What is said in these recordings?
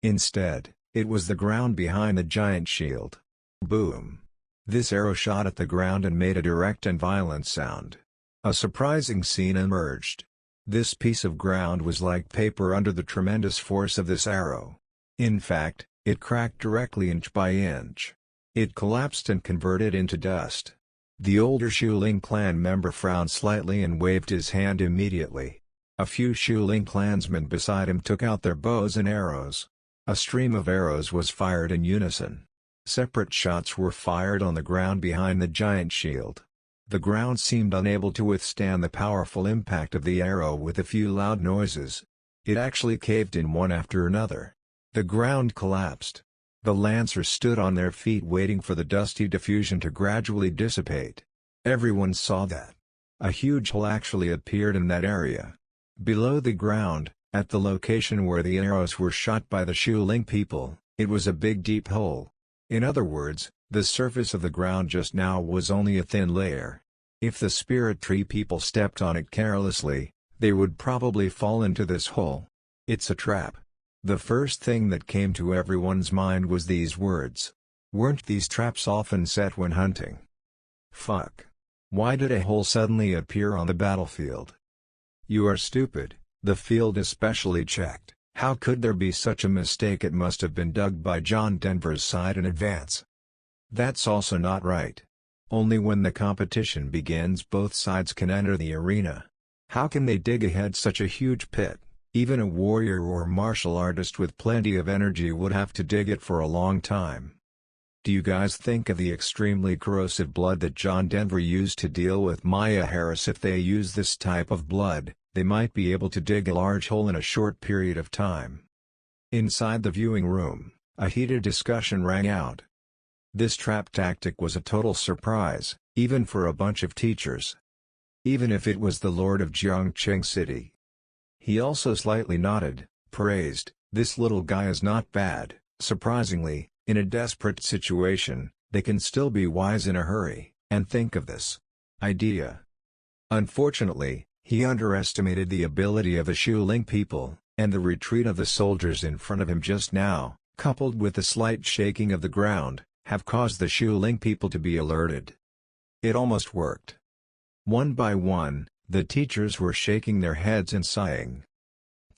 Instead, it was the ground behind the giant shield. Boom! This arrow shot at the ground and made a direct and violent sound. A surprising scene emerged. This piece of ground was like paper under the tremendous force of this arrow. In fact, it cracked directly inch by inch. It collapsed and converted into dust. The older Shuling clan member frowned slightly and waved his hand immediately. A few Shuling clansmen beside him took out their bows and arrows. A stream of arrows was fired in unison. Separate shots were fired on the ground behind the giant shield. The ground seemed unable to withstand the powerful impact of the arrow with a few loud noises. It actually caved in one after another. The ground collapsed. The lancers stood on their feet waiting for the dusty diffusion to gradually dissipate. Everyone saw that. A huge hole actually appeared in that area. Below the ground, at the location where the arrows were shot by the Shuling people, it was a big deep hole. In other words, the surface of the ground just now was only a thin layer. If the spirit tree people stepped on it carelessly, they would probably fall into this hole. It's a trap. The first thing that came to everyone's mind was these words. Weren't these traps often set when hunting? Fuck. Why did a hole suddenly appear on the battlefield? You are stupid, the field especially checked. How could there be such a mistake? It must have been dug by John Denver's side in advance. That's also not right. Only when the competition begins both sides can enter the arena. How can they dig ahead such a huge pit? Even a warrior or martial artist with plenty of energy would have to dig it for a long time. Do you guys think of the extremely corrosive blood that John Denver used to deal with Maya Harris? If they use this type of blood, they might be able to dig a large hole in a short period of time. Inside the viewing room, a heated discussion rang out. This trap tactic was a total surprise, even for a bunch of teachers. Even if it was the Lord of Jiangqing City. He also slightly nodded, praised, this little guy is not bad. Surprisingly, in a desperate situation, they can still be wise in a hurry, and think of this idea. Unfortunately, he underestimated the ability of the Shuling people, and the retreat of the soldiers in front of him just now, coupled with the slight shaking of the ground, have caused the Shuling people to be alerted. It almost worked. One by one, the teachers were shaking their heads and sighing.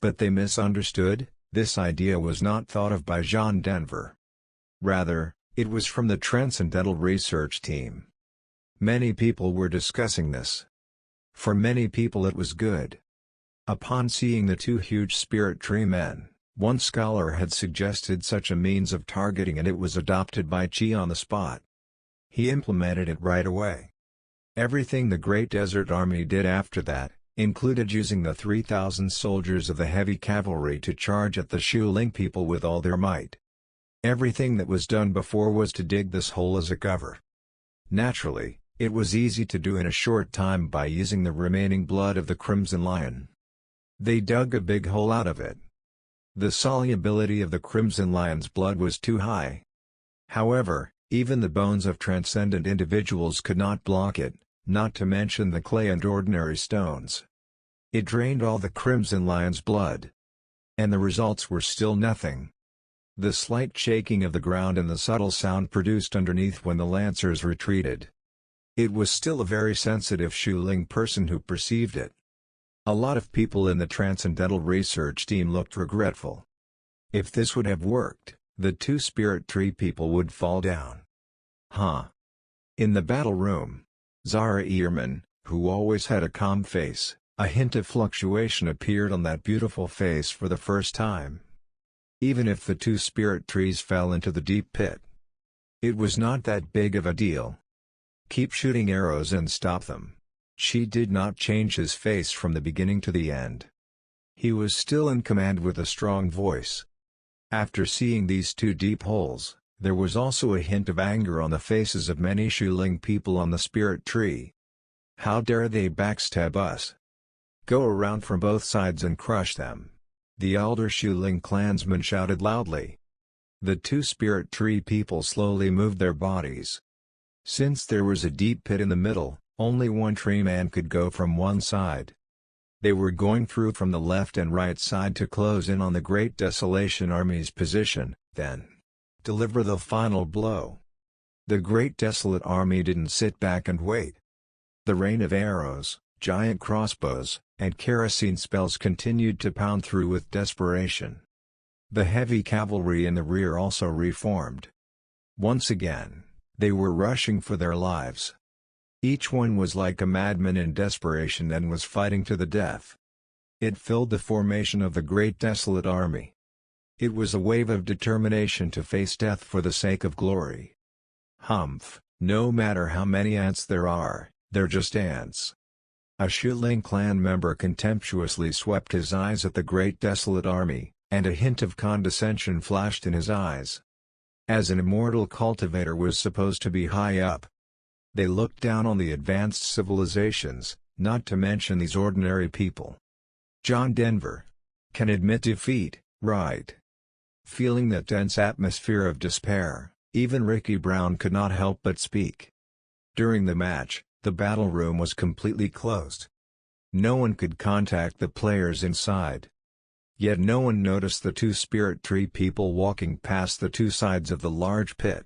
But they misunderstood, this idea was not thought of by John Denver. Rather, it was from the Transcendental Research Team. Many people were discussing this. For many people it was good. Upon seeing the two huge spirit tree men, one scholar had suggested such a means of targeting and it was adopted by Chi on the spot. He implemented it right away. Everything the Great Desert Army did after that, included using the 3,000 soldiers of the heavy cavalry to charge at the Shuling people with all their might. Everything that was done before was to dig this hole as a cover. Naturally, it was easy to do in a short time by using the remaining blood of the Crimson Lion. They dug a big hole out of it. The solubility of the Crimson Lion's blood was too high. However, even the bones of transcendent individuals could not block it, not to mention the clay and ordinary stones. It drained all the Crimson Lion's blood. And the results were still nothing. The slight shaking of the ground and the subtle sound produced underneath when the lancers retreated. It was still a very sensitive Shuling person who perceived it. A lot of people in the Transcendental Research Team looked regretful. If this would have worked, the two spirit tree people would fall down. In the battle room, Zara Ehrman, who always had a calm face, a hint of fluctuation appeared on that beautiful face for the first time. Even if the two spirit trees fell into the deep pit, it was not that big of a deal. Keep shooting arrows and stop them. She did not change his face from the beginning to the end. He was still in command with a strong voice. After seeing these two deep holes, there was also a hint of anger on the faces of many Shuling people on the spirit tree. How dare they backstab us? Go around from both sides and crush them. The elder Shuling clansmen shouted loudly. The two spirit tree people slowly moved their bodies. Since there was a deep pit in the middle, only one tree man could go from one side. They were going through from the left and right side to close in on the Great Desolation Army's position, then deliver the final blow. The Great Desolate Army didn't sit back and wait. The rain of arrows, giant crossbows, and kerosene spells continued to pound through with desperation. The heavy cavalry in the rear also reformed. Once again, they were rushing for their lives. Each one was like a madman in desperation and was fighting to the death. It filled the formation of the Great Desolate Army. It was a wave of determination to face death for the sake of glory. Humph, no matter how many ants there are, they're just ants. A Shuling clan member contemptuously swept his eyes at the Great Desolate Army, and a hint of condescension flashed in his eyes. As an immortal cultivator was supposed to be high up, they looked down on the advanced civilizations, not to mention these ordinary people. John Denver can admit defeat, right? Feeling that dense atmosphere of despair, even Ricky Brown could not help but speak. During the match, the battle room was completely closed. No one could contact the players inside. Yet no one noticed the two spirit tree people walking past the two sides of the large pit.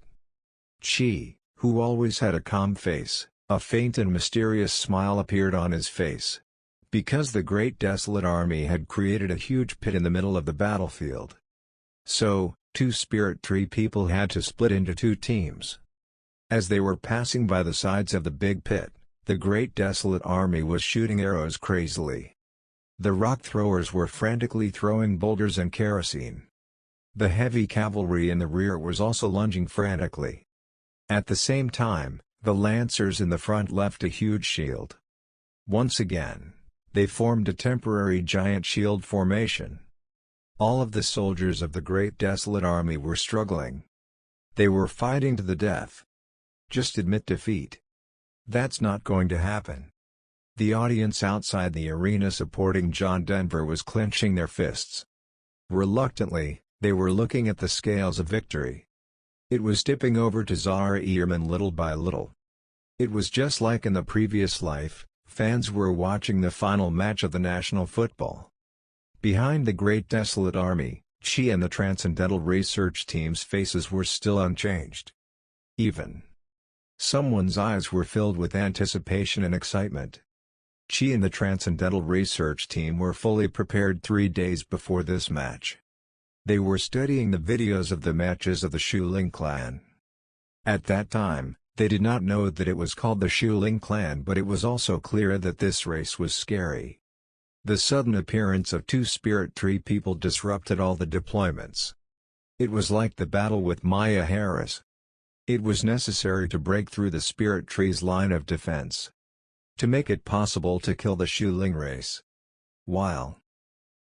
Chi, who always had a calm face, a faint and mysterious smile appeared on his face. Because the Great Desolate Army had created a huge pit in the middle of the battlefield. So, two spirit tree people had to split into two teams. As they were passing by the sides of the big pit, the Great Desolate Army was shooting arrows crazily. The rock throwers were frantically throwing boulders and kerosene. The heavy cavalry in the rear was also lunging frantically. At the same time, the lancers in the front left a huge shield. Once again, they formed a temporary giant shield formation. All of the soldiers of the Great Desolate Army were struggling. They were fighting to the death. Just admit defeat. That's not going to happen. The audience outside the arena supporting John Denver was clenching their fists. Reluctantly, they were looking at the scales of victory. It was tipping over to Zara Ehrman little by little. It was just like in the previous life, fans were watching the final match of the National Football. Behind the Great Desolate Army, Chi and the Transcendental Research Team's faces were still unchanged. Even someone's eyes were filled with anticipation and excitement. Chi and the Transcendental Research Team were fully prepared 3 days before this match. They were studying the videos of the matches of the Shuling clan. At that time, they did not know that it was called the Shuling clan, but it was also clear that this race was scary. The sudden appearance of two spirit tree people disrupted all the deployments. It was like the battle with Maya Harris. It was necessary to break through the spirit tree's line of defense, to make it possible to kill the Shuling race. While,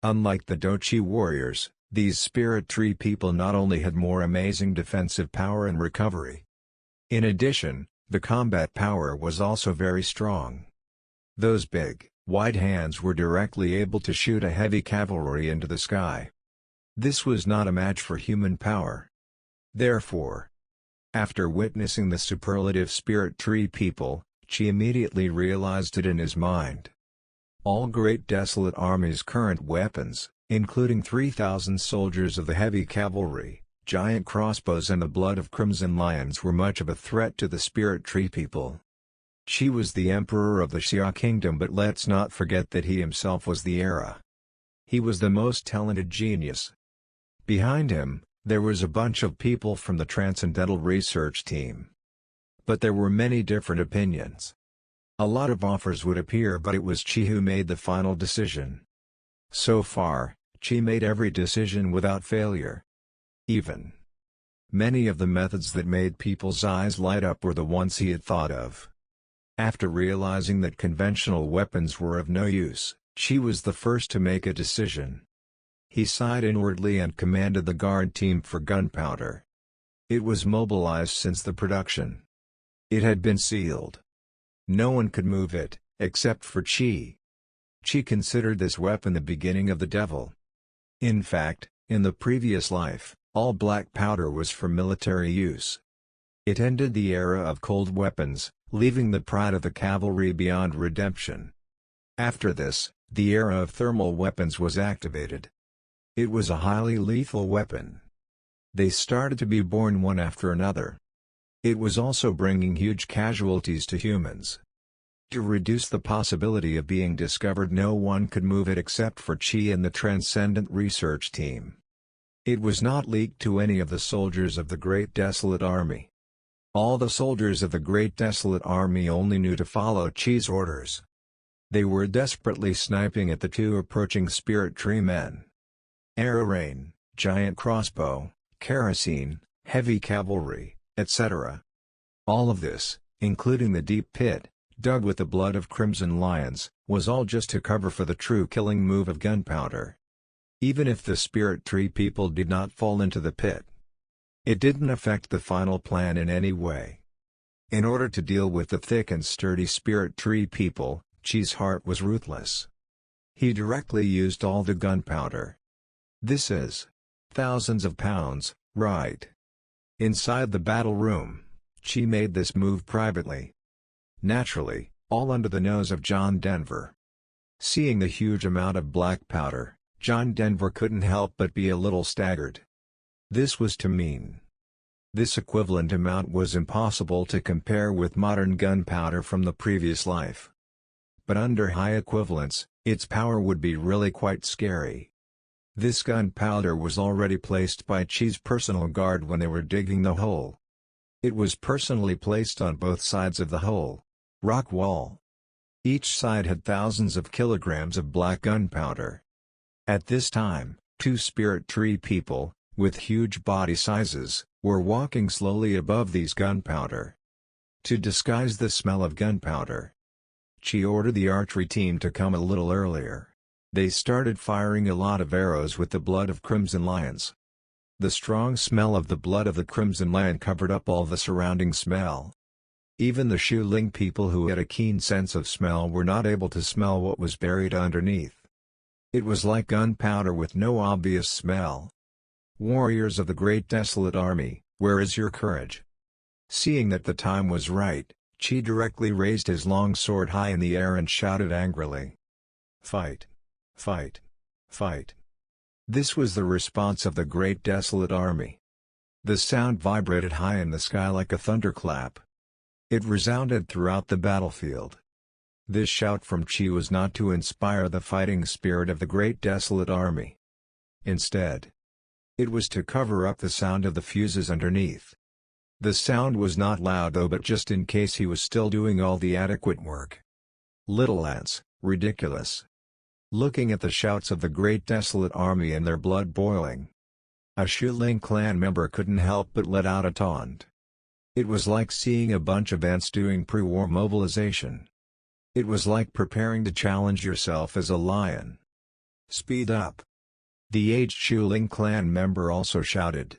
unlike the Dochi warriors, these spirit tree people not only had more amazing defensive power and recovery. In addition, the combat power was also very strong. Those big, wide hands were directly able to shoot a heavy cavalry into the sky. This was not a match for human power. Therefore, after witnessing the superlative spirit tree people, Chi immediately realized it in his mind. All Great Desolate Army's current weapons, including 3,000 soldiers of the heavy cavalry, giant crossbows and the blood of crimson lions, were much of a threat to the spirit tree people. Chi was the emperor of the Xia Kingdom, but let's not forget that he himself was the era. He was the most talented genius. Behind him, there was a bunch of people from the Transcendental Research Team. But there were many different opinions. A lot of offers would appear, but it was Chi who made the final decision. So far, Chi made every decision without failure. Even many of the methods that made people's eyes light up were the ones he had thought of. After realizing that conventional weapons were of no use, Chi was the first to make a decision. He sighed inwardly and commanded the guard team for gunpowder. It was mobilized since the production. It had been sealed. No one could move it, except for Chi. Chi considered this weapon the beginning of the devil. In fact, in the previous life, all black powder was for military use. It ended the era of cold weapons, leaving the pride of the cavalry beyond redemption. After this, the era of thermal weapons was activated. It was a highly lethal weapon. They started to be born one after another. It was also bringing huge casualties to humans. To reduce the possibility of being discovered, no one could move it except for Chi and the Transcendent Research Team. It was not leaked to any of the soldiers of the Great Desolate Army. All the soldiers of the Great Desolate Army only knew to follow Chi's orders. They were desperately sniping at the two approaching Spirit Tree men. Arrow rain, giant crossbow, kerosene, heavy cavalry, etc. All of this, including the deep pit, dug with the blood of crimson lions, was all just to cover for the true killing move of gunpowder. Even if the Spirit Tree people did not fall into the pit, it didn't affect the final plan in any way. In order to deal with the thick and sturdy Spirit Tree people, Chi's heart was ruthless. He directly used all the gunpowder. This is thousands of pounds, right? Inside the battle room, Chi made this move privately. Naturally, all under the nose of John Denver. Seeing the huge amount of black powder, John Denver couldn't help but be a little staggered. This was to mean. This equivalent amount was impossible to compare with modern gunpowder from the previous life. But under high equivalence, its power would be really quite scary. This gunpowder was already placed by Chi's personal guard when they were digging the hole. It was personally placed on both sides of the hole. Rock wall. Each side had thousands of kilograms of black gunpowder. At this time, two Spirit Tree people, with huge body sizes, were walking slowly above these gunpowder. To disguise the smell of gunpowder, Chi ordered the archery team to come a little earlier. They started firing a lot of arrows with the blood of crimson lions. The strong smell of the blood of the crimson lion covered up all the surrounding smell. Even the Shuling people who had a keen sense of smell were not able to smell what was buried underneath. It was like gunpowder with no obvious smell. Warriors of the Great Desolate Army, where is your courage? Seeing that the time was right, Chi directly raised his long sword high in the air and shouted angrily. Fight! Fight! Fight! This was the response of the Great Desolate Army. The sound vibrated high in the sky like a thunderclap. It resounded throughout the battlefield. This shout from Chi was not to inspire the fighting spirit of the Great Desolate Army. Instead, it was to cover up the sound of the fuses underneath. The sound was not loud though, but just in case he was still doing all the adequate work. Little ants, ridiculous. Looking at the shouts of the Great Desolate Army and their blood boiling, a Shuling clan member couldn't help but let out a taunt. It was like seeing a bunch of ants doing pre-war mobilization. It was like preparing to challenge yourself as a lion. Speed up! The aged Shuling clan member also shouted.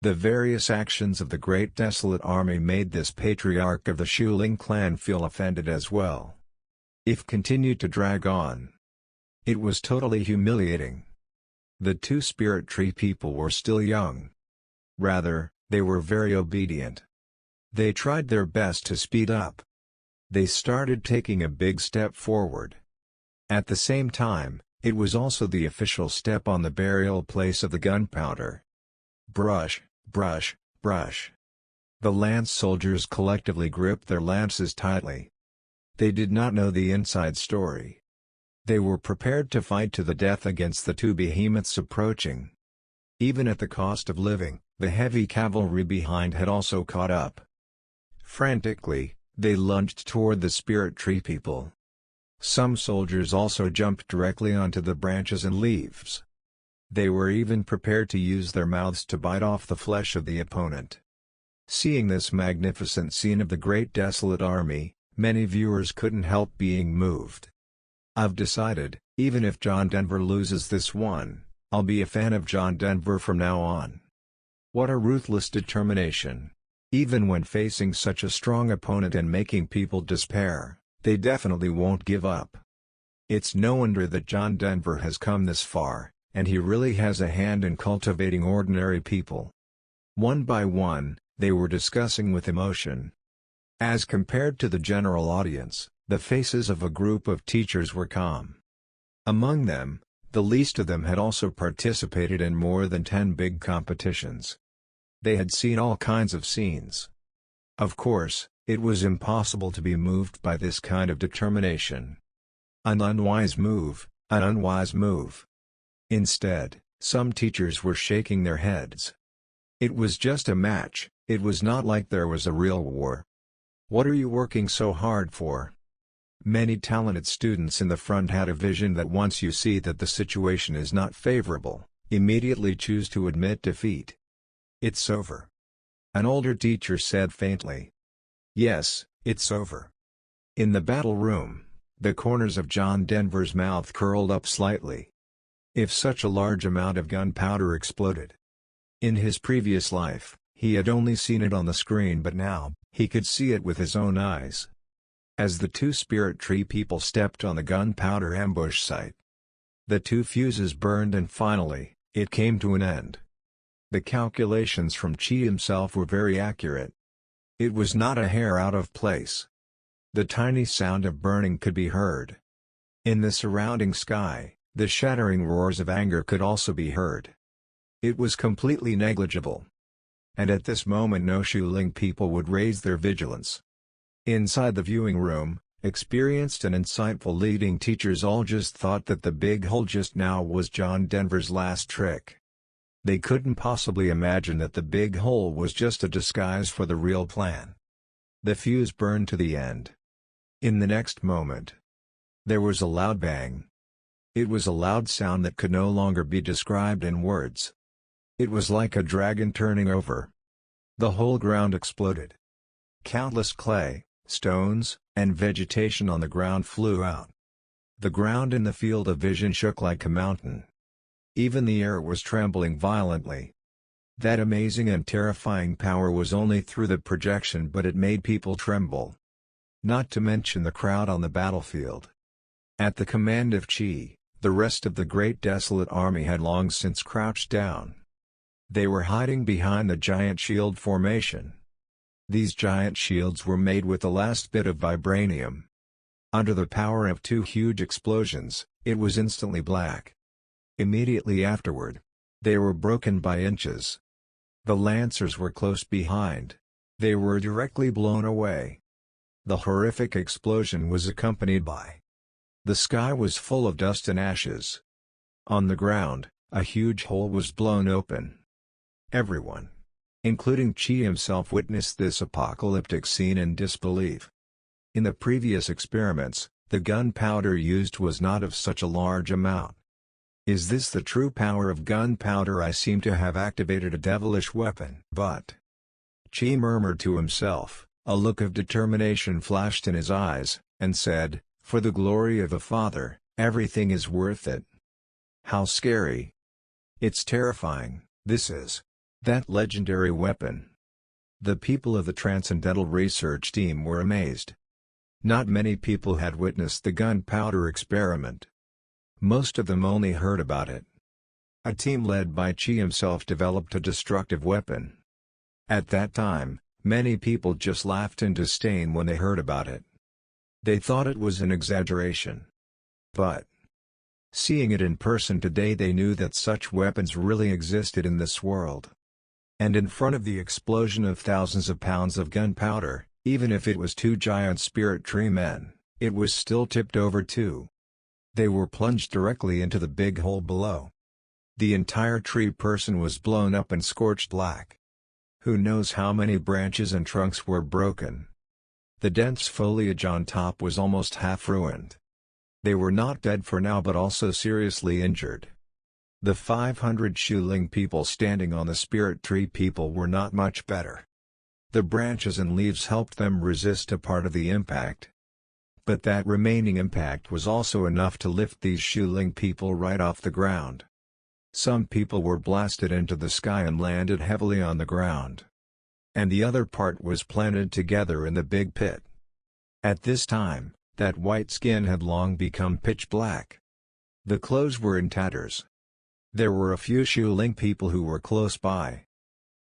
The various actions of the Great Desolate Army made this patriarch of the Shuling clan feel offended as well. If continued to drag on, it was totally humiliating. The two Spirit Tree people were still young. Rather, they were very obedient. They tried their best to speed up. They started taking a big step forward. At the same time, it was also the official step on the burial place of the gunpowder. Brush, brush, brush. The lance soldiers collectively gripped their lances tightly. They did not know the inside story. They were prepared to fight to the death against the two behemoths approaching. Even at the cost of living, the heavy cavalry behind had also caught up. Frantically, they lunged toward the Spirit Tree people. Some soldiers also jumped directly onto the branches and leaves. They were even prepared to use their mouths to bite off the flesh of the opponent. Seeing this magnificent scene of the Great Desolate Army, many viewers couldn't help being moved. I've decided, even if John Denver loses this one, I'll be a fan of John Denver from now on. What a ruthless determination. Even when facing such a strong opponent and making people despair, they definitely won't give up. It's no wonder that John Denver has come this far, and he really has a hand in cultivating ordinary people. One by one, they were discussing with emotion. As compared to the general audience, The faces of a group of teachers were calm. Among them, the least of them had also participated in more than 10 big competitions. They had seen all kinds of scenes. Of course, it was impossible to be moved by this kind of determination. An unwise move, an unwise move. Instead, some teachers were shaking their heads. It was just a match, it was not like there was a real war. What are you working so hard for? Many talented students in the front had a vision that once you see that the situation is not favorable, immediately choose to admit defeat. It's over. An older teacher said faintly. Yes, it's over. In the battle room, the corners of John Denver's mouth curled up slightly. If such a large amount of gunpowder exploded. In his previous life, he had only seen it on the screen, but now, he could see it with his own eyes. As the two spirit tree people stepped on the gunpowder ambush site, the two fuses burned and finally, it came to an end. The calculations from Chi himself were very accurate. It was not a hair out of place. The tiny sound of burning could be heard. In the surrounding sky, the shattering roars of anger could also be heard. It was completely negligible. And at this moment no Shuling people would raise their vigilance. Inside the viewing room, experienced and insightful leading teachers all just thought that the big hole just now was John Denver's last trick. They couldn't possibly imagine that the big hole was just a disguise for the real plan. The fuse burned to the end. In the next moment, there was a loud bang. It was a loud sound that could no longer be described in words. It was like a dragon turning over. The whole ground exploded. Countless clay, stones, and vegetation on the ground flew out. The ground in the field of vision shook like a mountain. Even the air was trembling violently. That amazing and terrifying power was only through the projection, but it made people tremble. Not to mention the crowd on the battlefield. At the command of Chi, the rest of the great desolate army had long since crouched down. They were hiding behind the giant shield formation. These giant shields were made with the last bit of vibranium. Under the power of two huge explosions, it was instantly black. Immediately afterward, they were broken by inches. The lancers were close behind. They were directly blown away. The horrific explosion was accompanied by. The sky was full of dust and ashes. On the ground, a huge hole was blown open. Everyone, including Chi himself, witnessed this apocalyptic scene in disbelief. In the previous experiments, the gunpowder used was not of such a large amount. Is this the true power of gunpowder? I seem to have activated a devilish weapon. But Chi murmured to himself, a look of determination flashed in his eyes, and said, "For the glory of the Father, everything is worth it." How scary! It's terrifying. This is that legendary weapon. The people of the Transcendental Research Team were amazed. Not many people had witnessed the gunpowder experiment. Most of them only heard about it. A team led by Chi himself developed a destructive weapon. At that time, many people just laughed in disdain when they heard about it. They thought it was an exaggeration. But seeing it in person today, they knew that such weapons really existed in this world. And in front of the explosion of thousands of pounds of gunpowder, even if it was two giant spirit tree men, it was still tipped over too. They were plunged directly into the big hole below. The entire tree person was blown up and scorched black. Who knows how many branches and trunks were broken. The dense foliage on top was almost half ruined. They were not dead for now, but also seriously injured. The 500 Shuling people standing on the spirit tree people were not much better. The branches and leaves helped them resist a part of the impact. But that remaining impact was also enough to lift these Shuling people right off the ground. Some people were blasted into the sky and landed heavily on the ground. And the other part was planted together in the big pit. At this time, that white skin had long become pitch black. The clothes were in tatters. There were a few Shuling people who were close by.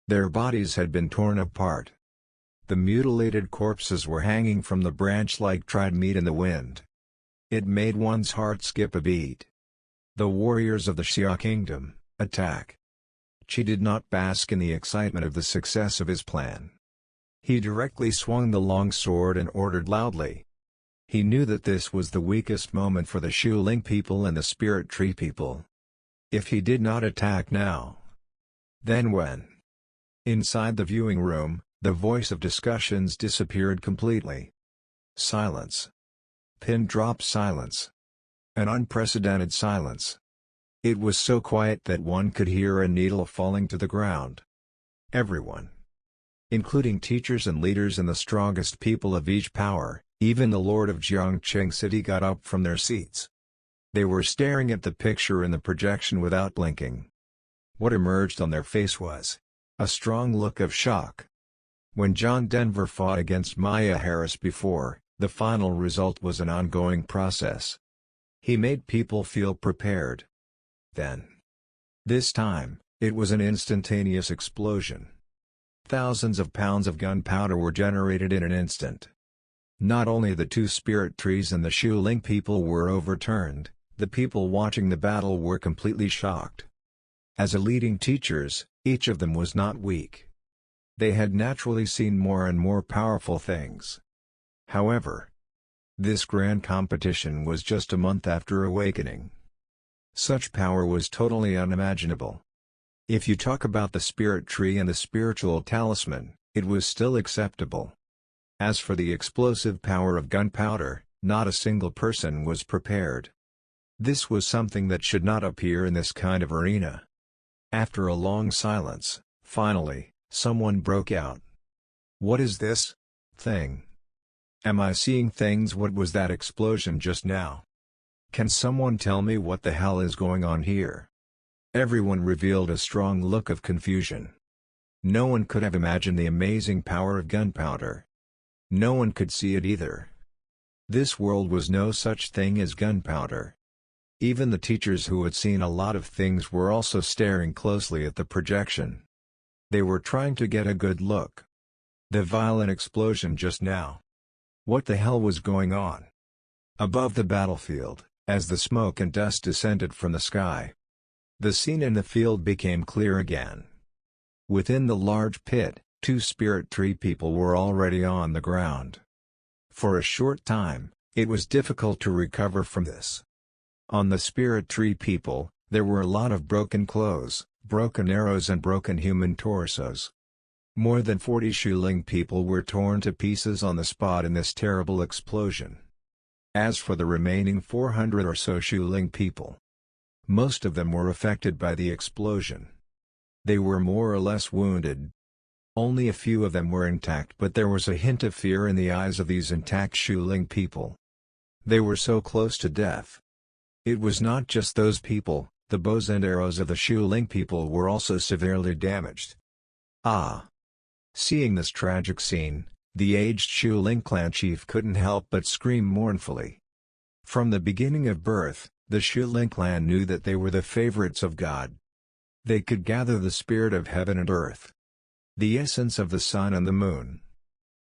Their bodies had been torn apart. The mutilated corpses were hanging from the branch like dried meat in the wind. It made one's heart skip a beat. The warriors of the Xia Kingdom, attack! Qi did not bask in the excitement of the success of his plan. He directly swung the long sword and ordered loudly. He knew that this was the weakest moment for the Shuling people and the Spirit Tree people. If he did not attack now, then when? Inside the viewing room, the voice of discussions disappeared completely. Silence. Pin-drop silence. An unprecedented silence. It was so quiet that one could hear a needle falling to the ground. Everyone, including teachers and leaders and the strongest people of each power, even the Lord of Jiangqing City, got up from their seats. They were staring at the picture in the projection without blinking. What emerged on their face was a strong look of shock. When John Denver fought against Maya Harris before, the final result was an ongoing process. He made people feel prepared. Then, this time, it was an instantaneous explosion. Thousands of pounds of gunpowder were generated in an instant. Not only the two spirit trees and the Shuling people were overturned, the people watching the battle were completely shocked. As a leading teachers, each of them was not weak. They had naturally seen more and more powerful things. However, this grand competition was just a month after awakening. Such power was totally unimaginable. If you talk about the spirit tree and the spiritual talisman, it was still acceptable. As for the explosive power of gunpowder, not a single person was prepared. This was something that should not appear in this kind of arena. After a long silence, finally, someone broke out. "What is this thing? Am I seeing things? What was that explosion just now? Can someone tell me what the hell is going on here?" Everyone revealed a strong look of confusion. No one could have imagined the amazing power of gunpowder. No one could see it either. This world was no such thing as gunpowder. Even the teachers who had seen a lot of things were also staring closely at the projection. They were trying to get a good look. The violent explosion just now. What the hell was going on? Above the battlefield, as the smoke and dust descended from the sky, the scene in the field became clear again. Within the large pit, two spirit tree people were already on the ground. For a short time, it was difficult to recover from this. On the spirit tree people, there were a lot of broken clothes, broken arrows and broken human torsos. More than 40 Shuling people were torn to pieces on the spot in this terrible explosion. As for the remaining 400 or so Shuling people, most of them were affected by the explosion. They were more or less wounded. Only a few of them were intact, but there was a hint of fear in the eyes of these intact Shuling people. They were so close to death. It was not just those people, the bows and arrows of the Shuling people were also severely damaged. Ah! Seeing this tragic scene, the aged Shuling clan chief couldn't help but scream mournfully. From the beginning of birth, the Shuling clan knew that they were the favorites of God. They could gather the spirit of heaven and earth, the essence of the sun and the moon.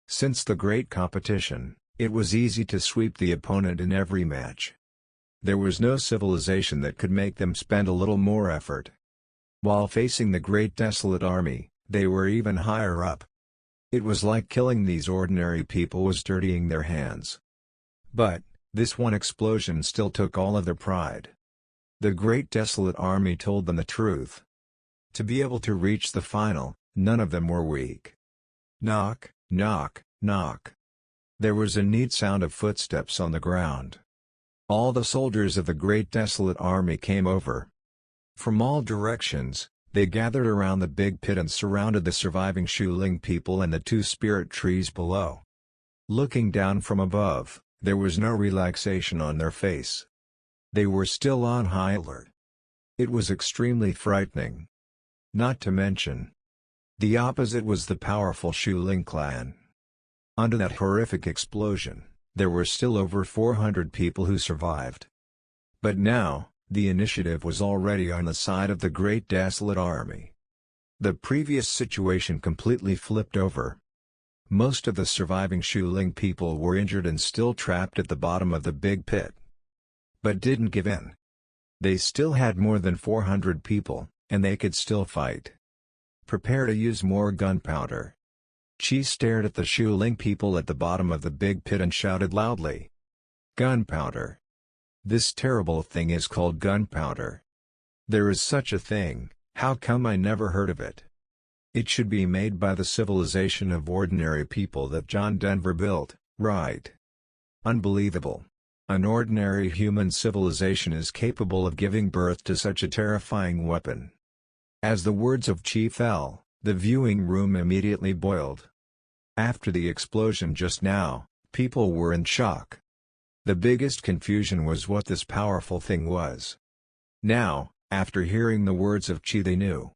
Since the great competition, it was easy to sweep the opponent in every match. There was no civilization that could make them spend a little more effort. While facing the great desolate army, they were even higher up. It was like killing these ordinary people was dirtying their hands. But, this one explosion still took all of their pride. The great desolate army told them the truth. To be able to reach the final, none of them were weak. Knock, knock, knock. There was a neat sound of footsteps on the ground. All the soldiers of the great desolate army came over. From all directions, they gathered around the big pit and surrounded the surviving Shuling people and the two spirit trees below. Looking down from above, there was no relaxation on their face. They were still on high alert. It was extremely frightening. Not to mention, the opposite was the powerful Shuling clan. Under that horrific explosion, there were still over 400 people who survived. But now, the initiative was already on the side of the great desolate army. The previous situation completely flipped over. Most of the surviving Shuling people were injured and still trapped at the bottom of the big pit. But didn't give in. They still had more than 400 people, and they could still fight. Prepare to use more gunpowder. Chi stared at the Shuling people at the bottom of the big pit and shouted loudly. Gunpowder. This terrible thing is called gunpowder. There is such a thing, how come I never heard of it? It should be made by the civilization of ordinary people that John Denver built, right? Unbelievable. An ordinary human civilization is capable of giving birth to such a terrifying weapon. As the words of Chi fell, the viewing room immediately boiled. After the explosion just now, people were in shock. The biggest confusion was what this powerful thing was. Now, after hearing the words of Chi, they knew.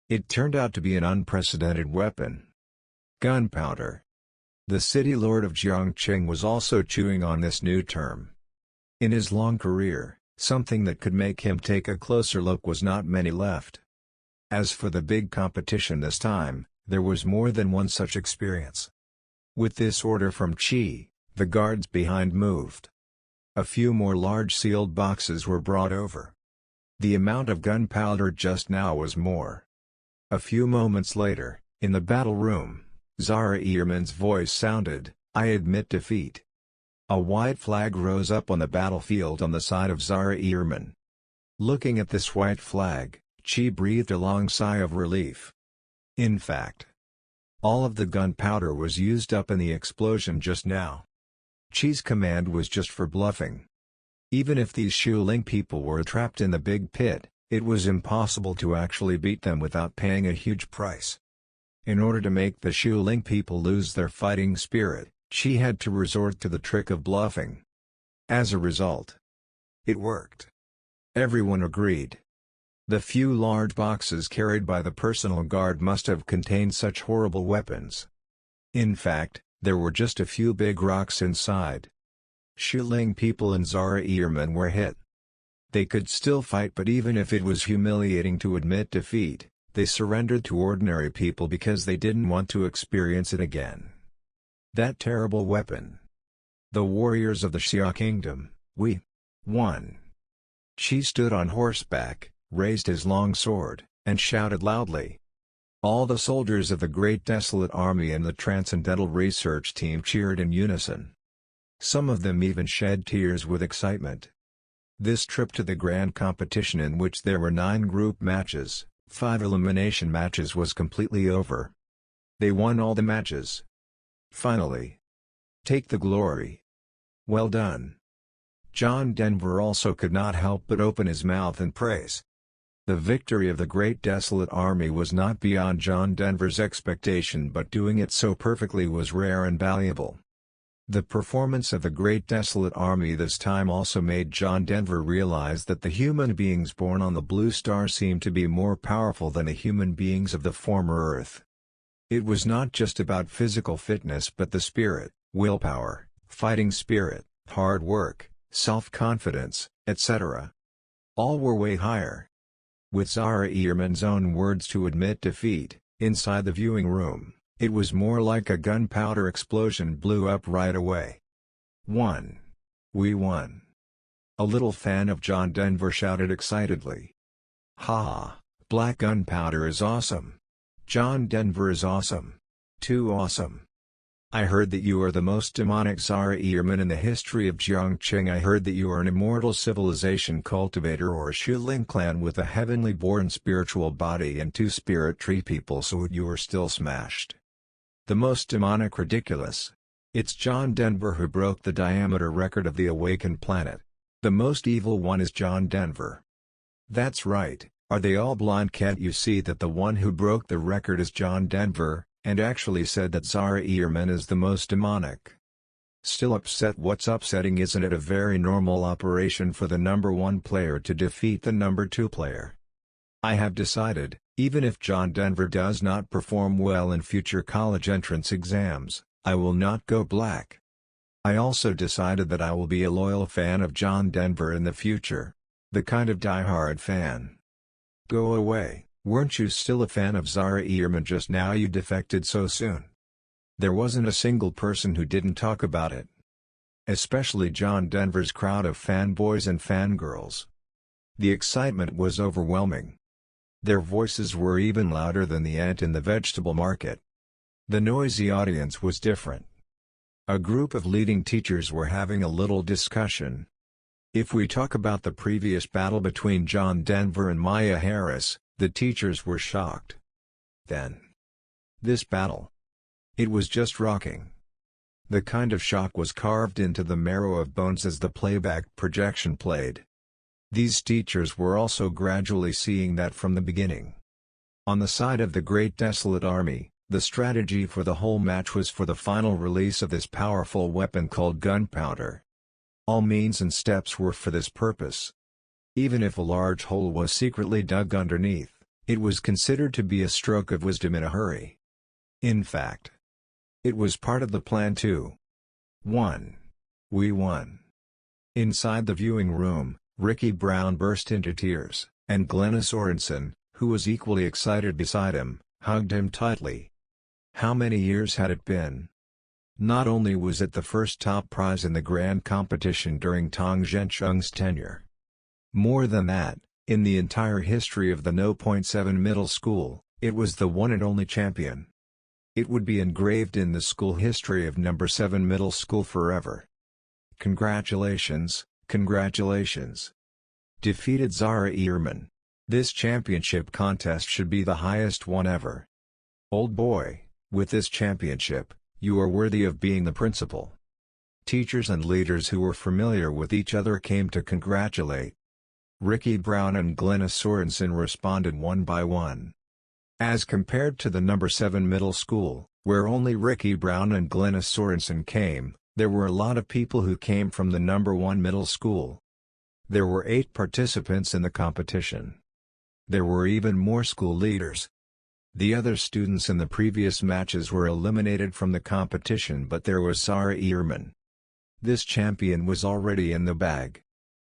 It turned out to be an unprecedented weapon. Gunpowder. The city lord of Jiangqing was also chewing on this new term. In his long career, something that could make him take a closer look was not many left. As for the big competition this time, there was more than one such experience. With this order from Chi, the guards behind moved. A few more large sealed boxes were brought over. The amount of gunpowder just now was more. A few moments later, in the battle room, Zara Ehrman's voice sounded, "I admit defeat." A white flag rose up on the battlefield on the side of Zara Ehrman. Looking at this white flag, Chi breathed a long sigh of relief. In fact, all of the gunpowder was used up in the explosion just now. Chi's command was just for bluffing. Even if these Shuling people were trapped in the big pit, it was impossible to actually beat them without paying a huge price. In order to make the Shuling people lose their fighting spirit, Chi had to resort to the trick of bluffing. As a result, it worked. Everyone agreed. The few large boxes carried by the personal guard must have contained such horrible weapons. In fact, there were just a few big rocks inside. Shuling people and Zara Ehrman were hit. They could still fight, but even if it was humiliating to admit defeat, they surrendered to ordinary people because they didn't want to experience it again. That terrible weapon. The warriors of the Xia Kingdom, we won. Chi stood on horseback, raised his long sword, and shouted loudly. All the soldiers of the Great Desolate Army and the Transcendental Research Team cheered in unison. Some of them even shed tears with excitement. This trip to the grand competition, in which there were 9 group matches, 5 elimination matches, was completely over. They won all the matches. Finally. Take the glory. Well done. John Denver also could not help but open his mouth in praise. The victory of the Great Desolate Army was not beyond John Denver's expectation, but doing it so perfectly was rare and valuable. The performance of the Great Desolate Army this time also made John Denver realize that the human beings born on the Blue Star seemed to be more powerful than the human beings of the former Earth. It was not just about physical fitness, but the spirit, willpower, fighting spirit, hard work, self-confidence, etc. All were way higher. With Zara Ehrman's own words to admit defeat, inside the viewing room, it was more like a gunpowder explosion blew up right away. Won. We won. A little fan of John Denver shouted excitedly. Ha! Black gunpowder is awesome. John Denver is awesome. Too awesome. I heard that you are the most demonic Zara Ehrman in the history of Jiangqing. I heard that you are an immortal civilization cultivator or a Shuling clan with a heavenly born spiritual body and 2 spirit tree people, so you are still smashed. The most demonic, ridiculous. It's John Denver who broke the diameter record of the awaken planet. The most evil one is John Denver. That's right, are they all blind? Can't you see that the one who broke the record is John Denver, and actually said that Zara Ehrman is the most demonic? Still upset? What's upsetting? Isn't it a very normal operation for the number 1 player to defeat the number 2 player? I have decided, even if John Denver does not perform well in future college entrance exams, I will not go black. I also decided that I will be a loyal fan of John Denver in the future. The kind of die-hard fan. Go away, weren't you still a fan of Zara Ehrman just now? You defected so soon. There wasn't a single person who didn't talk about it. Especially John Denver's crowd of fanboys and fangirls. The excitement was overwhelming. Their voices were even louder than the ant in the vegetable market. The noisy audience was different. A group of leading teachers were having a little discussion. If we talk about the previous battle between John Denver and Maya Harris, the teachers were shocked. Then, this battle. It was just rocking. The kind of shock was carved into the marrow of bones as the playback projection played. These teachers were also gradually seeing that from the beginning. On the side of the Great Desolate Army, the strategy for the whole match was for the final release of this powerful weapon called gunpowder. All means and steps were for this purpose. Even if a large hole was secretly dug underneath, it was considered to be a stroke of wisdom in a hurry. In fact, it was part of the plan too. 1. We won. Inside the viewing room, Ricky Brown burst into tears, and Glenna Sorensen, who was equally excited beside him, hugged him tightly. How many years had it been? Not only was it the first top prize in the grand competition during Tang Zhencheng's tenure. More than that, in the entire history of the No. 7 Middle School, it was the one and only champion. It would be engraved in the school history of No. 7 Middle School forever. Congratulations, congratulations. Defeated Zara Ehrman. This championship contest should be the highest one ever. Old boy, with this championship, you are worthy of being the principal. Teachers and leaders who were familiar with each other came to congratulate. Ricky Brown and Glenna Sorensen responded one by one. As compared to the No. 7 Middle School, where only Ricky Brown and Glenna Sorensen came, there were a lot of people who came from the No. 1 Middle School. There were 8 participants in the competition. There were even more school leaders. The other students in the previous matches were eliminated from the competition, but there was Zara Ehrman. This champion was already in the bag.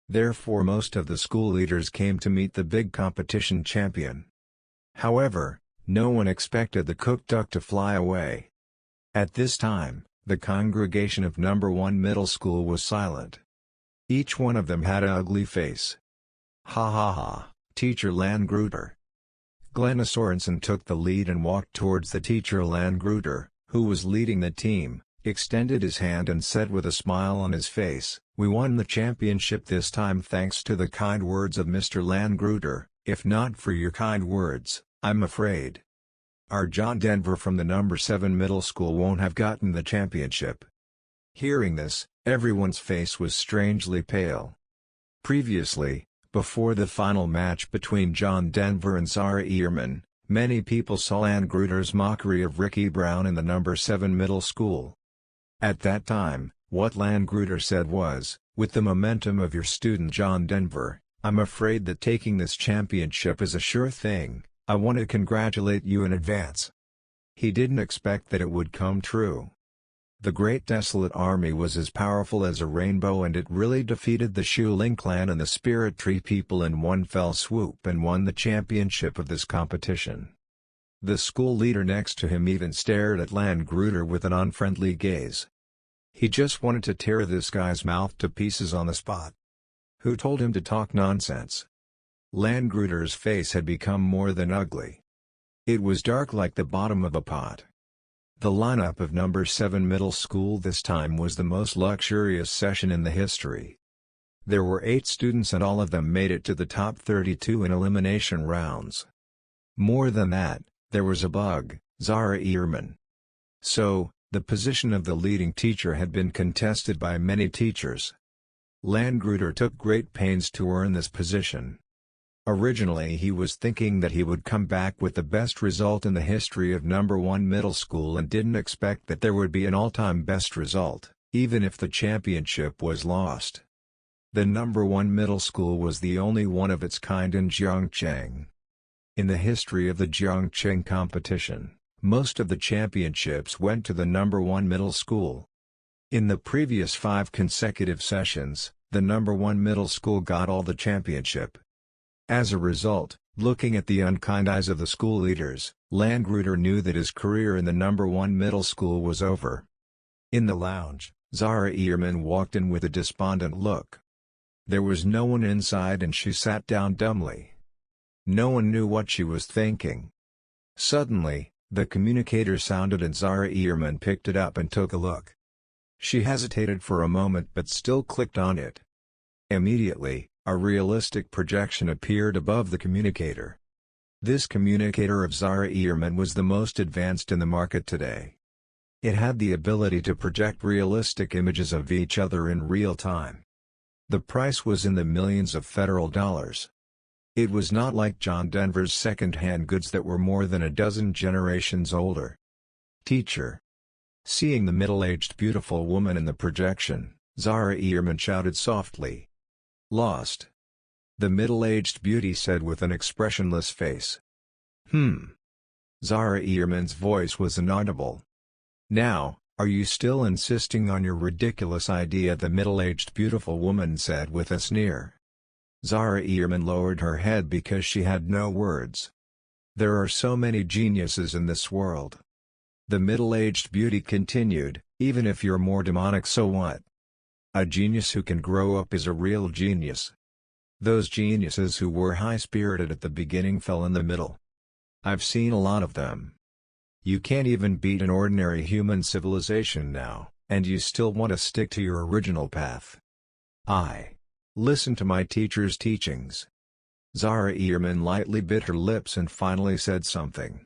Therefore most of the school leaders came to meet the big competition champion. However, no one expected the cooked duck to fly away. At this time, the congregation of No. 1 Middle School was silent. Each one of them had an ugly face. Ha ha ha, Teacher Landgruder. Glenna Sorensen took the lead and walked towards the teacher Landgruder, who was leading the team, extended his hand and said with a smile on his face, "We won the championship this time thanks to the kind words of Mr. Landgruder. If not for your kind words, I'm afraid our John Denver from the No. 7 Middle School won't have gotten the championship." Hearing this, everyone's face was strangely pale. Previously, before the final match between John Denver and Zara Ehrman, many people saw Landgruder's mockery of Ricky Brown in the No. 7 Middle School. At that time, what Landgruder said was, "With the momentum of your student John Denver, I'm afraid that taking this championship is a sure thing. I want to congratulate you in advance." He didn't expect that it would come true. The Great Desolate Army was as powerful as a rainbow, and it really defeated the Shuling clan and the Spirit Tree people in one fell swoop and won the championship of this competition. The school leader next to him even stared at Landgruder with an unfriendly gaze. He just wanted to tear this guy's mouth to pieces on the spot. Who told him to talk nonsense? Landgruder's face had become more than ugly. It was dark like the bottom of a pot. The lineup of No. 7 Middle School this time was the most luxurious session in the history. There were 8 students and all of them made it to the top 32 in elimination rounds. More than that, there was a bug, Zara Ehrman. So, the position of the leading teacher had been contested by many teachers. Landgruder took great pains to earn this position. Originally he was thinking that he would come back with the best result in the history of No. 1 Middle School and didn't expect that there would be an all-time best result, even if the championship was lost. The No. 1 Middle School was the only one of its kind in Zhangcheng. In the history of the Zhangcheng competition, most of the championships went to the No. 1 Middle School. In the previous 5 consecutive sessions, the No. 1 Middle School got all the championship. As a result, Looking at the unkind eyes of the school leaders, Landgruder knew that his career in the #1 middle school was over. In the lounge, Zara Ehrman walked in with a despondent look. There was no one inside and she sat down dumbly. No one knew what she was thinking. Suddenly, the communicator sounded and Zara Ehrman picked it up and took a look. She hesitated for a moment but still clicked on it. Immediately, a realistic projection appeared above the communicator. This communicator of Zara Ehrman was the most advanced in the market today. It had the ability to project realistic images of each other in real time. The price was in the millions of federal dollars. It was not like John Denver's second-hand goods that were more than a dozen generations older. Teacher. Seeing the middle-aged beautiful woman in the projection, Zara Ehrman shouted softly. Lost. The middle-aged beauty said with an expressionless face. Zara Ehrman's voice was inaudible. Now, are you still insisting on your ridiculous idea? The middle-aged beautiful woman said with a sneer. Zara Ehrman lowered her head because she had no words. There are so many geniuses in this world. The middle-aged beauty continued, even if you're more demonic, so what? A genius who can grow up is a real genius. Those geniuses who were high-spirited at the beginning fell in the middle. I've seen a lot of them. You can't even beat an ordinary human civilization now, and you still want to stick to your original path. Listen to my teacher's teachings. Zara Ehrman lightly bit her lips and finally said something.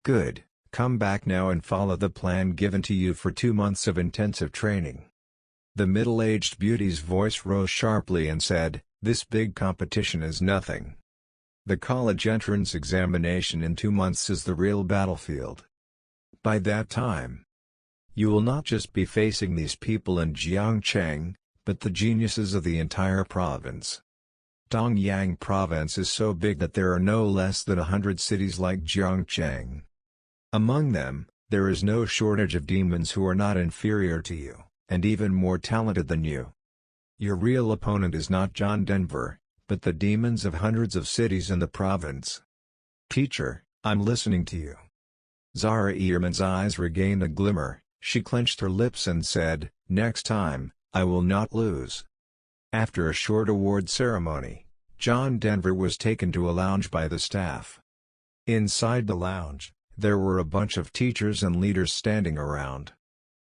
Good, come back now and follow the plan given to you for 2 months of intensive training. The middle-aged beauty's voice rose sharply and said, this big competition is nothing. The college entrance examination in 2 months is the real battlefield. By that time, you will not just be facing these people in Jiangcheng, but the geniuses of the entire province. Dongyang province is so big that there are no less than 100 cities like Jiangcheng. Among them, there is no shortage of demons who are not inferior to you, and even more talented than you. Your real opponent is not John Denver, but the demons of hundreds of cities in the province. Teacher, I'm listening to you. Zara Ehrman's eyes regained a glimmer, she clenched her lips and said, next time, I will not lose. After a short award ceremony, John Denver was taken to a lounge by the staff. Inside the lounge, there were a bunch of teachers and leaders standing around.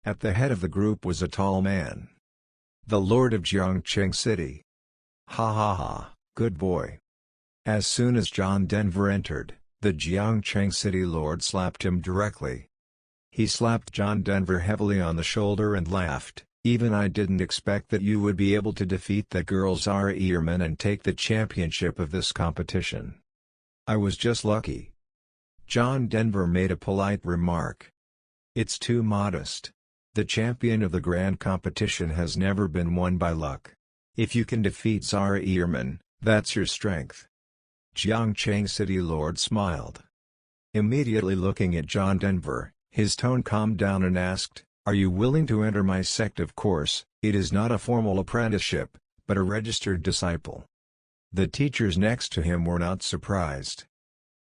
At the head of the group was a tall man. The Lord of Jiangcheng City. Ha ha ha, good boy. As soon as John Denver entered, the Jiangcheng City Lord slapped him directly. He slapped John Denver heavily on the shoulder and laughed, even I didn't expect that you would be able to defeat that girl Zara Ehrman and take the championship of this competition. I was just lucky. John Denver made a polite remark. It's too modest. The champion of the grand competition has never been won by luck. If you can defeat Zara Ehrman, that's your strength. Jiangcheng City Lord smiled. Immediately looking at John Denver, his tone calmed down and asked, are you willing to enter my sect? Of course, it is not a formal apprenticeship, but a registered disciple. The teachers next to him were not surprised.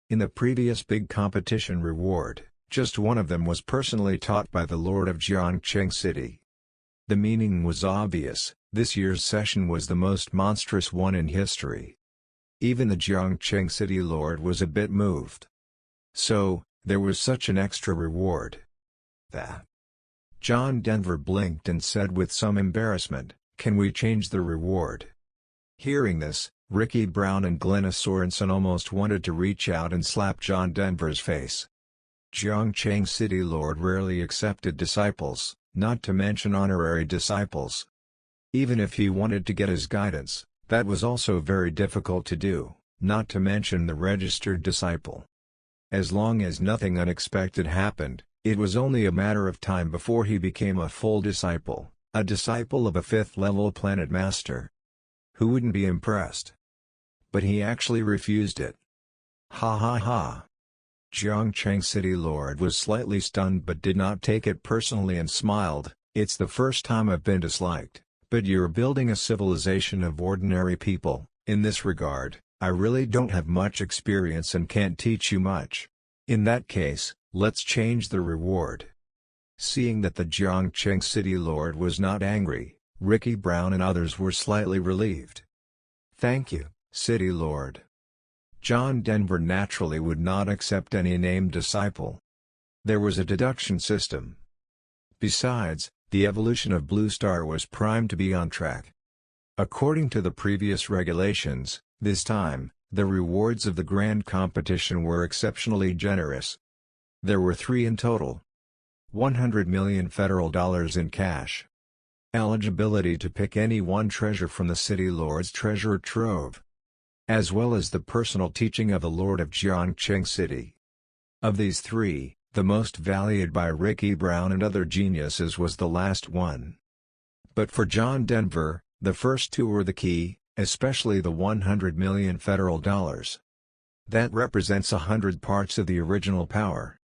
In the previous big competition reward, just one of them was personally taught by the Lord of Jiangcheng City. The meaning was obvious, this year's session was the most monstrous one in history. Even the Jiangcheng City Lord was a bit moved. So, there was such an extra reward. That. John Denver blinked and said with some embarrassment, can we change the reward? Hearing this, Ricky Brown and Glenna Sorensen almost wanted to reach out and slap John Denver's face. Jiangcheng City Lord rarely accepted disciples, not to mention honorary disciples. Even if he wanted to get his guidance, that was also very difficult to do, not to mention the registered disciple. As long as nothing unexpected happened, it was only a matter of time before he became a full disciple, a disciple of a 5th-level planet master. Who wouldn't be impressed? But he actually refused it. Ha ha ha. Jiangcheng City Lord was slightly stunned but did not take it personally and smiled, it's the first time I've been disliked, but you're building a civilization of ordinary people, in this regard, I really don't have much experience and can't teach you much. In that case, let's change the reward." Seeing that the Jiangqing city lord was not angry, Ricky Brown and others were slightly relieved. "Thank you, city lord." John Denver naturally would not accept any named disciple. There was a deduction system. Besides, the evolution of Blue Star was primed to be on track. According to the previous regulations, this time, the rewards of the grand competition were exceptionally generous. There were 3 in total. 100 million federal dollars in cash. Eligibility to pick any one treasure from the city lord's treasure trove. As well as the personal teaching of the Lord of Jiangqing City. Of these 3, the most valued by Ricky Brown and other geniuses was the last one. But for John Denver, the first 2 were the key, especially the 100 million federal dollars. That represents 100 parts of the original power.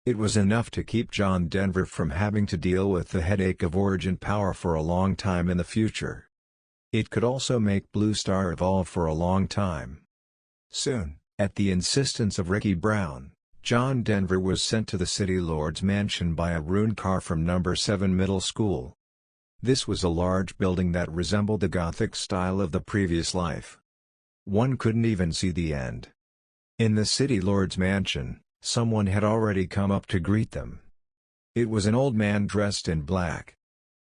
It was enough to keep John Denver from having to deal with the headache of origin power for a long time in the future. It could also make Blue Star evolve for a long time. Soon, at the insistence of Ricky Brown, John Denver was sent to the city lord's mansion by a rune car from No. 7 Middle School. This was a large building that resembled the Gothic style of the previous life. One couldn't even see the end. In the city lord's mansion, someone had already come up to greet them. It was an old man dressed in black.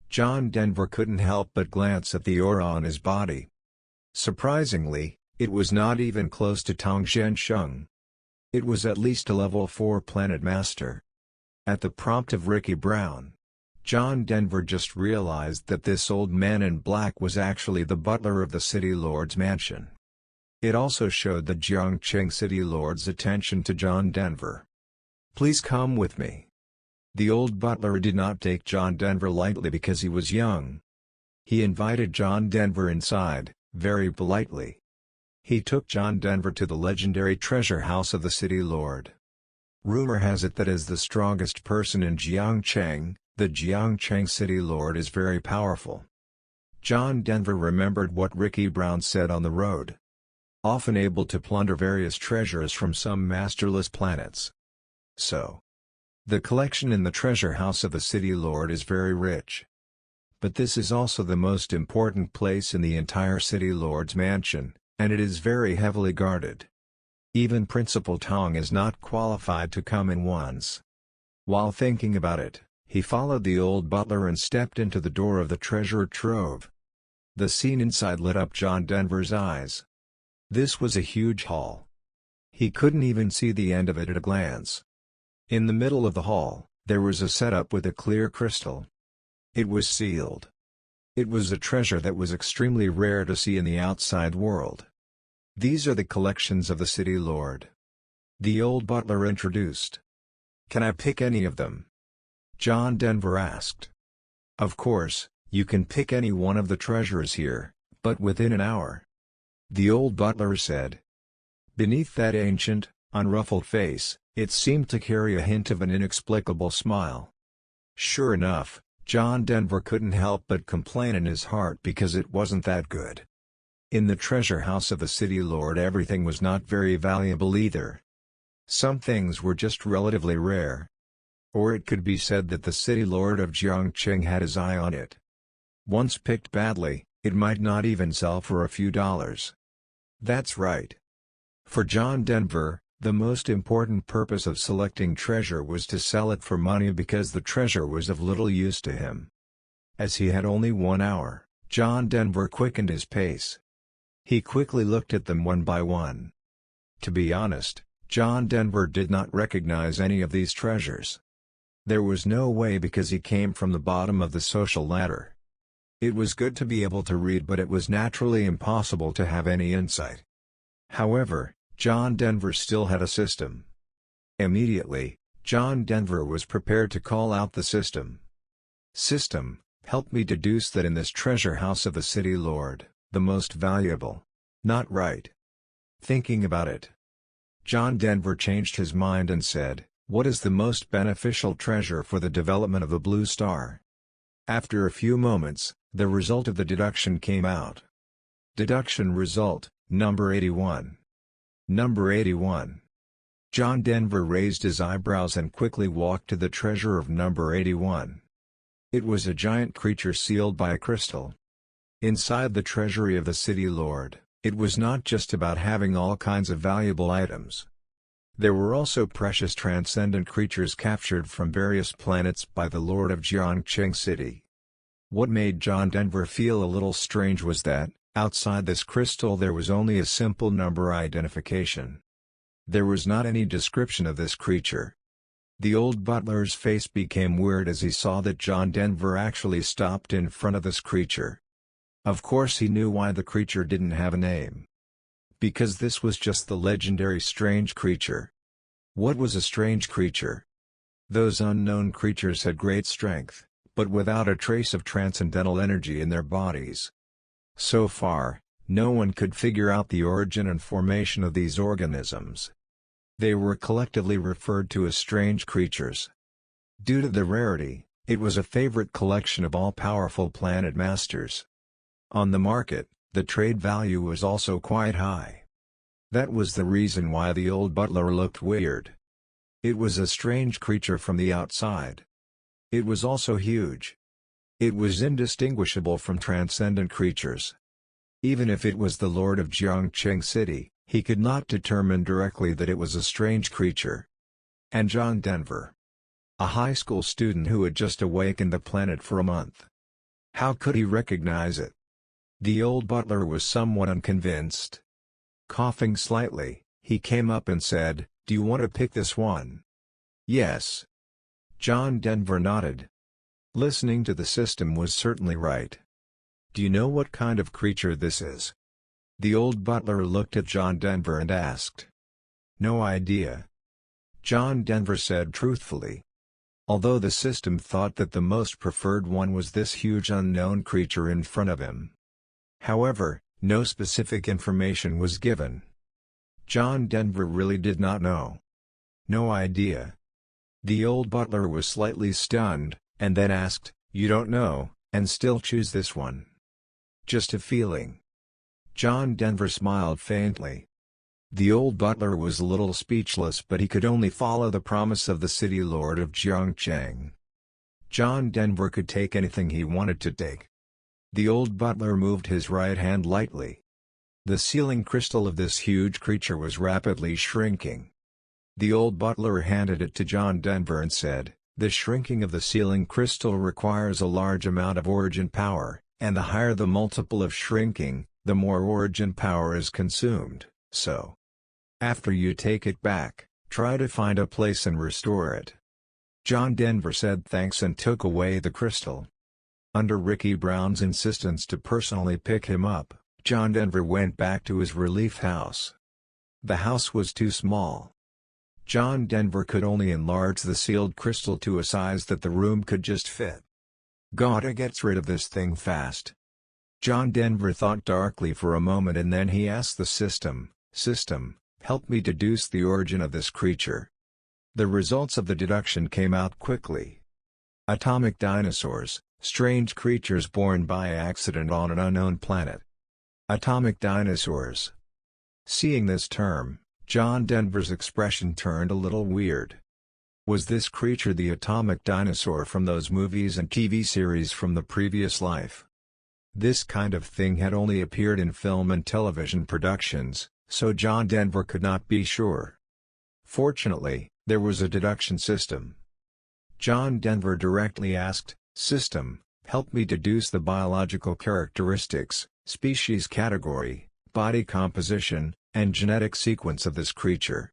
John Denver couldn't help but glance at the aura on his body. Surprisingly, it was not even close to Tang Zhensheng. It was at least a level 4 planet master. At the prompt of Ricky Brown, John Denver just realized that this old man in black was actually the butler of the city lord's mansion. It also showed the Jiangqing city lord's attention to John Denver. "Please come with me." The old butler did not take John Denver lightly because he was young. He invited John Denver inside, very politely. He took John Denver to the legendary treasure house of the city lord. Rumor has it that as the strongest person in Jiangqing, the Jiangqing city lord is very powerful. John Denver remembered what Ricky Brown said on the road. Often able to plunder various treasures from some masterless planets. So, the collection in the treasure house of the city lord is very rich. But this is also the most important place in the entire city lord's mansion, and it is very heavily guarded. Even Principal Tong is not qualified to come in once. While thinking about it, he followed the old butler and stepped into the door of the treasure trove. The scene inside lit up John Denver's eyes. This was a huge hall. He couldn't even see the end of it at a glance. In the middle of the hall, there was a setup with a clear crystal. It was sealed. It was a treasure that was extremely rare to see in the outside world. "These are the collections of the city lord," the old butler introduced. "Can I pick any of them?" John Denver asked. "Of course, you can pick any one of the treasures here, but within an hour," the old butler said. Beneath that ancient, unruffled face, it seemed to carry a hint of an inexplicable smile. Sure enough, John Denver couldn't help but complain in his heart because it wasn't that good. In the treasure house of the city lord everything was not very valuable either. Some things were just relatively rare. Or it could be said that the city lord of Jiangqing had his eye on it. Once picked badly, it might not even sell for a few dollars. That's right. For John Denver, the most important purpose of selecting treasure was to sell it for money because the treasure was of little use to him. As he had only 1 hour, John Denver quickened his pace. He quickly looked at them one by one. To be honest, John Denver did not recognize any of these treasures. There was no way because he came from the bottom of the social ladder. It was good to be able to read, but it was naturally impossible to have any insight. However, John Denver still had a system. Immediately, John Denver was prepared to call out the system. "System, help me deduce that in this treasure house of the city lord, the most valuable." Not right. Thinking about it, John Denver changed his mind and said, "What is the most beneficial treasure for the development of the Blue Star?" After a few moments, the result of the deduction came out. Deduction result, Number 81. Number 81. John Denver raised his eyebrows and quickly walked to the treasure of number 81. It was a giant creature sealed by a crystal. Inside the treasury of the city lord, it was not just about having all kinds of valuable items. There were also precious transcendent creatures captured from various planets by the lord of Jiangcheng City. What made John Denver feel a little strange was that, outside this crystal there was only a simple number identification. There was not any description of this creature. The old butler's face became weird as he saw that John Denver actually stopped in front of this creature. Of course he knew why the creature didn't have a name. Because this was just the legendary strange creature. What was a strange creature? Those unknown creatures had great strength, but without a trace of transcendental energy in their bodies. So far, no one could figure out the origin and formation of these organisms. They were collectively referred to as strange creatures. Due to the rarity, it was a favorite collection of all powerful planet masters. On the market, the trade value was also quite high. That was the reason why the old butler looked weird. It was a strange creature from the outside. It was also huge. It was indistinguishable from transcendent creatures. Even if it was the lord of Jiangcheng City, he could not determine directly that it was a strange creature. And John Denver, a high school student who had just awakened the planet for a month, how could he recognize it? The old butler was somewhat unconvinced. Coughing slightly, he came up and said, "Do you want to pick this one?" "Yes." John Denver nodded. Listening to the system was certainly right. "Do you know what kind of creature this is?" The old butler looked at John Denver and asked. "No idea." John Denver said truthfully. Although the system thought that the most preferred one was this huge unknown creature in front of him. However, no specific information was given. John Denver really did not know. "No idea." The old butler was slightly stunned, and then asked, "You don't know, and still choose this one?" "Just a feeling." John Denver smiled faintly. The old butler was a little speechless, but he could only follow the promise of the city lord of Jiangcheng. John Denver could take anything he wanted to take. The old butler moved his right hand lightly. The sealing crystal of this huge creature was rapidly shrinking. The old butler handed it to John Denver and said, "The shrinking of the sealing crystal requires a large amount of origin power, and the higher the multiple of shrinking, the more origin power is consumed, so after you take it back, try to find a place and restore it." John Denver said thanks and took away the crystal. Under Ricky Brown's insistence to personally pick him up, John Denver went back to his relief house. The house was too small. John Denver could only enlarge the sealed crystal to a size that the room could just fit. "Gotta get rid of this thing fast." John Denver thought darkly for a moment and then he asked the system, "Help me deduce the origin of this creature." The results of the deduction came out quickly. Atomic dinosaurs, strange creatures born by accident on an unknown planet. Atomic dinosaurs. Seeing this term, John Denver's expression turned a little weird. Was this creature the atomic dinosaur from those movies and TV series from the previous life? This kind of thing had only appeared in film and television productions, so John Denver could not be sure. Fortunately, there was a deduction system. John Denver directly asked, "System, help me deduce the biological characteristics, species category, body composition, and genetic sequence of this creature."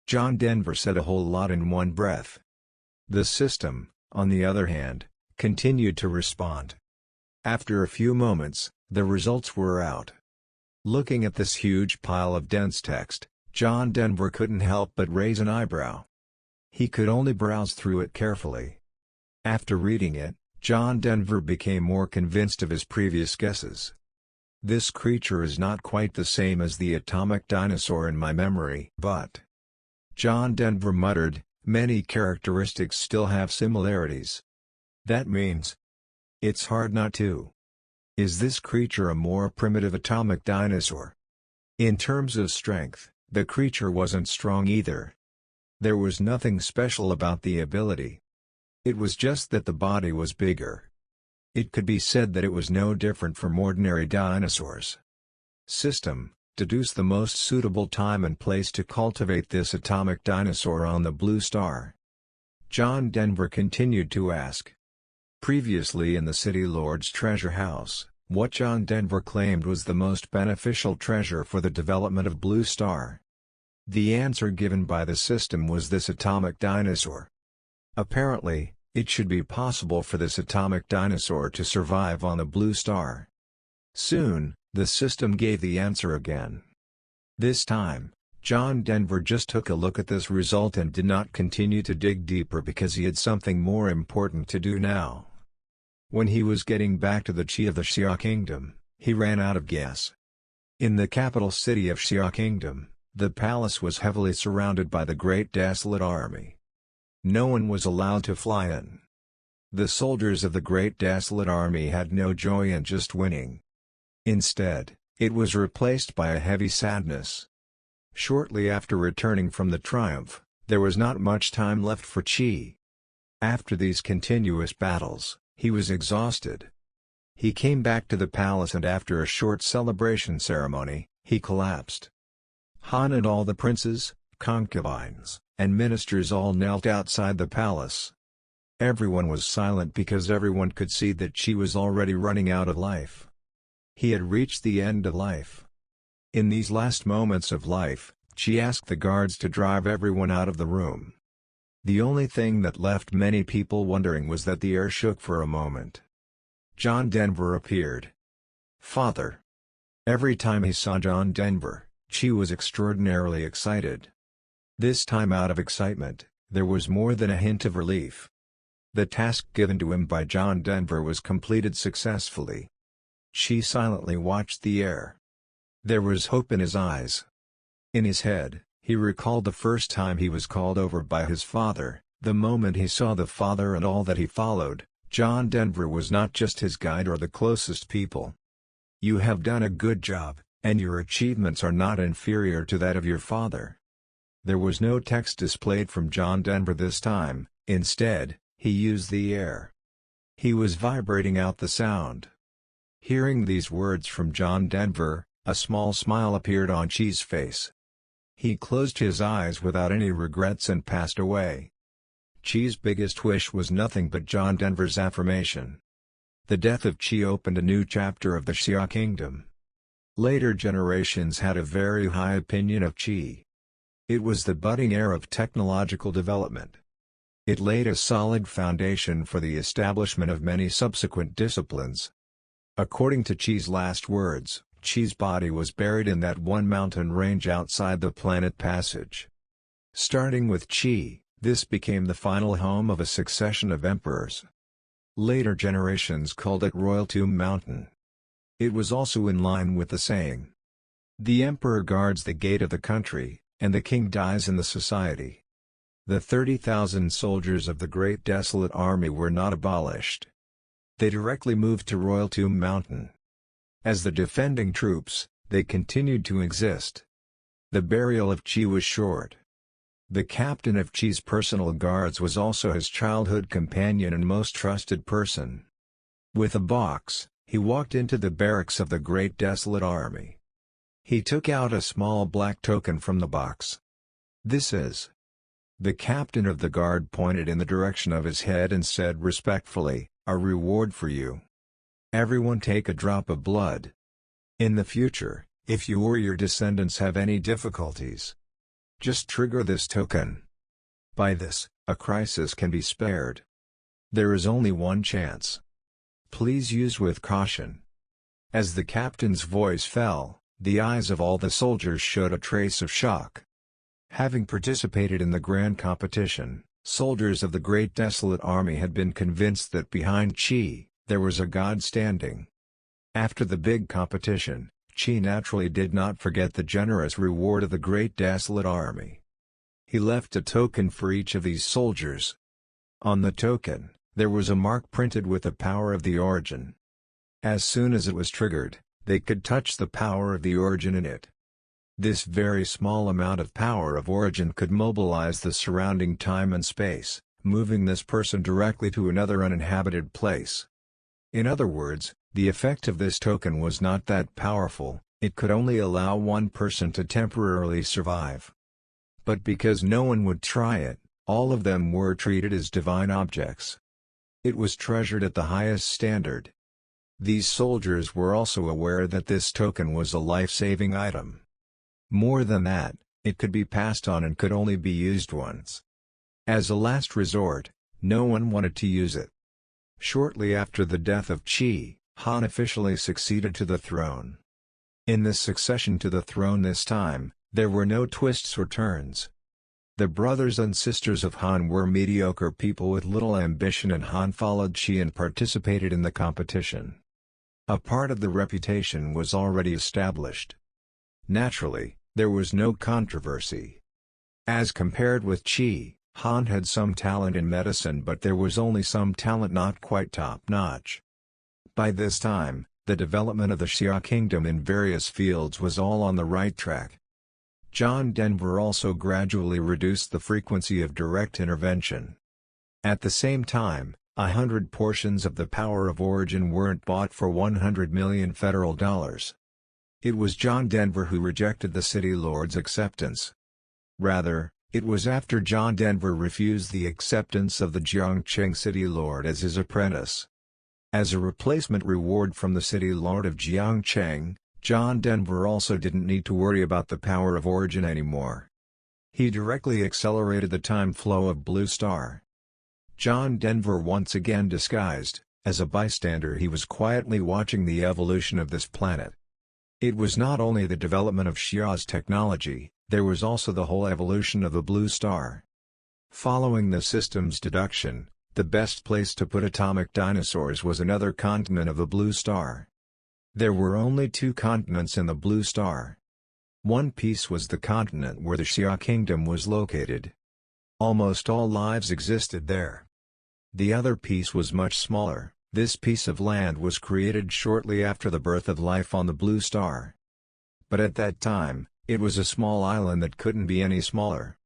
John Denver said a whole lot in one breath. The system, on the other hand, continued to respond. After a few moments, the results were out. Looking at this huge pile of dense text, John Denver couldn't help but raise an eyebrow. He could only browse through it carefully. After reading it, John Denver became more convinced of his previous guesses. This creature is not quite the same as the atomic dinosaur in my memory, but John Denver muttered, "Many characteristics still have similarities. That means it's hard not to. Is this creature a more primitive atomic dinosaur?" In terms of strength, the creature wasn't strong either. There was nothing special about the ability. It was just that the body was bigger. It could be said that it was no different from ordinary dinosaurs. System: deduce the most suitable time and place to cultivate this atomic dinosaur on the blue star. John Denver continued to ask. Previously in the City Lord's treasure house, what John Denver claimed was the most beneficial treasure for the development of Blue Star. The answer given by the system was this atomic dinosaur. Apparently, it should be possible for this atomic dinosaur to survive on the Blue Star. Soon, the system gave the answer again. This time, John Denver just took a look at this result and did not continue to dig deeper because he had something more important to do now. When he was getting back to the Chi of the Xia Kingdom, he ran out of gas. In the capital city of Xia Kingdom, the palace was heavily surrounded by the Great Desolate Army. No one was allowed to fly in. The soldiers of the Great Desolate Army had no joy in just winning. Instead, it was replaced by a heavy sadness. Shortly after returning from the triumph, there was not much time left for Chi. After these continuous battles, he was exhausted. He came back to the palace and after a short celebration ceremony, he collapsed. Han and all the princes, concubines, and ministers all knelt outside the palace. Everyone was silent because everyone could see that Chi was already running out of life. He had reached the end of life. In these last moments of life, Chi asked the guards to drive everyone out of the room. The only thing that left many people wondering was that the air shook for a moment. John Denver appeared. Father. Every time he saw John Denver, Chi was extraordinarily excited. This time out of excitement, there was more than a hint of relief. The task given to him by John Denver was completed successfully. Chi silently watched the air. There was hope in his eyes. In his head, he recalled the first time he was called over by his father, the moment he saw the father and all that he followed. John Denver was not just his guide or the closest people. You have done a good job, and your achievements are not inferior to that of your father. There was no text displayed from John Denver this time, instead, he used the air. He was vibrating out the sound. Hearing these words from John Denver, a small smile appeared on Chi's face. He closed his eyes without any regrets and passed away. Chi's biggest wish was nothing but John Denver's affirmation. The death of Chi opened a new chapter of the Xia Kingdom. Later generations had a very high opinion of Chi. It was the budding era of technological development. It laid a solid foundation for the establishment of many subsequent disciplines. According to Chi's last words, Chi's body was buried in that one mountain range outside the planet Passage. Starting with Chi, this became the final home of a succession of emperors. Later generations called it Royal Tomb Mountain. It was also in line with the saying, "The emperor guards the gate of the country, and the king dies in the society." The 30,000 soldiers of the Great Desolate Army were not abolished. They directly moved to Royal Tomb Mountain. As the defending troops, they continued to exist. The burial of Chi was short. The captain of Chi's personal guards was also his childhood companion and most trusted person. With a box, he walked into the barracks of the Great Desolate Army. He took out a small black token from the box. "This is..." The captain of the guard pointed in the direction of his head and said respectfully, "A reward for you. Everyone take a drop of blood. In the future, if you or your descendants have any difficulties, just trigger this token. By this, a crisis can be spared. There is only one chance. Please use with caution." As the captain's voice fell, the eyes of all the soldiers showed a trace of shock. Having participated in the grand competition, soldiers of the Great Desolate Army had been convinced that behind Chi, there was a god standing. After the big competition, Chi naturally did not forget the generous reward of the Great Desolate Army. He left a token for each of these soldiers. On the token, there was a mark printed with the power of the origin. As soon as it was triggered, they could touch the power of the origin in it. This very small amount of power of origin could mobilize the surrounding time and space, moving this person directly to another uninhabited place. In other words, the effect of this token was not that powerful, it could only allow one person to temporarily survive. But because no one would try it, all of them were treated as divine objects. It was treasured at the highest standard. These soldiers were also aware that this token was a life-saving item. More than that, it could be passed on and could only be used once. As a last resort, no one wanted to use it. Shortly after the death of Qi, Han officially succeeded to the throne. In this succession to the throne this time, there were no twists or turns. The brothers and sisters of Han were mediocre people with little ambition, and Han followed Qi and participated in the competition. A part of the reputation was already established. Naturally, there was no controversy. As compared with Qi, Han had some talent in medicine, but there was only some talent, not quite top-notch. By this time, the development of the Xia Kingdom in various fields was all on the right track. John Denver also gradually reduced the frequency of direct intervention. At the same time, 100 portions of the power of origin weren't bought for $100 million federal dollars. It was John Denver who rejected the city lord's acceptance. Rather, it was after John Denver refused the acceptance of the Jiangcheng city lord as his apprentice. As a replacement reward from the city lord of Jiangcheng, John Denver also didn't need to worry about the power of origin anymore. He directly accelerated the time flow of Blue Star. John Denver, once again disguised as a bystander, he was quietly watching the evolution of this planet. It was not only the development of Xia's technology, there was also the whole evolution of the Blue Star. Following the system's deduction, the best place to put atomic dinosaurs was another continent of the Blue Star. There were only 2 continents in the Blue Star. One piece was the continent where the Xia Kingdom was located. Almost all lives existed there. The other piece was much smaller. This piece of land was created shortly after the birth of life on the Blue Star. But at that time, it was a small island that couldn't be any smaller.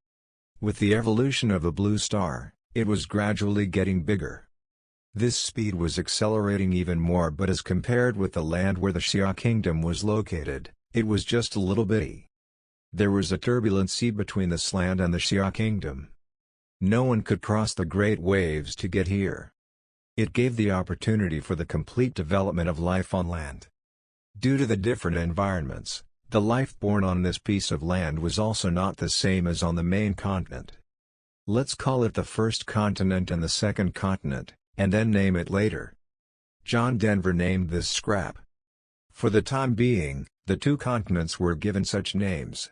With the evolution of the Blue Star, it was gradually getting bigger. This speed was accelerating even more, but as compared with the land where the Xia Kingdom was located, it was just a little bitty. There was a turbulent sea between this land and the Xia Kingdom. No one could cross the great waves to get here. It gave the opportunity for the complete development of life on land. Due to the different environments, the life born on this piece of land was also not the same as on the main continent. Let's call it the first continent and the second continent, and then name it later. John Denver named this scrap. For the time being, the 2 continents were given such names.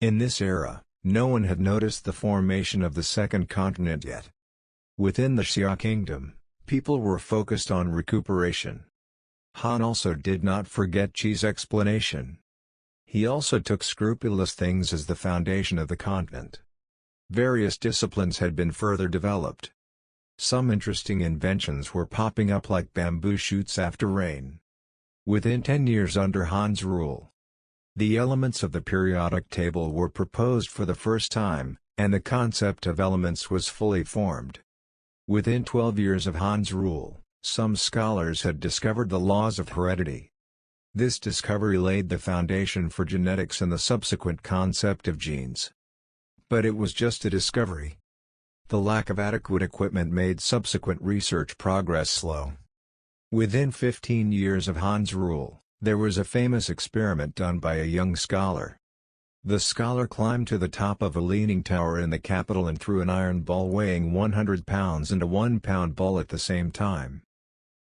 In this era, no one had noticed the formation of the second continent yet. Within the Xia Kingdom, people were focused on recuperation. Han also did not forget Qi's explanation. He also took scrupulous things as the foundation of the continent. Various disciplines had been further developed. Some interesting inventions were popping up like bamboo shoots after rain. Within 10 years under Han's rule, the elements of the periodic table were proposed for the first time, and the concept of elements was fully formed. Within 12 years of Han's rule, some scholars had discovered the laws of heredity. This discovery laid the foundation for genetics and the subsequent concept of genes. But it was just a discovery. The lack of adequate equipment made subsequent research progress slow. Within 15 years of Han's rule, there was a famous experiment done by a young scholar. The scholar climbed to the top of a leaning tower in the capital and threw an iron ball weighing 100 pounds and a 1-pound ball at the same time.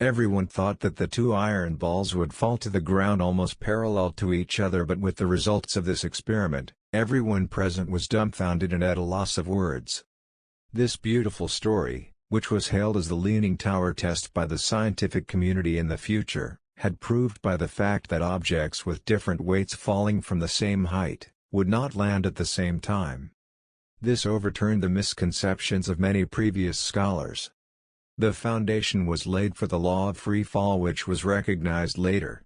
Everyone thought that the 2 iron balls would fall to the ground almost parallel to each other, but with the results of this experiment, everyone present was dumbfounded and at a loss of words. This beautiful story, which was hailed as the Leaning Tower test by the scientific community in the future, had proved by the fact that objects with different weights falling from the same height would not land at the same time. This overturned the misconceptions of many previous scholars. The foundation was laid for the law of free fall, which was recognized later.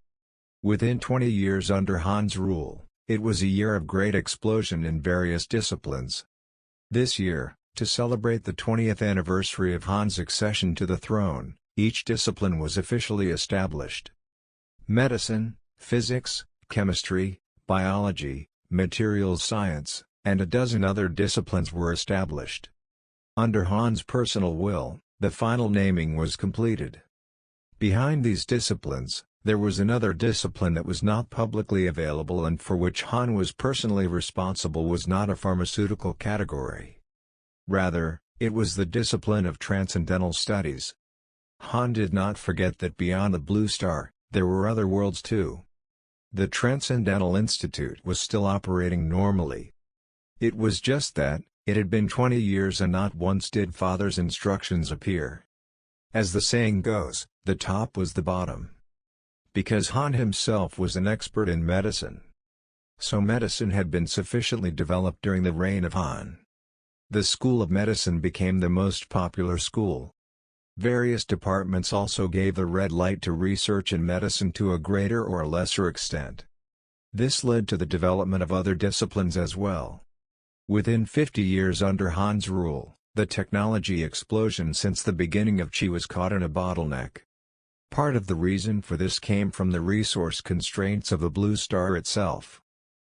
Within 20 years under Han's rule, It was a year of great explosion in various disciplines. This year, to celebrate the 20th anniversary of Han's accession to the throne, each discipline was officially established. Medicine, physics, chemistry, biology, materials science, and a dozen other disciplines were established. Under Han's personal will, the final naming was completed. Behind these disciplines, there was another discipline that was not publicly available and for which Han was personally responsible. Was not a pharmaceutical category. Rather, it was the discipline of transcendental studies. Han did not forget that beyond the Blue Star, there were other worlds too. The Transcendental Institute was still operating normally. It was just that, it had been 20 years and not once did Father's instructions appear. As the saying goes, the top was the bottom. Because Han himself was an expert in medicine. So medicine had been sufficiently developed during the reign of Han. The School of Medicine became the most popular school. Various departments also gave the red light to research in medicine to a greater or lesser extent. This led to the development of other disciplines as well. Within 50 years under Han's rule, the technology explosion since the beginning of Qi was caught in a bottleneck. Part of the reason for this came from the resource constraints of the Blue Star itself.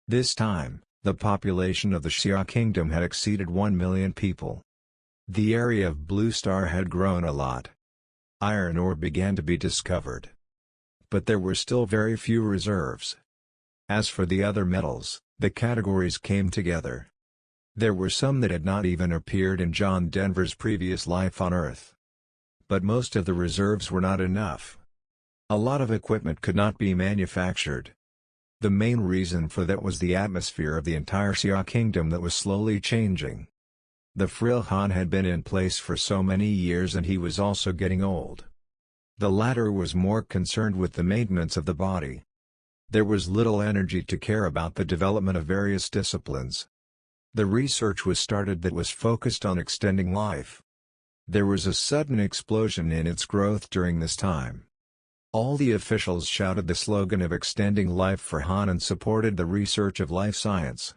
This time, the population of the Xia Kingdom had exceeded 1 million people. The area of Blue Star had grown a lot. Iron ore began to be discovered. But there were still very few reserves. As for the other metals, the categories came together. There were some that had not even appeared in John Denver's previous life on Earth. But most of the reserves were not enough. A lot of equipment could not be manufactured. The main reason for that was the atmosphere of the entire Xia Kingdom that was slowly changing. The frail Han had been in place for so many years and he was also getting old. The latter was more concerned with the maintenance of the body. There was little energy to care about the development of various disciplines. The research was started that was focused on extending life. There was a sudden explosion in its growth during this time. All the officials shouted the slogan of extending life for Han and supported the research of life science.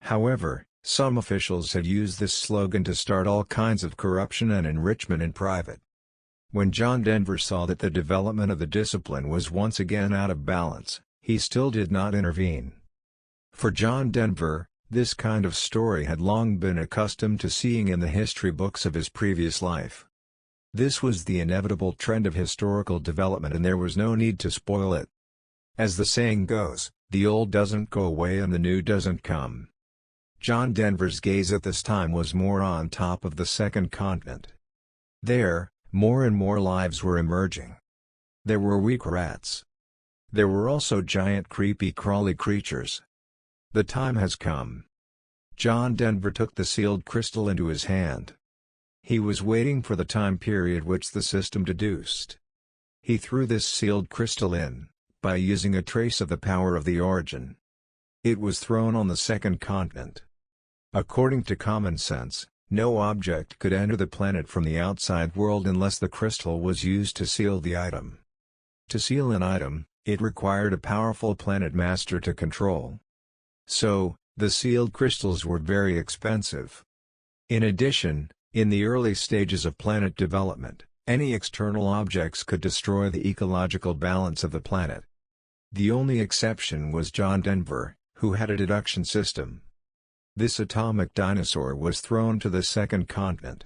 However, some officials had used this slogan to start all kinds of corruption and enrichment in private. When John Denver saw that the development of the discipline was once again out of balance, he still did not intervene. For John Denver, this kind of story had long been accustomed to seeing in the history books of his previous life. This was the inevitable trend of historical development and there was no need to spoil it. As the saying goes, the old doesn't go away and the new doesn't come. John Denver's gaze at this time was more on top of the second continent. There, more and more lives were emerging. There were weak rats. There were also giant creepy crawly creatures. The time has come. John Denver took the sealed crystal into his hand. He was waiting for the time period which the system deduced. He threw this sealed crystal in, by using a trace of the power of the origin. It was thrown on the second continent. According to common sense, no object could enter the planet from the outside world unless the crystal was used to seal the item. To seal an item, it required a powerful planet master to control. So, the sealed crystals were very expensive. In addition, in the early stages of planet development, any external objects could destroy the ecological balance of the planet. The only exception was John Denver, who had a deduction system. This atomic dinosaur was thrown to the second continent.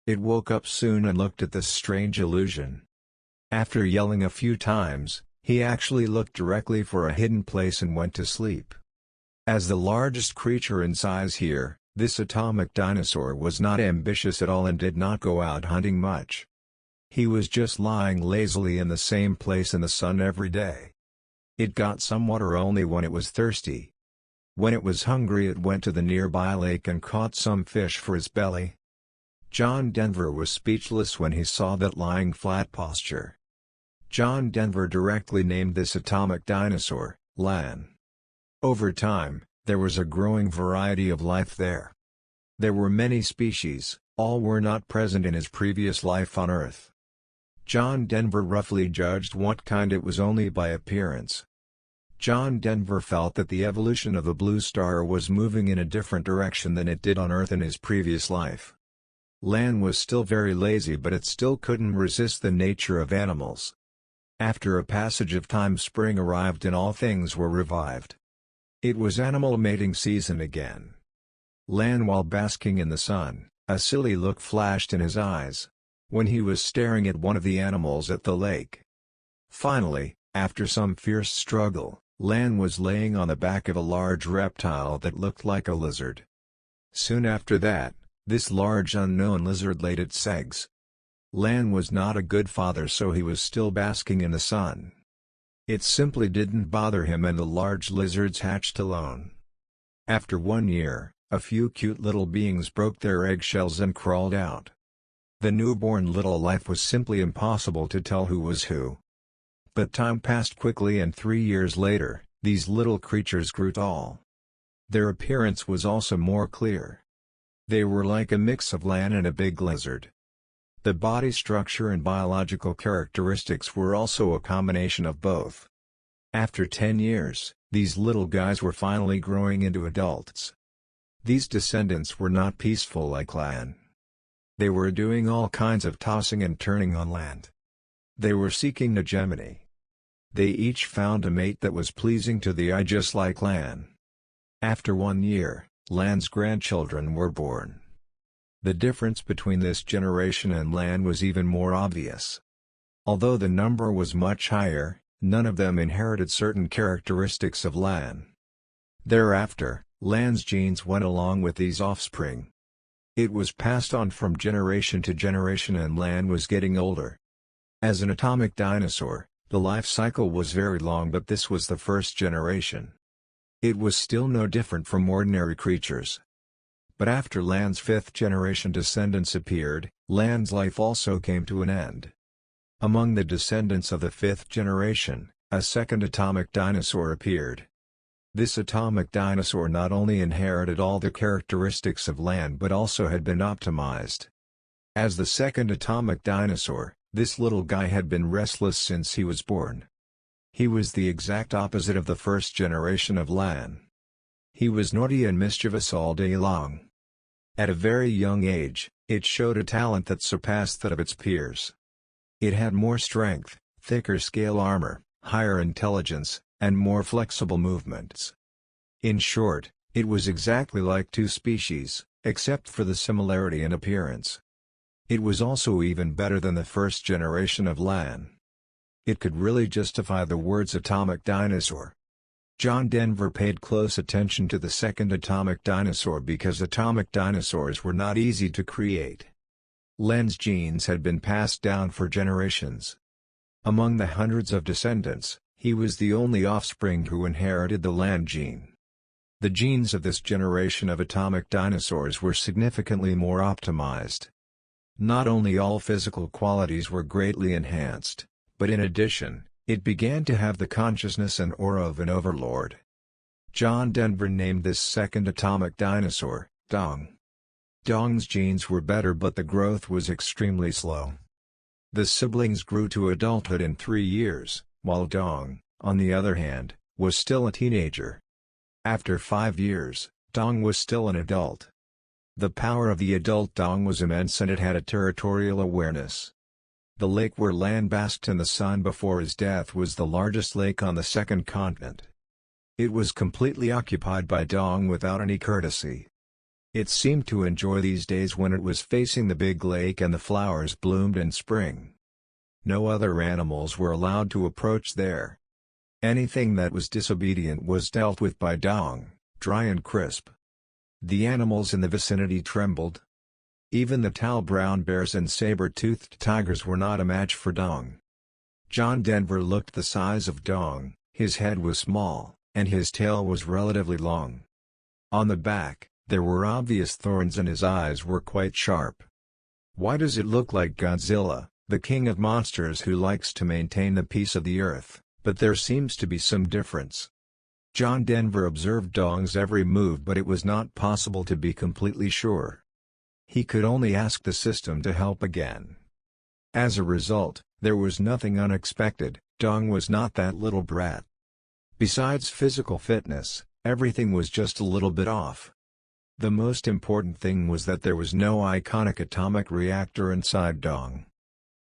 It woke up soon and looked at this strange illusion. After yelling a few times, he actually looked directly for a hidden place and went to sleep. As the largest creature in size here, this atomic dinosaur was not ambitious at all and did not go out hunting much. He was just lying lazily in the same place in the sun every day. It got some water only when it was thirsty. When it was hungry it went to the nearby lake and caught some fish for his belly. John Denver was speechless when he saw that lying flat posture. John Denver directly named this atomic dinosaur, Lan. Over time, there was a growing variety of life there. There were many species, all were not present in his previous life on Earth. John Denver roughly judged what kind it was only by appearance. John Denver felt that the evolution of the Blue Star was moving in a different direction than it did on Earth in his previous life. Land was still very lazy, but it still couldn't resist the nature of animals. After a passage of time, spring arrived and all things were revived. It was animal mating season again. Land, while basking in the sun, a silly look flashed in his eyes when he was staring at one of the animals at the lake. Finally, after some fierce struggle, Lan was laying on the back of a large reptile that looked like a lizard. Soon after that, this large unknown lizard laid its eggs. Lan was not a good father, so he was still basking in the sun. It simply didn't bother him, and the large lizards hatched alone. After 1 year, a few cute little beings broke their eggshells and crawled out. The newborn little life was simply impossible to tell who was who. But time passed quickly, and 3 years later, these little creatures grew tall. Their appearance was also more clear. They were like a mix of Lan and a big lizard. The body structure and biological characteristics were also a combination of both. After 10 years, these little guys were finally growing into adults. These descendants were not peaceful like Lan. They were doing all kinds of tossing and turning on land. They were seeking hegemony. They each found a mate that was pleasing to the eye, just like Lan. After 1 year, Lan's grandchildren were born. The difference between this generation and Lan was even more obvious. Although the number was much higher, none of them inherited certain characteristics of Lan. Thereafter, Lan's genes went along with these offspring. It was passed on from generation to generation, and Lan was getting older. As an atomic dinosaur, the life cycle was very long, but this was the first generation. It was still no different from ordinary creatures. But after Lan's 5th generation descendants appeared, Lan's life also came to an end. Among the descendants of the 5th generation, a second atomic dinosaur appeared. This atomic dinosaur not only inherited all the characteristics of Lan but also had been optimized. As the second atomic dinosaur, this little guy had been restless since he was born. He was the exact opposite of the first generation of Lan. He was naughty and mischievous all day long. At a very young age, it showed a talent that surpassed that of its peers. It had more strength, thicker scale armor, higher intelligence, and more flexible movements. In short, it was exactly like two species, except for the similarity in appearance. It was also even better than the first generation of Lan. It could really justify the words atomic dinosaur. John Denver paid close attention to the second atomic dinosaur because atomic dinosaurs were not easy to create. Lan's genes had been passed down for generations. Among the hundreds of descendants, he was the only offspring who inherited the Lan gene. The genes of this generation of atomic dinosaurs were significantly more optimized. Not only all physical qualities were greatly enhanced, but in addition, it began to have the consciousness and aura of an overlord. John Denver named this second atomic dinosaur, Dong. Dong's genes were better, but the growth was extremely slow. The siblings grew to adulthood in 3 years, while Dong, on the other hand, was still a teenager. After 5 years, Dong was still an adult. The power of the adult Dong was immense, and it had a territorial awareness. The lake where Lan basked in the sun before his death was the largest lake on the second continent. It was completely occupied by Dong without any courtesy. It seemed to enjoy these days when it was facing the big lake and the flowers bloomed in spring. No other animals were allowed to approach there. Anything that was disobedient was dealt with by Dong, dry and crisp. The animals in the vicinity trembled. Even the tall brown bears and saber-toothed tigers were not a match for Dong. John Denver looked the size of Dong. His head was small, and his tail was relatively long. On the back, there were obvious thorns, and his eyes were quite sharp. Why does it look like Godzilla, the king of monsters who likes to maintain the peace of the earth, but there seems to be some difference? John Denver observed Dong's every move, but it was not possible to be completely sure. He could only ask the system to help again. As a result, there was nothing unexpected. Dong was not that little brat. Besides physical fitness, everything was just a little bit off. The most important thing was that there was no iconic atomic reactor inside Dong.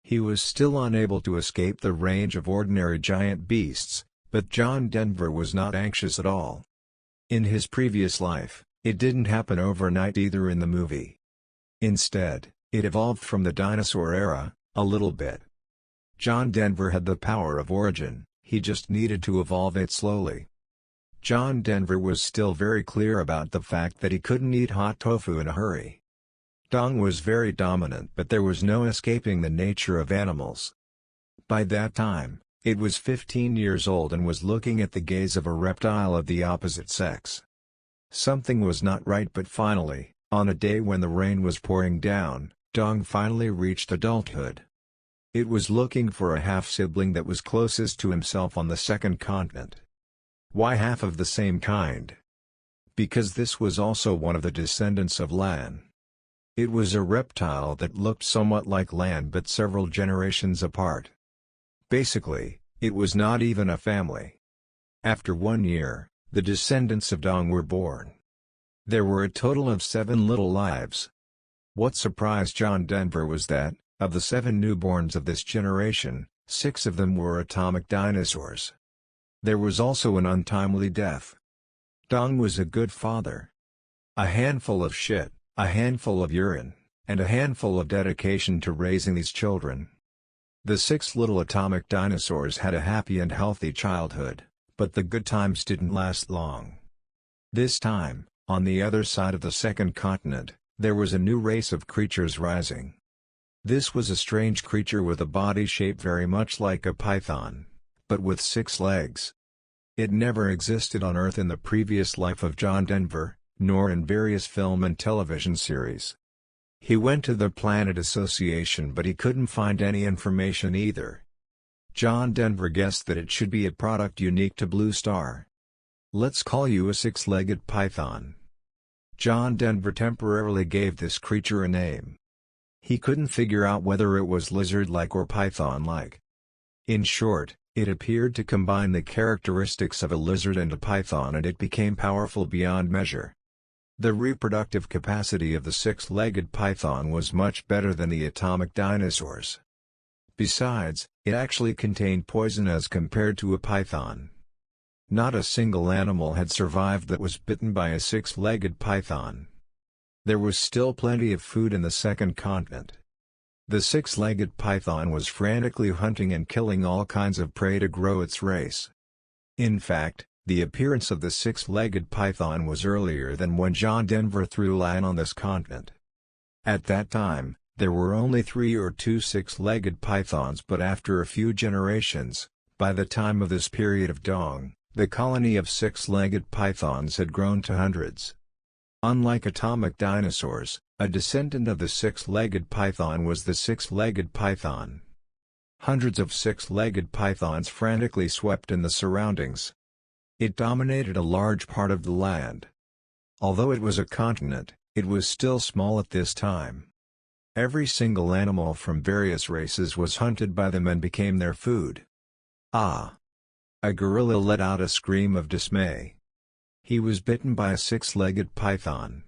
He was still unable to escape the range of ordinary giant beasts, but John Denver was not anxious at all. In his previous life, it didn't happen overnight either in the movie. Instead, it evolved from the dinosaur era, a little bit. John Denver had the power of origin, he just needed to evolve it slowly. John Denver was still very clear about the fact that he couldn't eat hot tofu in a hurry. Dong was very dominant, but there was no escaping the nature of animals. By that time, it was 15 years old and was looking at the gaze of a reptile of the opposite sex. Something was not right, but finally, on a day when the rain was pouring down, Dong finally reached adulthood. It was looking for a half-sibling that was closest to himself on the second continent. Why half of the same kind? Because this was also one of the descendants of Lan. It was a reptile that looked somewhat like Lan but several generations apart. Basically, it was not even a family. After 1 year, the descendants of Dong were born. There were a total of 7 little lives. What surprised John Denver was that, of the 7 newborns of this generation, 6 of them were atomic dinosaurs. There was also an untimely death. Dong was a good father. A handful of shit, a handful of urine, and a handful of dedication to raising these children. The 6 little atomic dinosaurs had a happy and healthy childhood, but the good times didn't last long. This time, on the other side of the second continent, there was a new race of creatures rising. This was a strange creature with a body shaped very much like a python, but with 6 legs. It never existed on Earth in the previous life of John Denver, nor in various film and television series. He went to the Planet Association but he couldn't find any information either. John Denver guessed that it should be a product unique to Blue Star. "Let's call you a 6-legged python." John Denver temporarily gave this creature a name. He couldn't figure out whether it was lizard-like or python-like. In short, it appeared to combine the characteristics of a lizard and a python, and it became powerful beyond measure. The reproductive capacity of the 6-legged python was much better than the atomic dinosaurs. Besides, it actually contained poison as compared to a python. Not a single animal had survived that was bitten by a 6-legged python. There was still plenty of food in the second continent. The 6-legged python was frantically hunting and killing all kinds of prey to grow its race. In fact, the appearance of the 6-legged python was earlier than when John Denver threw Lan on this continent. At that time, there were only 3 or 2 6-legged pythons, but after a few generations, by the time of this period of Dong, the colony of 6-legged pythons had grown to hundreds. Unlike atomic dinosaurs, a descendant of the 6-legged python was the 6-legged python. Hundreds of 6-legged pythons frantically swept in the surroundings. It dominated a large part of the land. Although it was a continent, it was still small at this time. Every single animal from various races was hunted by them and became their food. Ah! A gorilla let out a scream of dismay. He was bitten by a 6-legged python.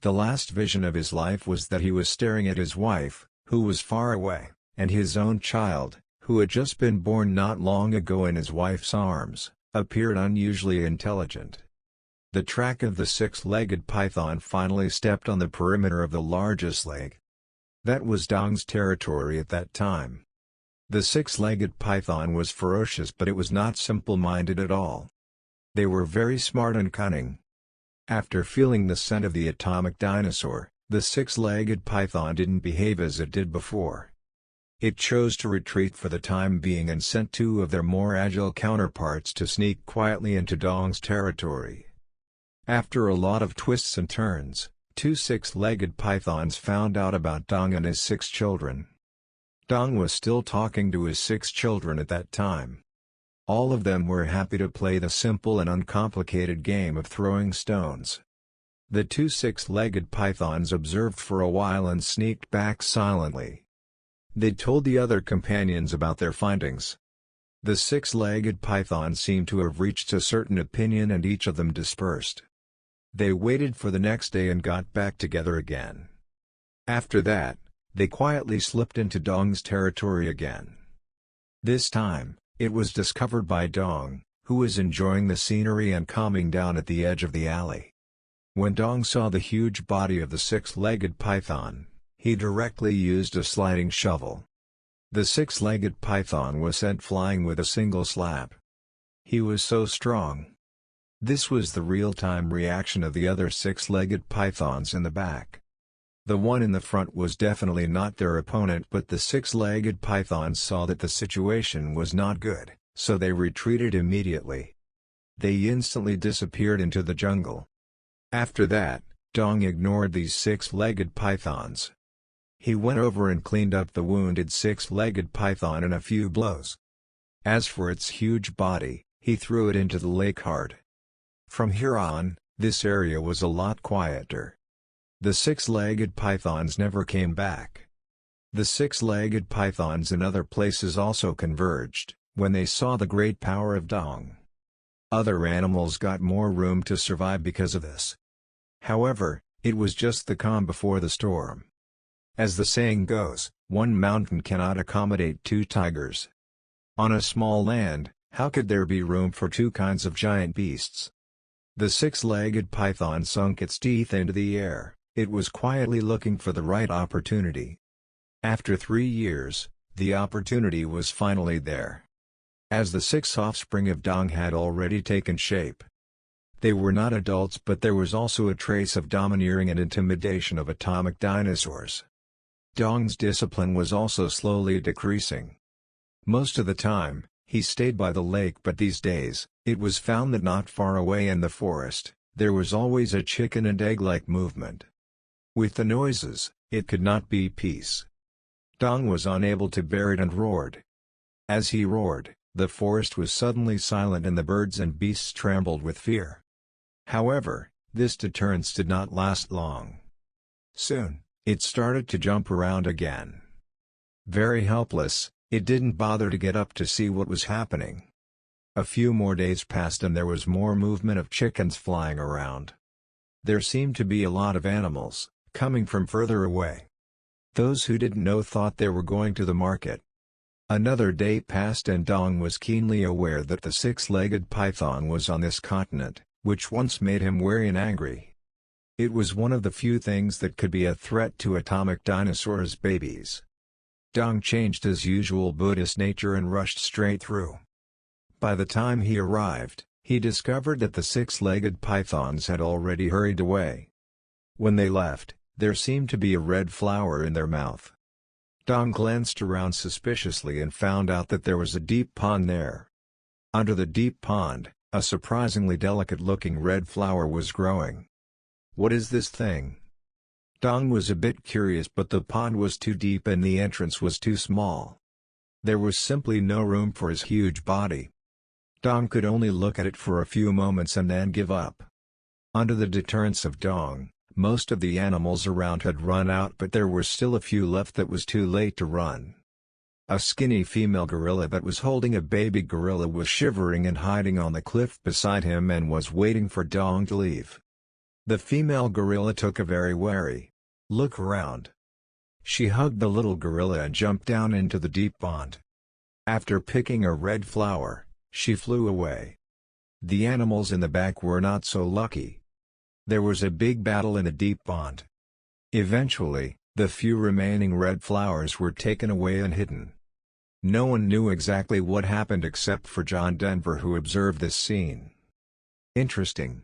The last vision of his life was that he was staring at his wife, who was far away, and his own child, who had just been born not long ago in his wife's arms, appeared unusually intelligent. The track of the 6-legged python finally stepped on the perimeter of the largest leg. That was Dong's territory at that time. The 6-legged python was ferocious, but it was not simple-minded at all. They were very smart and cunning. After feeling the scent of the atomic dinosaur, the 6-legged python didn't behave as it did before. It chose to retreat for the time being and sent 2 of their more agile counterparts to sneak quietly into Dong's territory. After a lot of twists and turns, 2 6-legged pythons found out about Dong and his 6 children. Dong was still talking to his 6 children at that time. All of them were happy to play the simple and uncomplicated game of throwing stones. The 2 6-legged pythons observed for a while and sneaked back silently. They told the other companions about their findings. The six-legged pythons seemed to have reached a certain opinion and each of them dispersed. They waited for the next day and got back together again. After that, they quietly slipped into Dong's territory again. This time, it was discovered by Dong, who was enjoying the scenery and calming down at the edge of the alley. When Dong saw the huge body of the six-legged python, he directly used a sliding shovel. The six-legged python was sent flying with a single slap. He was so strong. This was the real-time reaction of the other six-legged pythons in the back. The one in the front was definitely not their opponent, but the six-legged pythons saw that the situation was not good, so they retreated immediately. They instantly disappeared into the jungle. After that, Dong ignored these six-legged pythons. He went over and cleaned up the wounded six-legged python in a few blows. As for its huge body, he threw it into the lake hard. From here on, this area was a lot quieter. The six-legged pythons never came back. The six-legged pythons in other places also converged, when they saw the great power of Dong. Other animals got more room to survive because of this. However, it was just the calm before the storm. As the saying goes, one mountain cannot accommodate two tigers. On a small land, how could there be room for two kinds of giant beasts? The six-legged python sunk its teeth into the air. It was quietly looking for the right opportunity. After 3 years, the opportunity was finally there. As the six offspring of Dong had already taken shape. They were not adults, but there was also a trace of domineering and intimidation of atomic dinosaurs. Dong's discipline was also slowly decreasing. Most of the time, he stayed by the lake, but these days, it was found that not far away in the forest, there was always a chicken and egg-like movement. With the noises, it could not be peace. Dong was unable to bear it and roared. As he roared, the forest was suddenly silent and the birds and beasts trembled with fear. However, this deterrence did not last long. Soon, it started to jump around again. Very helpless, it didn't bother to get up to see what was happening. A few more days passed and there was more movement of chickens flying around. There seemed to be a lot of animals, coming from further away. Those who didn't know thought they were going to the market. Another day passed and Dong was keenly aware that the six-legged python was on this continent, which once made him wary and angry. It was one of the few things that could be a threat to atomic dinosaurs' babies. Dong changed his usual Buddhist nature and rushed straight through. By the time he arrived, he discovered that the six-legged pythons had already hurried away. When they left, there seemed to be a red flower in their mouth. Dong glanced around suspiciously and found out that there was a deep pond there. Under the deep pond, a surprisingly delicate-looking red flower was growing. What is this thing? Dong was a bit curious, but the pond was too deep and the entrance was too small. There was simply no room for his huge body. Dong could only look at it for a few moments and then give up. Under the deterrence of Dong, most of the animals around had run out, but there were still a few left that was too late to run. A skinny female gorilla that was holding a baby gorilla was shivering and hiding on the cliff beside him and was waiting for Dong to leave. The female gorilla took a very wary look around. She hugged the little gorilla and jumped down into the deep pond. After picking a red flower, she flew away. The animals in the back were not so lucky. There was a big battle in the deep pond. Eventually, the few remaining red flowers were taken away and hidden. No one knew exactly what happened except for John Denver, who observed this scene. Interesting.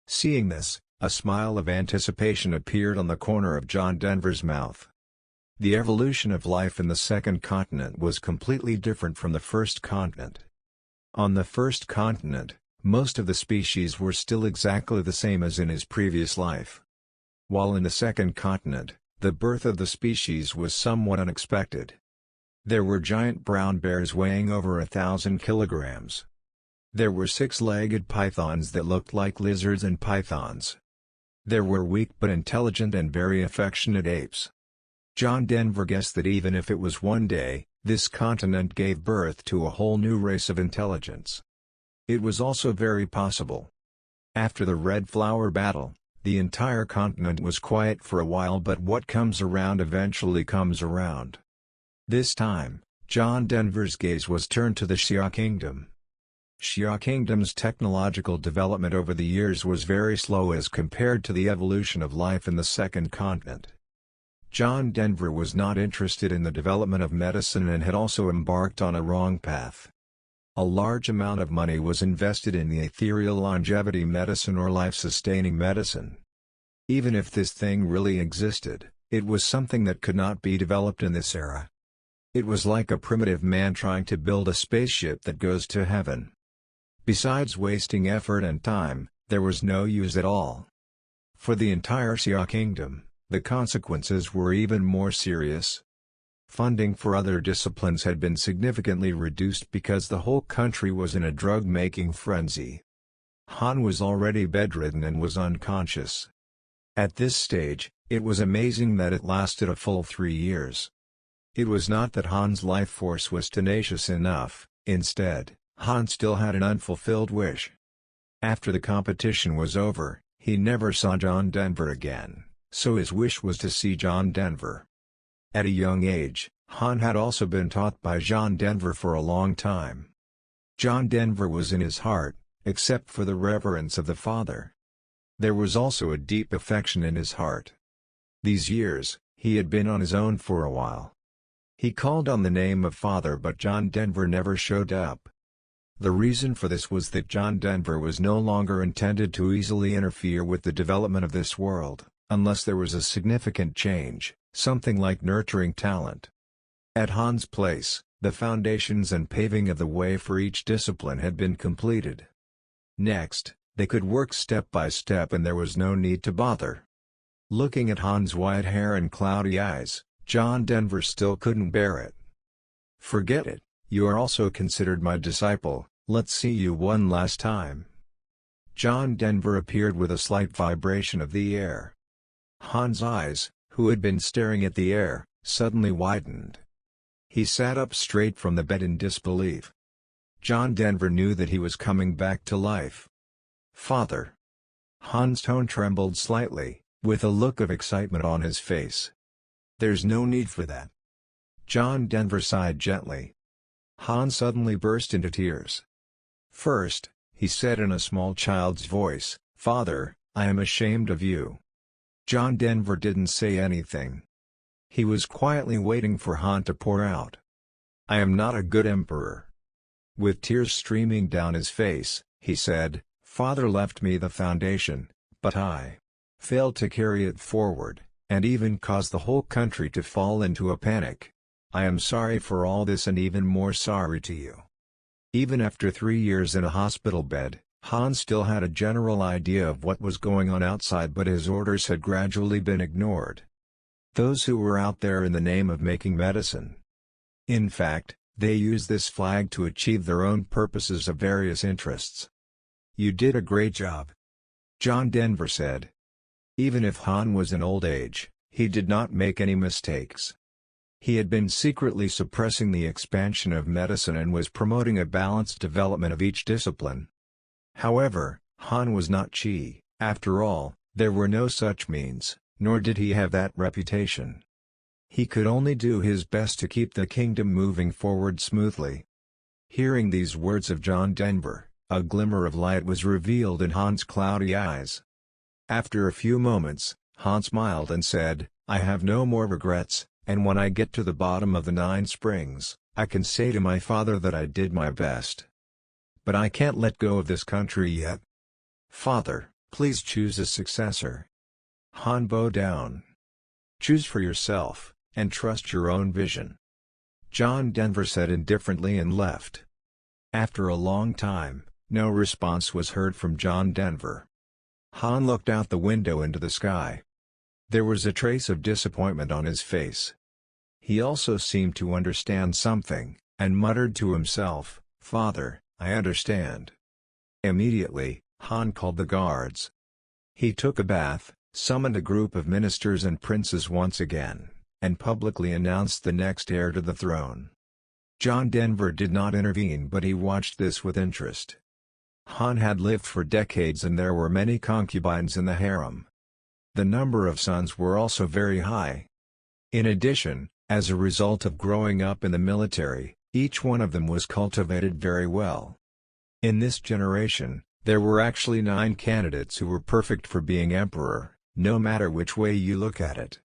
Seeing this, a smile of anticipation appeared on the corner of John Denver's mouth. The evolution of life in the second continent was completely different from the first continent. On the first continent, most of the species were still exactly the same as in his previous life. While in the second continent, the birth of the species was somewhat unexpected. There were giant brown bears weighing over 1,000 kilograms. There were six-legged pythons that looked like lizards and pythons. There were weak but intelligent and very affectionate apes. John Denver guessed that even if it was one day, This continent gave birth to a whole new race of intelligence. It was also very possible. After the Red Flower Battle, the entire continent was quiet for a while, but what comes around eventually comes around. This time, John Denver's gaze was turned to the Xia Kingdom. Xia Kingdom's technological development over the years was very slow as compared to the evolution of life in the second continent. John Denver was not interested in the development of medicine and had also embarked on a wrong path. A large amount of money was invested in the ethereal longevity medicine or life-sustaining medicine. Even if this thing really existed, it was something that could not be developed in this era. It was like a primitive man trying to build a spaceship that goes to heaven. Besides wasting effort and time, there was no use at all. For the entire Xia Kingdom, the consequences were even more serious. Funding for other disciplines had been significantly reduced because the whole country was in a drug-making frenzy. Han was already bedridden and was unconscious. At this stage, it was amazing that it lasted a full 3 years. It was not that Han's life force was tenacious enough, instead, Han still had an unfulfilled wish. After the competition was over, he never saw John Denver again, so his wish was to see John Denver. At a young age, Han had also been taught by John Denver for a long time. John Denver was in his heart, except for the reverence of the father. There was also a deep affection in his heart. These years, he had been on his own for a while. He called on the name of father, but John Denver never showed up. The reason for this was that John Denver was no longer intended to easily interfere with the development of this world, unless there was a significant change, something like nurturing talent. At Han's place, the foundations and paving of the way for each discipline had been completed. Next, they could work step by step and there was no need to bother. Looking at Han's white hair and cloudy eyes, John Denver still couldn't bear it. "Forget it, you are also considered my disciple, let's see you one last time." John Denver appeared with a slight vibration of the air. Han's eyes, who had been staring at the air, suddenly widened. He sat up straight from the bed in disbelief. John Denver knew that he was coming back to life. "Father." Han's tone trembled slightly, with a look of excitement on his face. "There's no need for that." John Denver sighed gently. Han suddenly burst into tears. "First," he said in a small child's voice, "Father, I am ashamed of you." John Denver didn't say anything. He was quietly waiting for Han to pour out. "I am not a good emperor." With tears streaming down his face, he said, "Father left me the foundation, but I failed to carry it forward, and even caused the whole country to fall into a panic. I am sorry for all this and even more sorry to you." Even after 3 years in a hospital bed, Han still had a general idea of what was going on outside, but his orders had gradually been ignored. Those who were out there in the name of making medicine. In fact, they used this flag to achieve their own purposes of various interests. "You did a great job," John Denver said. Even if Han was in old age, he did not make any mistakes. He had been secretly suppressing the expansion of medicine and was promoting a balanced development of each discipline. However, Han was not Qi, after all, there were no such means, nor did he have that reputation. He could only do his best to keep the kingdom moving forward smoothly. Hearing these words of John Denver, a glimmer of light was revealed in Han's cloudy eyes. After a few moments, Han smiled and said, "I have no more regrets, and when I get to the bottom of the 9 springs, I can say to my father that I did my best. But I can't let go of this country yet. Father, please choose a successor." Han bowed down. "Choose for yourself, and trust your own vision," John Denver said indifferently and left. After a long time, no response was heard from John Denver. Han looked out the window into the sky. There was a trace of disappointment on his face. He also seemed to understand something, and muttered to himself, "Father, I understand." Immediately, Han called the guards. He took a bath, summoned a group of ministers and princes once again, and publicly announced the next heir to the throne. John Denver did not intervene, but he watched this with interest. Han had lived for decades and there were many concubines in the harem. The number of sons were also very high. In addition, as a result of growing up in the military, each one of them was cultivated very well. In this generation, there were actually 9 candidates who were perfect for being emperor, no matter which way you look at it.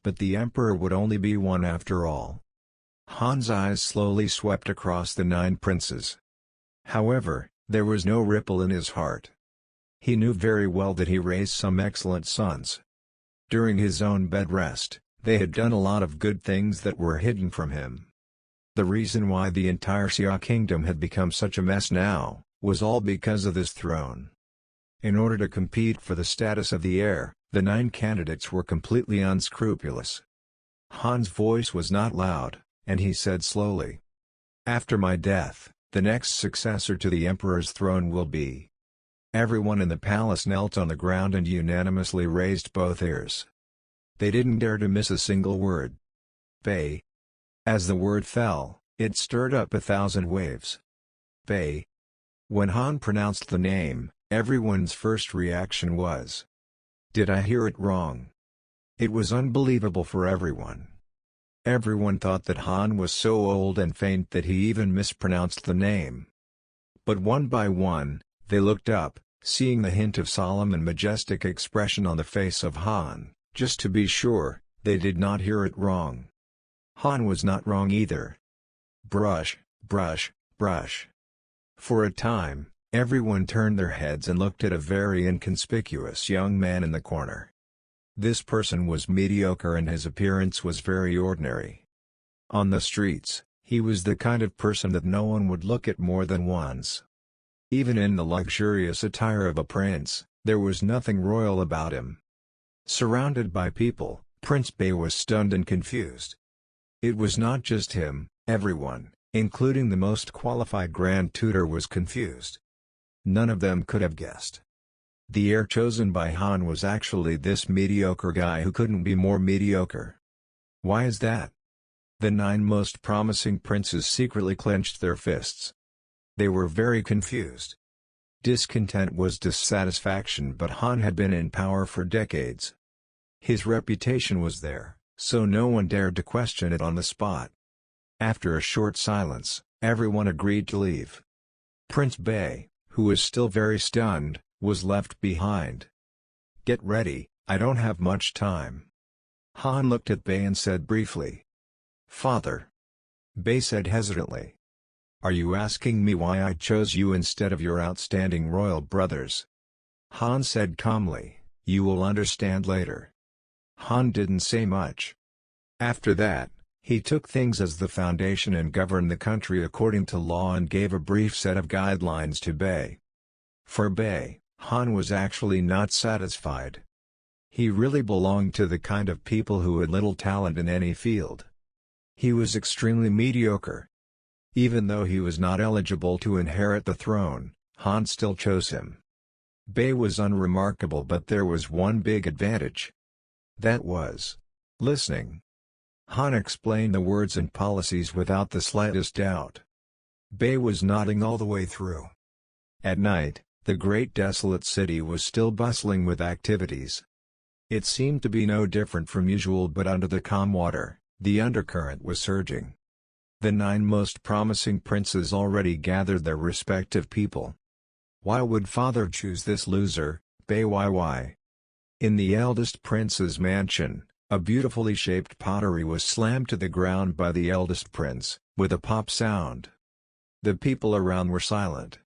But the emperor would only be one after all. Han's eyes slowly swept across the 9 princes. However, there was no ripple in his heart. He knew very well that he raised some excellent sons. During his own bed rest, they had done a lot of good things that were hidden from him. The reason why the entire Xia Kingdom had become such a mess now, was all because of this throne. In order to compete for the status of the heir, the 9 candidates were completely unscrupulous. Han's voice was not loud, and he said slowly, "After my death, the next successor to the emperor's throne will be." Everyone in the palace knelt on the ground and unanimously raised both ears. They didn't dare to miss a single word. Bei. As the word fell, it stirred up 1,000 waves. Bei. When Han pronounced the name, everyone's first reaction was, "Did I hear it wrong?" It was unbelievable for everyone. Everyone thought that Han was so old and faint that he even mispronounced the name. But one by one, they looked up, seeing the hint of solemn and majestic expression on the face of Han, just to be sure, they did not hear it wrong. Han was not wrong either. Brush, brush, brush. For a time, everyone turned their heads and looked at a very inconspicuous young man in the corner. This person was mediocre and his appearance was very ordinary. On the streets, he was the kind of person that no one would look at more than once. Even in the luxurious attire of a prince, there was nothing royal about him. Surrounded by people, Prince Bei was stunned and confused. It was not just him, everyone, including the most qualified Grand Tutor, was confused. None of them could have guessed. The heir chosen by Han was actually this mediocre guy who couldn't be more mediocre. Why is that? The 9 most promising princes secretly clenched their fists. They were very confused. Discontent was dissatisfaction, but Han had been in power for decades. His reputation was there, so no one dared to question it on the spot. After a short silence, everyone agreed to leave. Prince Bei, who was still very stunned, was left behind. "Get ready, I don't have much time." Han looked at Bei and said briefly, "Father." Bei said hesitantly, "Are you asking me why I chose you instead of your outstanding royal brothers?" Han said calmly, "You will understand later." Han didn't say much. After that, he took things as the foundation and governed the country according to law and gave a brief set of guidelines to Bei. For Bei, Han was actually not satisfied. He really belonged to the kind of people who had little talent in any field. He was extremely mediocre. Even though he was not eligible to inherit the throne, Han still chose him. Bei was unremarkable, but there was one big advantage. That was listening. Han explained the words and policies without the slightest doubt. Bei was nodding all the way through. At night, the great desolate city was still bustling with activities. It seemed to be no different from usual, but under the calm water, the undercurrent was surging. The 9 most promising princes already gathered their respective people. Why would father choose this loser, Bei? Why? In the eldest prince's mansion, a beautifully shaped pottery was slammed to the ground by the eldest prince, with a pop sound. The people around were silent.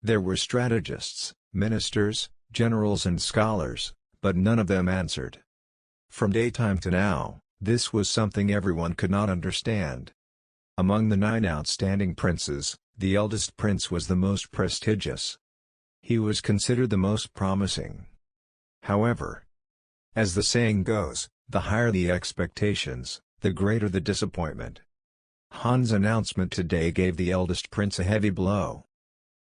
There were strategists, ministers, generals and scholars, but none of them answered. From daytime to now, this was something everyone could not understand. Among the 9 outstanding princes, the eldest prince was the most prestigious. He was considered the most promising. However, as the saying goes, the higher the expectations, the greater the disappointment. Han's announcement today gave the eldest prince a heavy blow.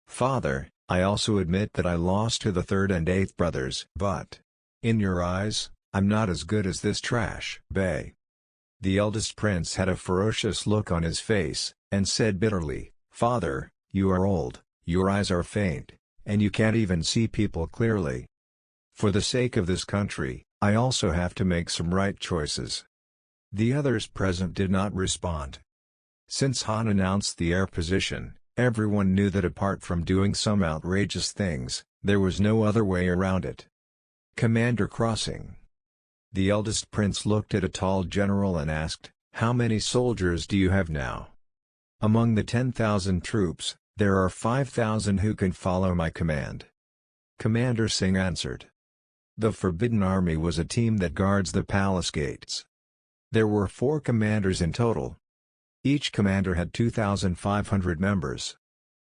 "Father, I also admit that I lost to the 3rd and 8th brothers, but, in your eyes, I'm not as good as this trash, Bei." The eldest prince had a ferocious look on his face, and said bitterly, "Father, you are old, your eyes are faint, and you can't even see people clearly. For the sake of this country, I also have to make some right choices." The others present did not respond. Since Han announced the heir position, everyone knew that apart from doing some outrageous things, there was no other way around it. Commander crossing. The eldest prince looked at a tall general and asked, "How many soldiers do you have now?" "Among the 10,000 troops, there are 5,000 who can follow my command." Commander Singh answered. The Forbidden Army was a team that guards the palace gates. There were 4 commanders in total. Each commander had 2,500 members.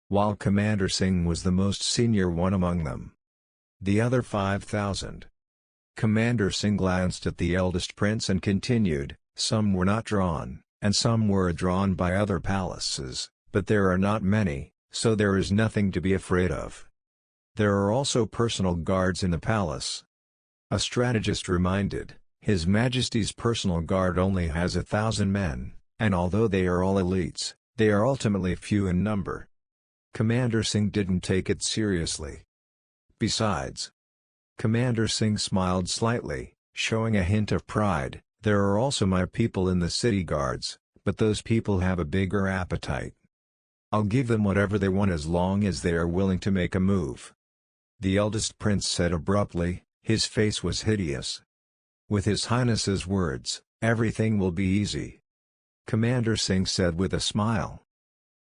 While Commander Singh was the most senior one among them. The other 5,000. Commander Singh glanced at the eldest prince and continued, "Some were not drawn, and some were drawn by other palaces, but there are not many, so there is nothing to be afraid of. There are also personal guards in the palace." A strategist reminded, "His Majesty's personal guard only has 1,000 men, and although they are all elites, they are ultimately few in number." Commander Singh didn't take it seriously. Besides, Commander Singh smiled slightly, showing a hint of pride, "There are also my people in the city guards, but those people have a bigger appetite. I'll give them whatever they want as long as they are willing to make a move." The eldest prince said abruptly, his face was hideous. "With His Highness's words, everything will be easy." Commander Singh said with a smile.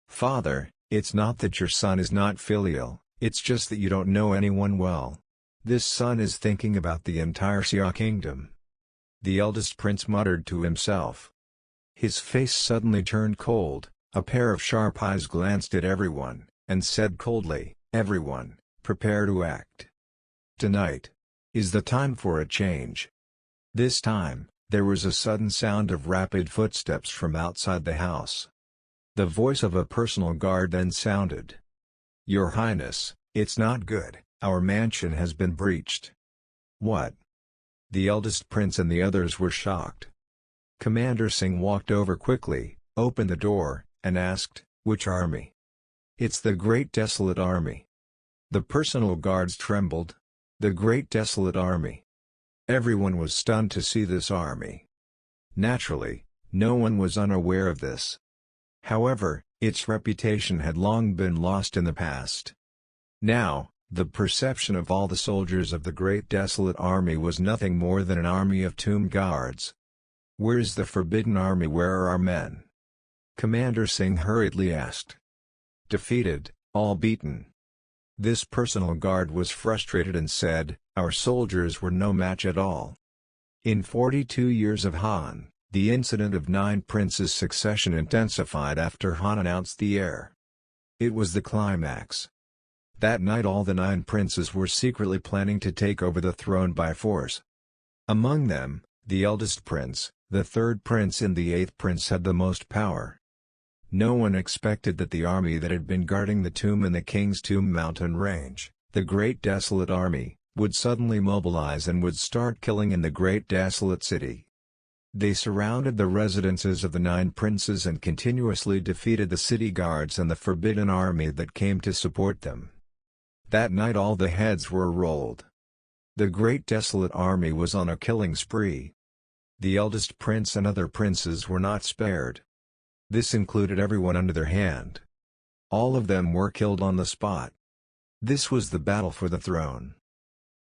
"Father, it's not that your son is not filial, it's just that you don't know anyone well. This son is thinking about the entire Xia Kingdom." The eldest prince muttered to himself. His face suddenly turned cold, a pair of sharp eyes glanced at everyone, and said coldly, "Everyone, prepare to act. Tonight is the time for a change." This time, there was a sudden sound of rapid footsteps from outside the house. The voice of a personal guard then sounded. "Your Highness, it's not good, our mansion has been breached." "What?" The eldest prince and the others were shocked. Commander Singh walked over quickly, opened the door, and asked, "Which army?" "It's the Great Desolate Army." The personal guards trembled. The Great Desolate Army. Everyone was stunned to see this army. Naturally, no one was unaware of this. However, its reputation had long been lost in the past. Now, the perception of all the soldiers of the Great Desolate Army was nothing more than an army of tomb guards. "Where's the Forbidden Army? Where are our men?" Commander Singh hurriedly asked. "Defeated, all beaten." This personal guard was frustrated and said, "Our soldiers were no match at all." In 42 years of Han, the incident of 9 princes' succession intensified after Han announced the heir. It was the climax. That night all the 9 princes were secretly planning to take over the throne by force. Among them, the eldest prince, the 3rd prince and the 8th prince had the most power. No one expected that the army that had been guarding the tomb in the King's Tomb mountain range, the Great Desolate Army, would suddenly mobilize and would start killing in the Great Desolate City. They surrounded the residences of the 9 princes and continuously defeated the city guards and the Forbidden Army that came to support them. That night all the heads were rolled. The Great Desolate Army was on a killing spree. The eldest prince and other princes were not spared. This included everyone under their hand. All of them were killed on the spot. This was the battle for the throne.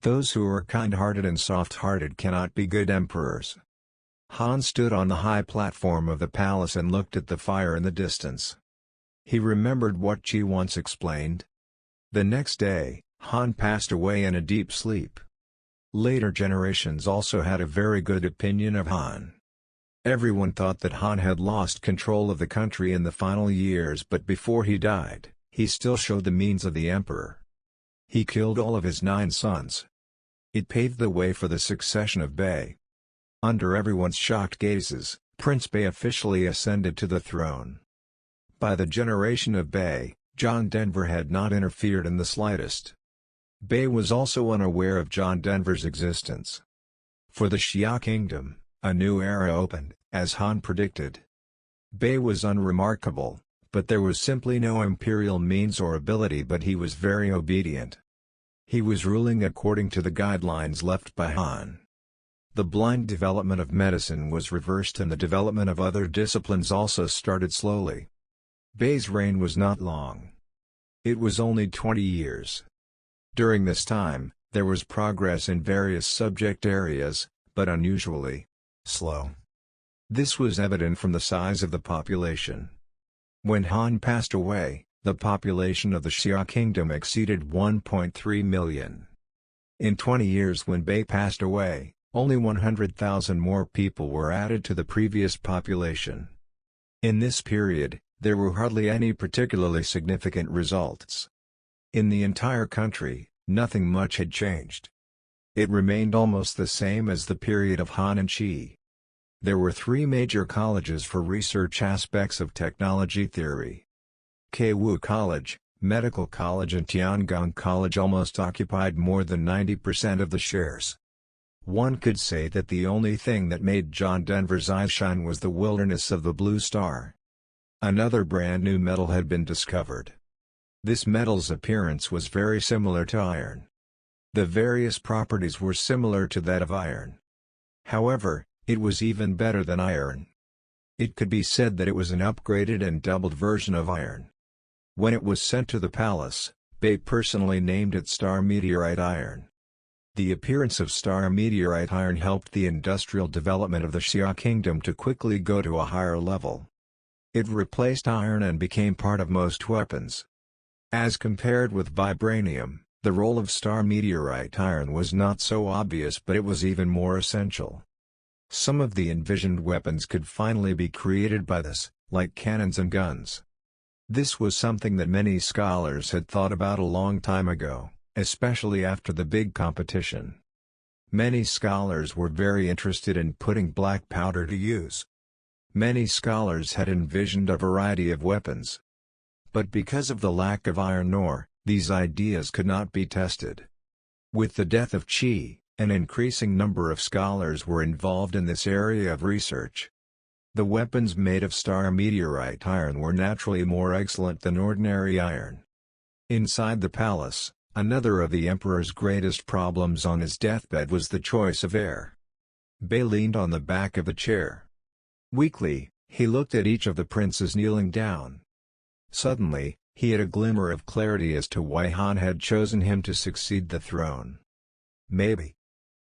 Those who are kind-hearted and soft-hearted cannot be good emperors. Han stood on the high platform of the palace and looked at the fire in the distance. He remembered what Chi once explained. The next day, Han passed away in a deep sleep. Later generations also had a very good opinion of Han. Everyone thought that Han had lost control of the country in the final years, but before he died, he still showed the means of the emperor. He killed all of his 9 sons. It paved the way for the succession of Bei. Under everyone's shocked gazes, Prince Bei officially ascended to the throne. By the generation of Bei, John Denver had not interfered in the slightest. Bei was also unaware of John Denver's existence. For the Xia Kingdom, a new era opened, as Han predicted. Bei was unremarkable, But there was simply no imperial means or ability, but he was very obedient. He was ruling according to the guidelines left by Han. The blind development of medicine was reversed and the development of other disciplines also started slowly. Bei's reign was not long. It was only 20 years. During this time, there was progress in various subject areas, but unusually slow. This was evident from the size of the population. When Han passed away, the population of the Xia Kingdom exceeded 1.3 million. In 20 years when Bei passed away, only 100,000 more people were added to the previous population. In this period, there were hardly any particularly significant results. In the entire country, nothing much had changed. It remained almost the same as the period of Han and Qi. There were three major colleges for research aspects of technology theory. Keiwu College, Medical College and Tiangong College almost occupied more than 90% of the shares. One could say that the only thing that made John Denver's eyes shine was the wilderness of the blue star. Another brand new metal had been discovered. This metal's appearance was very similar to iron. The various properties were similar to that of iron. However, it was even better than iron. It could be said that it was an upgraded and doubled version of iron. When it was sent to the palace, Bei personally named it star meteorite iron. The appearance of star meteorite iron helped the industrial development of the Xia Kingdom to quickly go to a higher level. It replaced iron and became part of most weapons. As compared with vibranium, the role of star meteorite iron was not so obvious, but it was even more essential. Some of the envisioned weapons could finally be created by this, like cannons and guns. This was something that many scholars had thought about a long time ago, especially after the big competition. Many scholars were very interested in putting black powder to use. Many scholars had envisioned a variety of weapons. But because of the lack of iron ore, these ideas could not be tested. With the death of Qi, an increasing number of scholars were involved in this area of research. The weapons made of star meteorite iron were naturally more excellent than ordinary iron. Inside the palace, another of the emperor's greatest problems on his deathbed was the choice of heir. Bei leaned on the back of a chair. Weakly, he looked at each of the princes kneeling down. Suddenly, he had a glimmer of clarity as to why Han had chosen him to succeed the throne. Maybe.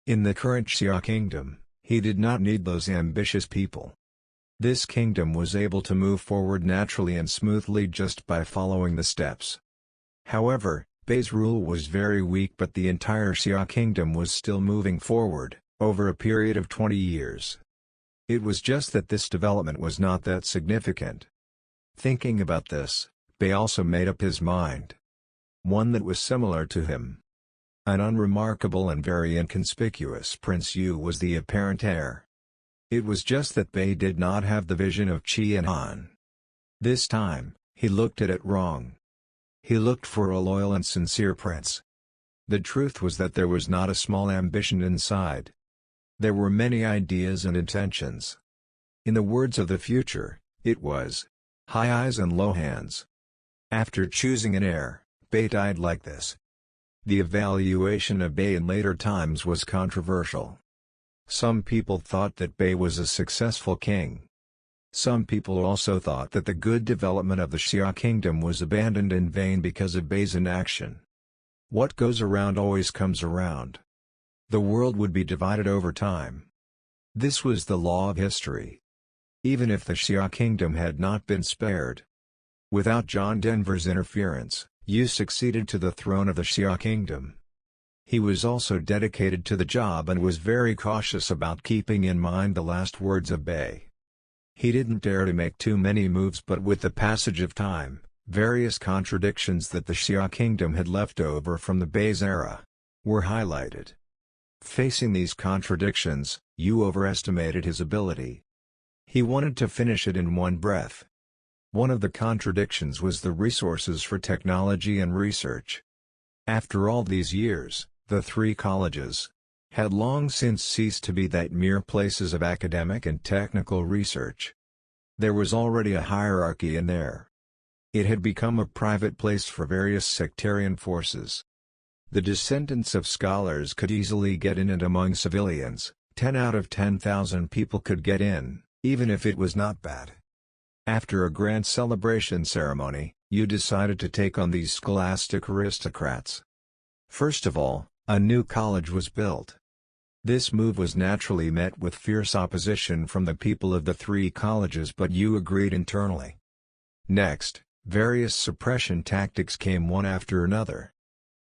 In the current Xia Kingdom, he did not need those ambitious people. This kingdom was able to move forward naturally and smoothly just by following the steps. However, Bei's rule was very weak, but the entire Xia Kingdom was still moving forward, over a period of 20 years. It was just that this development was not that significant. Thinking about this, Bei also made up his mind. One that was similar to him. An unremarkable and very inconspicuous Prince Yu was the apparent heir. It was just that Bei did not have the vision of Qi and Han. This time, he looked at it wrong. He looked for a loyal and sincere prince. The truth was that there was not a small ambition inside. There were many ideas and intentions. In the words of the future, it was high eyes and low hands. After choosing an heir, Bei died like this. The evaluation of Bei in later times was controversial. Some people thought that Bei was a successful king. Some people also thought that the good development of the Xia Kingdom was abandoned in vain because of Bei's inaction. What goes around always comes around. The world would be divided over time. This was the law of history. Even if the Xia Kingdom had not been spared. Without John Denver's interference, Yu succeeded to the throne of the Xia Kingdom. He was also dedicated to the job and was very cautious about keeping in mind the last words of Bei. He didn't dare to make too many moves, but with the passage of time, various contradictions that the Xia Kingdom had left over from the Bei's era were highlighted. Facing these contradictions, Yu overestimated his ability. He wanted to finish it in one breath. One of the contradictions was the resources for technology and research. After all these years, the three colleges had long since ceased to be that mere places of academic and technical research. There was already a hierarchy in there. It had become a private place for various sectarian forces. The descendants of scholars could easily get in, and among civilians, 10 out of 10,000 people could get in, even if it was not bad. After a grand celebration ceremony, you decided to take on these scholastic aristocrats. First of all, a new college was built. This move was naturally met with fierce opposition from the people of the three colleges, but you agreed internally. Next, various suppression tactics came one after another.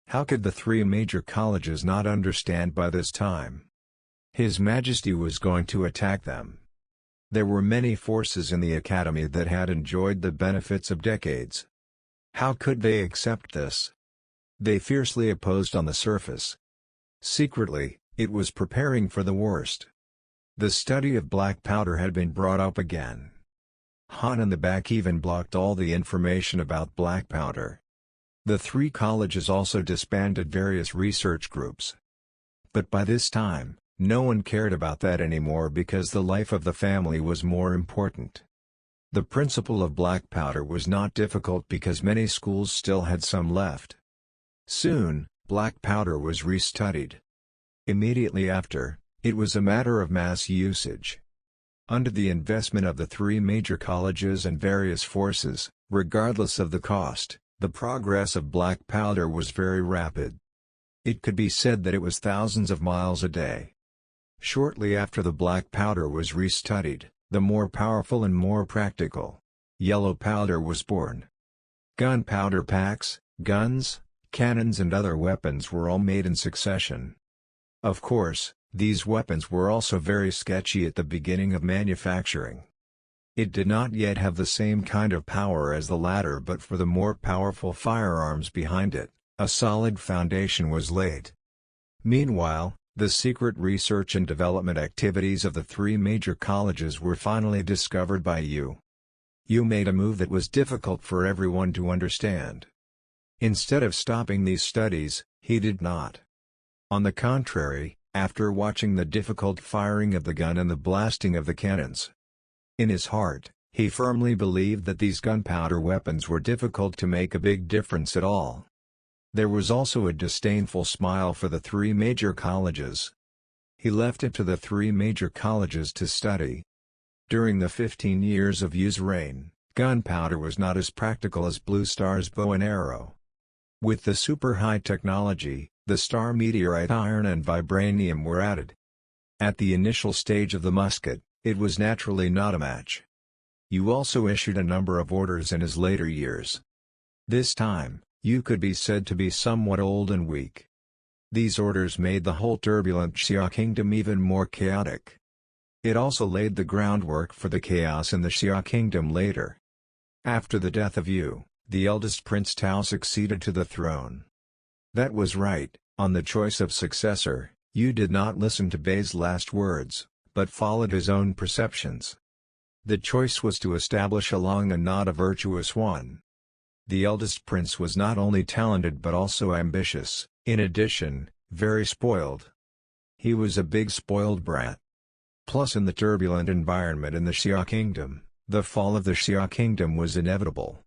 How could the three major colleges not understand by this time? His Majesty was going to attack them. There were many forces in the academy that had enjoyed the benefits of decades. How could they accept this? They fiercely opposed on the surface. Secretly, it was preparing for the worst. The study of black powder had been brought up again. Han in the back even blocked all the information about black powder. The three colleges also disbanded various research groups. But by this time, no one cared about that anymore because the life of the family was more important. The principle of black powder was not difficult because many schools still had some left. Soon, black powder was restudied. Immediately after, it was a matter of mass usage. Under the investment of the three major colleges and various forces, regardless of the cost, the progress of black powder was very rapid. It could be said that it was thousands of miles a day. Shortly after the black powder was restudied, the more powerful and more practical yellow powder was born. Gunpowder packs, guns, cannons and other weapons were all made in succession. Of course, these weapons were also very sketchy at the beginning of manufacturing. It did not yet have the same kind of power as the latter, but for the more powerful firearms behind it, a solid foundation was laid. Meanwhile, the secret research and development activities of the three major colleges were finally discovered by you. You made a move that was difficult for everyone to understand. Instead of stopping these studies, he did not. On the contrary, after watching the difficult firing of the gun and the blasting of the cannons, in his heart, he firmly believed that these gunpowder weapons were difficult to make a big difference at all. There was also a disdainful smile for the three major colleges. He left it to the three major colleges to study. During the 15 years of Yu's reign, gunpowder was not as practical as Blue Star's bow and arrow. With the super-high technology, the star meteorite iron and vibranium were added. At the initial stage of the musket, it was naturally not a match. Yu also issued a number of orders in his later years. This time, Yu could be said to be somewhat old and weak. These orders made the whole turbulent Xia Kingdom even more chaotic. It also laid the groundwork for the chaos in the Xia Kingdom later. After the death of Yu, the eldest Prince Tao succeeded to the throne. That was right. On the choice of successor, Yu did not listen to Bei's last words, but followed his own perceptions. The choice was to establish a long and not a virtuous one. The eldest prince was not only talented but also ambitious, in addition, very spoiled. He was a big spoiled brat. Plus, in the turbulent environment in the Xia Kingdom, the fall of the Xia Kingdom was inevitable.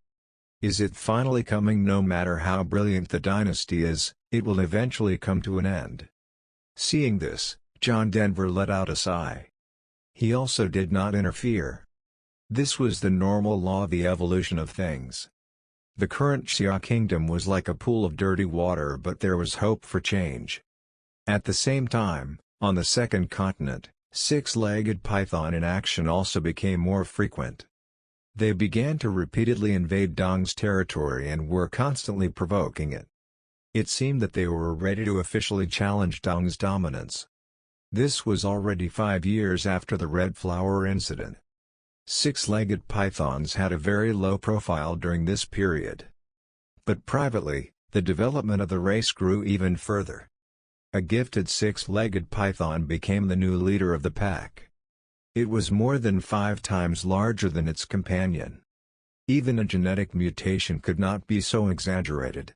Is it finally coming? No matter how brilliant the dynasty is, it will eventually come to an end. Seeing this, John Denver let out a sigh. He also did not interfere. This was the normal law of the evolution of things. The current Xia Kingdom was like a pool of dirty water, but there was hope for change. At the same time, on the second continent, six-legged python in action also became more frequent. They began to repeatedly invade Dong's territory and were constantly provoking it. It seemed that they were ready to officially challenge Dong's dominance. This was already 5 years after the Red Flower incident. Six-legged pythons had a very low profile during this period. But privately, the development of the race grew even further. A gifted six-legged python became the new leader of the pack. It was more than 5 times larger than its companion. Even a genetic mutation could not be so exaggerated.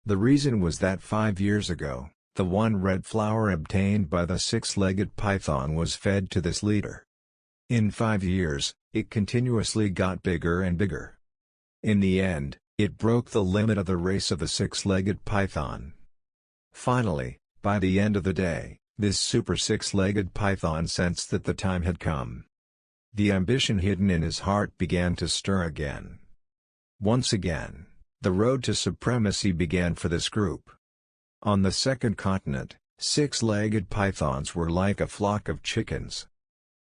The reason was that 5 years ago, the one red flower obtained by the six-legged python was fed to this leader. In 5 years, it continuously got bigger and bigger. In the end, it broke the limit of the race of the six-legged python. Finally, by the end of the day, this super six-legged python sensed that the time had come. The ambition hidden in his heart began to stir again. Once again, the road to supremacy began for this group. On the second continent, six-legged pythons were like a flock of chickens.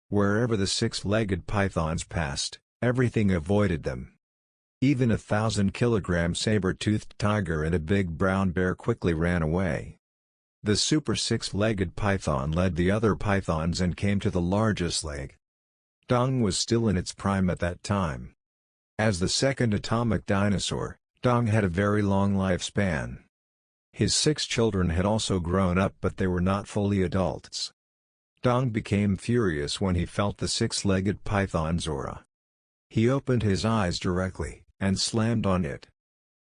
Wherever the six-legged pythons passed, everything avoided them. Even a 1,000-kilogram saber-toothed tiger and a big brown bear quickly ran away. The super six-legged python led the other pythons and came to the largest leg. Dong was still in its prime at that time. As the second atomic dinosaur, Dong had a very long lifespan. His 6 children had also grown up, but they were not fully adults. Dong became furious when he felt the six-legged python's aura. He opened his eyes directly, and slammed on it.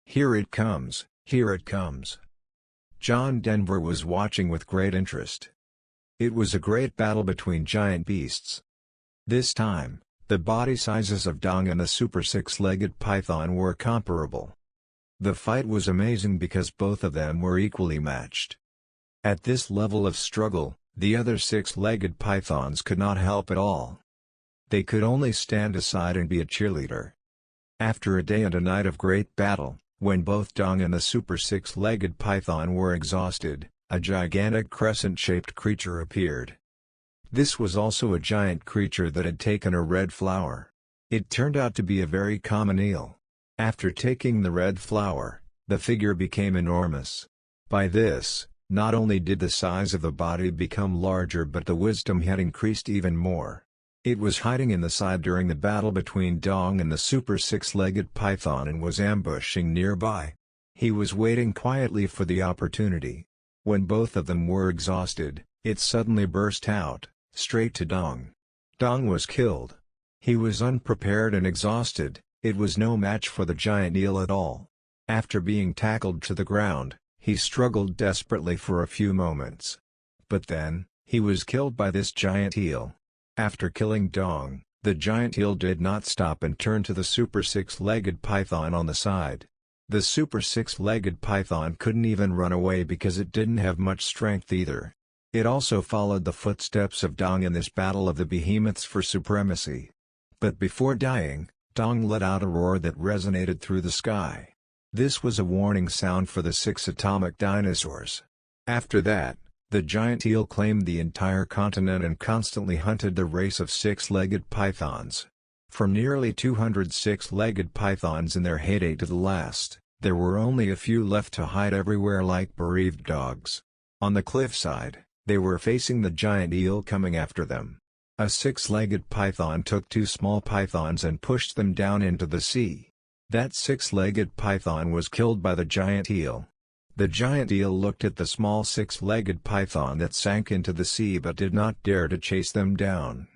"Here it comes, here it comes." John Denver was watching with great interest. It was a great battle between giant beasts. This time, the body sizes of Dong and the super six-legged python were comparable. The fight was amazing because both of them were equally matched. At this level of struggle, the other six-legged pythons could not help at all. They could only stand aside and be a cheerleader. After a day and a night of great battle, when both Dong and the super six-legged python were exhausted, a gigantic crescent-shaped creature appeared. This was also a giant creature that had taken a red flower. It turned out to be a very common eel. After taking the red flower, the figure became enormous. By this, not only did the size of the body become larger, but the wisdom had increased even more. It was hiding in the side during the battle between Dong and the super six-legged python and was ambushing nearby. He was waiting quietly for the opportunity. When both of them were exhausted, it suddenly burst out, straight to Dong. Dong was killed. He was unprepared and exhausted. It was no match for the giant eel at all. After being tackled to the ground, he struggled desperately for a few moments. But then, he was killed by this giant eel. After killing Dong, the giant eel did not stop and turned to the super six-legged python on the side. The super six-legged python couldn't even run away because it didn't have much strength either. It also followed the footsteps of Dong in this battle of the behemoths for supremacy. But before dying, Dong let out a roar that resonated through the sky. This was a warning sound for the 6 atomic dinosaurs. After that, the giant eel claimed the entire continent and constantly hunted the race of six-legged pythons. From nearly 200 six-legged pythons in their heyday to the last, there were only a few left to hide everywhere like bereaved dogs. On the cliffside, they were facing the giant eel coming after them. A six-legged python took 2 small pythons and pushed them down into the sea. That six-legged python was killed by the giant eel. The giant eel looked at the small six-legged python that sank into the sea but did not dare to chase them down.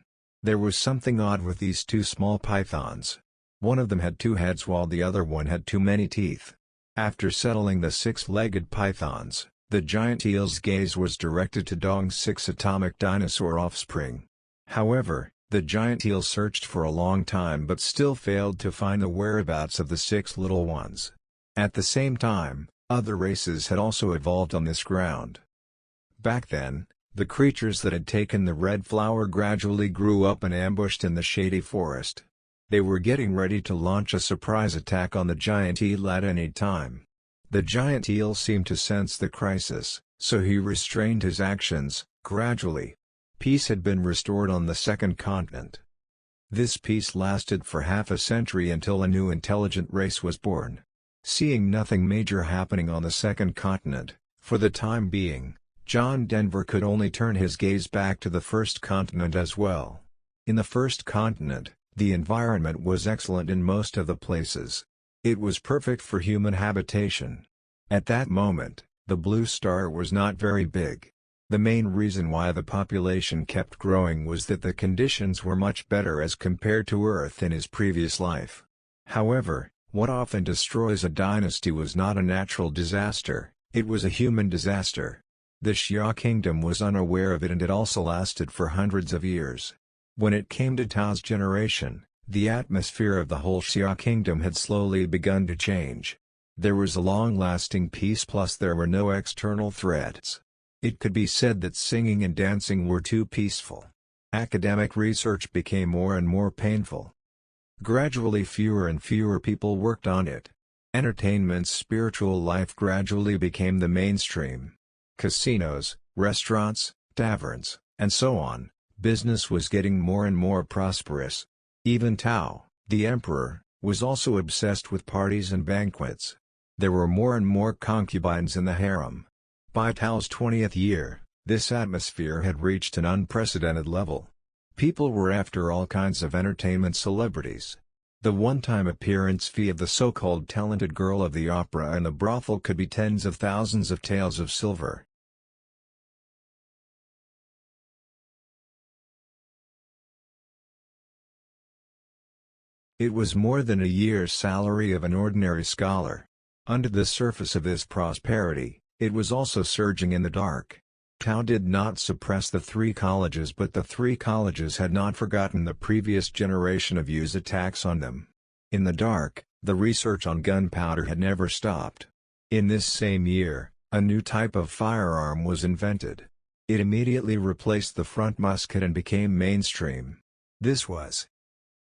There was something odd with these 2 small pythons. One of them had 2 heads while the other one had too many teeth. After settling the six-legged pythons, the giant eel's gaze was directed to Dong's 6 atomic dinosaur offspring. However, the giant eel searched for a long time but still failed to find the whereabouts of the 6 little ones. At the same time, other races had also evolved on this ground. Back then, the creatures that had taken the red flower gradually grew up and ambushed in the shady forest. They were getting ready to launch a surprise attack on the giant eel at any time. The giant eel seemed to sense the crisis, so he restrained his actions. Gradually, peace had been restored on the second continent. This peace lasted for half a century until a new intelligent race was born. Seeing nothing major happening on the second continent, for the time being, John Denver could only turn his gaze back to the first continent as well. In the first continent, the environment was excellent in most of the places. It was perfect for human habitation. At that moment, the blue star was not very big. The main reason why the population kept growing was that the conditions were much better as compared to Earth in his previous life. However, what often destroys a dynasty was not a natural disaster, it was a human disaster. The Xia Kingdom was unaware of it, and it also lasted for hundreds of years. When it came to Tao's generation, The atmosphere of the whole Xia Kingdom had slowly begun to change. There was a long-lasting peace, plus there were no external threats. It could be said that singing and dancing were too peaceful. Academic research became more and more painful. Gradually fewer and fewer people worked on it. Entertainment's spiritual life gradually became the mainstream. Casinos, restaurants, taverns, and so on, business was getting more and more prosperous. Even Tao, the emperor, was also obsessed with parties and banquets. There were more and more concubines in the harem. By Tao's 20th year, this atmosphere had reached an unprecedented level. People were after all kinds of entertainment celebrities. The one-time appearance fee of the so-called talented girl of the opera in the brothel could be tens of thousands of taels of silver. It was more than a year's salary of an ordinary scholar. Under the surface of this prosperity, it was also surging in the dark. Tao did not suppress the three colleges, but the three colleges had not forgotten the previous generation of Yu's attacks on them. In the dark, the research on gunpowder had never stopped. In this same year, a new type of firearm was invented. It immediately replaced the front musket and became mainstream. This was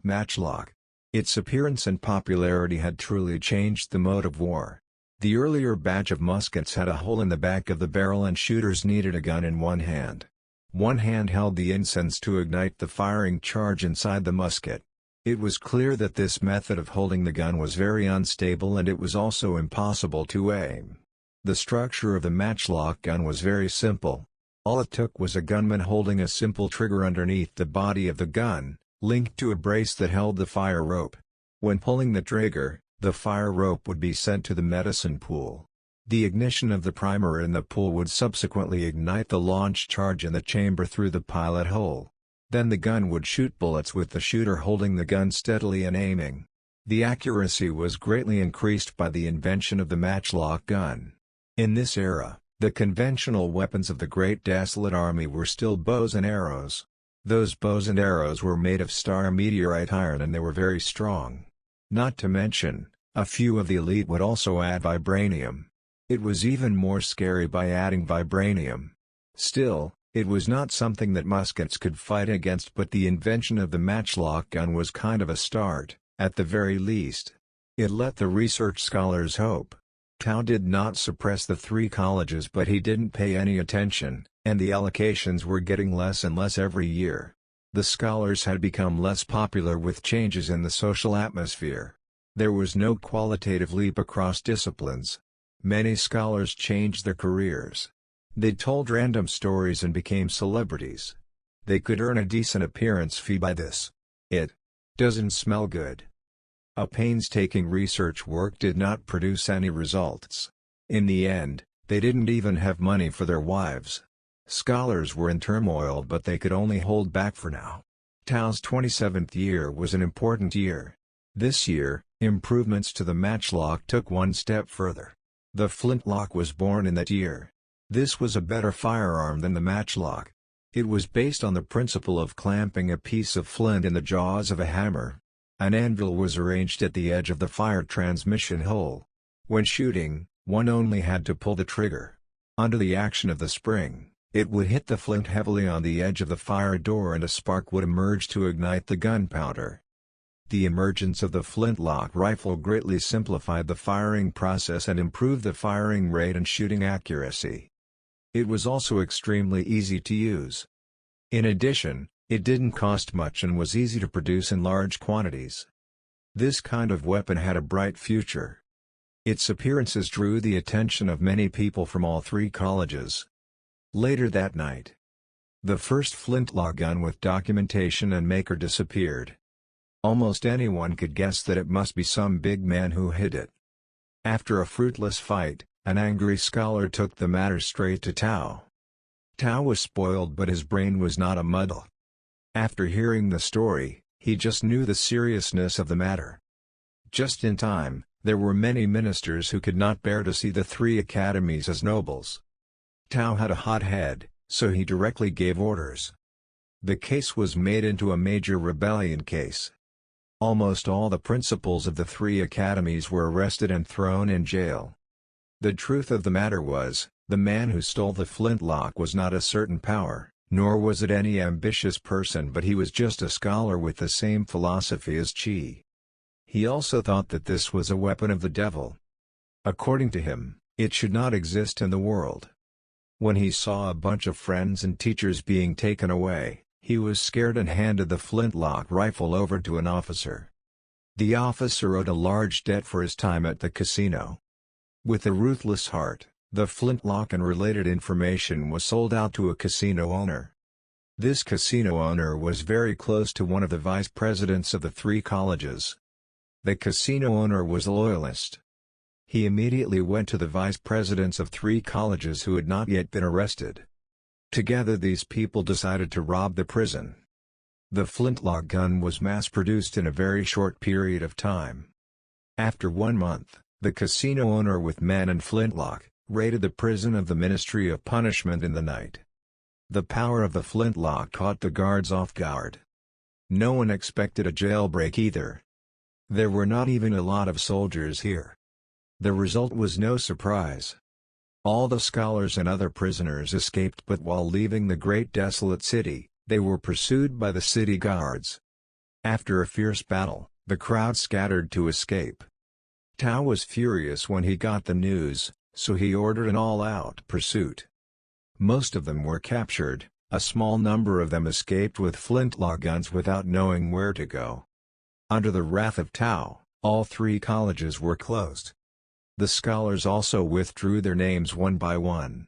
matchlock. Its appearance and popularity had truly changed the mode of war. The earlier batch of muskets had a hole in the back of the barrel and shooters needed a gun in one hand. One hand held the incense to ignite the firing charge inside the musket. It was clear that this method of holding the gun was very unstable, and it was also impossible to aim. The structure of the matchlock gun was very simple. All it took was a gunman holding a simple trigger underneath the body of the gun, linked to a brace that held the fire rope. When pulling the trigger, the fire rope would be sent to the medicine pool. The ignition of the primer in the pool would subsequently ignite the launch charge in the chamber through the pilot hole. Then the gun would shoot bullets with the shooter holding the gun steadily and aiming. The accuracy was greatly increased by the invention of the matchlock gun. In this era, the conventional weapons of the Great Desolate Army were still bows and arrows. Those bows and arrows were made of star meteorite iron, and they were very strong. Not to mention, a few of the elite would also add vibranium. It was even more scary by adding vibranium. Still, it was not something that muskets could fight against, but the invention of the matchlock gun was kind of a start, at the very least. It let the research scholars hope. Tao did not suppress the three colleges, but he didn't pay any attention, and the allocations were getting less and less every year. The scholars had become less popular with changes in the social atmosphere. There was no qualitative leap across disciplines. Many scholars changed their careers. They told random stories and became celebrities. They could earn a decent appearance fee by this. It doesn't smell good. A painstaking research work did not produce any results. In the end, they didn't even have money for their wives. Scholars were in turmoil, but they could only hold back for now. Tao's 27th year was an important year. This year, improvements to the matchlock took one step further. The flintlock was born in that year. This was a better firearm than the matchlock. It was based on the principle of clamping a piece of flint in the jaws of a hammer. An anvil was arranged at the edge of the fire transmission hole. When shooting, one only had to pull the trigger. Under the action of the spring, it would hit the flint heavily on the edge of the fire door and a spark would emerge to ignite the gunpowder. The emergence of the flintlock rifle greatly simplified the firing process and improved the firing rate and shooting accuracy. It was also extremely easy to use. In addition, it didn't cost much and was easy to produce in large quantities. This kind of weapon had a bright future. Its appearances drew the attention of many people from all three colleges. Later that night, the first flintlock gun with documentation and maker disappeared. Almost anyone could guess that it must be some big man who hid it. After a fruitless fight, an angry scholar took the matter straight to Tao. Tao was spoiled, but his brain was not a muddle. After hearing the story, he just knew the seriousness of the matter. Just in time, there were many ministers who could not bear to see the three academies as nobles. Tao had a hot head, so he directly gave orders. The case was made into a major rebellion case. Almost all the principals of the three academies were arrested and thrown in jail. The truth of the matter was, the man who stole the flintlock was not a certain power, nor was it any ambitious person, but he was just a scholar with the same philosophy as Xi. He also thought that this was a weapon of the devil. According to him, it should not exist in the world. When he saw a bunch of friends and teachers being taken away, he was scared and handed the flintlock rifle over to an officer. The officer owed a large debt for his time at the casino. With a ruthless heart, the flintlock and related information was sold out to a casino owner. This casino owner was very close to one of the vice presidents of the three colleges. The casino owner was a loyalist. He immediately went to the vice presidents of three colleges who had not yet been arrested. Together these people decided to rob the prison. The flintlock gun was mass-produced in a very short period of time. After 1 month, the casino owner with men and flintlock raided the prison of the Ministry of Punishment in the night. The power of the flintlock caught the guards off guard. No one expected a jailbreak either. There were not even a lot of soldiers here. The result was no surprise. All the scholars and other prisoners escaped, but while leaving the great desolate city, they were pursued by the city guards. After a fierce battle, the crowd scattered to escape. Tao was furious when he got the news, so he ordered an all-out pursuit. Most of them were captured, a small number of them escaped with flintlock guns without knowing where to go. Under the wrath of Tao, all three colleges were closed. The scholars also withdrew their names one by one.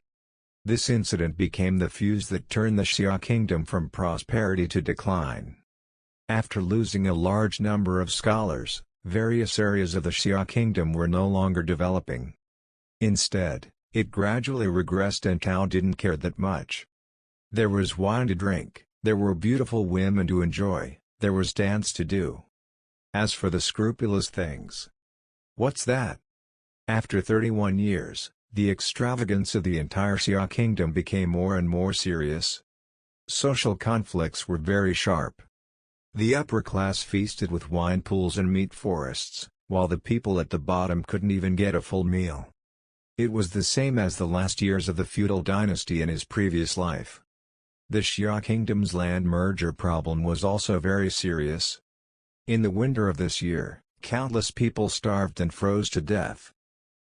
This incident became the fuse that turned the Xia Kingdom from prosperity to decline. After losing a large number of scholars, various areas of the Xia Kingdom were no longer developing. Instead, it gradually regressed and Tao didn't care that much. There was wine to drink, there were beautiful women to enjoy, there was dance to do. As for the scrupulous things, what's that? After 31 years, the extravagance of the entire Xia Kingdom became more and more serious. Social conflicts were very sharp. The upper class feasted with wine pools and meat forests, while the people at the bottom couldn't even get a full meal. It was the same as the last years of the feudal dynasty in his previous life. The Xia Kingdom's land merger problem was also very serious. In the winter of this year, countless people starved and froze to death.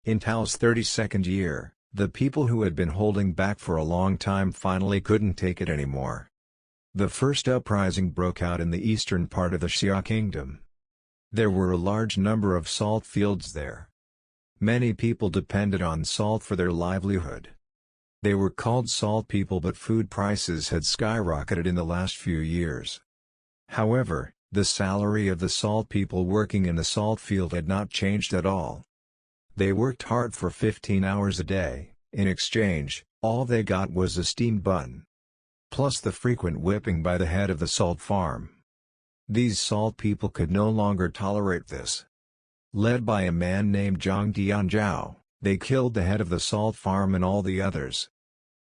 In Tao's 32nd year, the people who had been holding back for a long time finally couldn't take it anymore. The first uprising broke out in the eastern part of the Xia Kingdom. There were a large number of salt fields there. Many people depended on salt for their livelihood. They were called salt people, but food prices had skyrocketed in the last few years. However, the salary of the salt people working in the salt field had not changed at all. They worked hard for 15 hours a day. In exchange, all they got was a steamed bun. Plus the frequent whipping by the head of the salt farm. These salt people could no longer tolerate this. Led by a man named Zhang Dianzhao, they killed the head of the salt farm and all the others.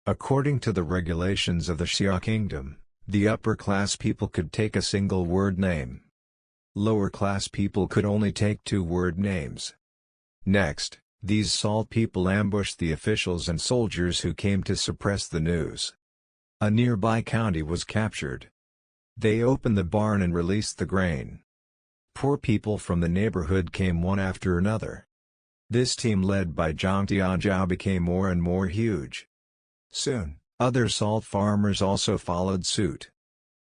According to the regulations of the Xia Kingdom, the upper-class people could take a single-word name. Lower-class people could only take two-word names. Next, these salt people ambushed the officials and soldiers who came to suppress the news. A nearby county was captured. They opened the barn and released the grain. Poor people from the neighborhood came one after another. This team led by Zhang Tianzhao became more and more huge. Soon, other salt farmers also followed suit.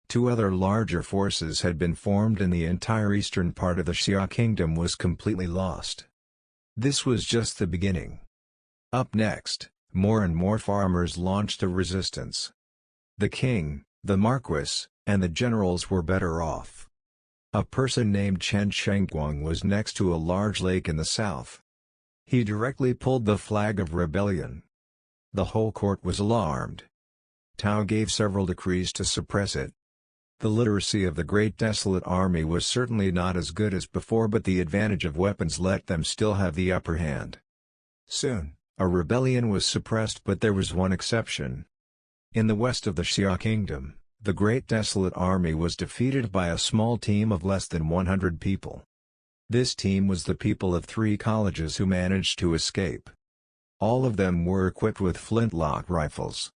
Two other larger forces had been formed and the entire eastern part of the Xia Kingdom was completely lost. This was just the beginning. Up next, more and more farmers launched a resistance. The king, the marquis, and the generals were better off. A person named Chen Shengguang was next to a large lake in the south. He directly pulled the flag of rebellion. The whole court was alarmed. Tao gave several decrees to suppress it. The literacy of the Great Desolate Army was certainly not as good as before, but the advantage of weapons let them still have the upper hand. Soon, a rebellion was suppressed, but there was one exception. In the west of the Xia Kingdom, the Great Desolate Army was defeated by a small team of less than 100 people. This team was the people of 3 colleges who managed to escape. All of them were equipped with flintlock rifles.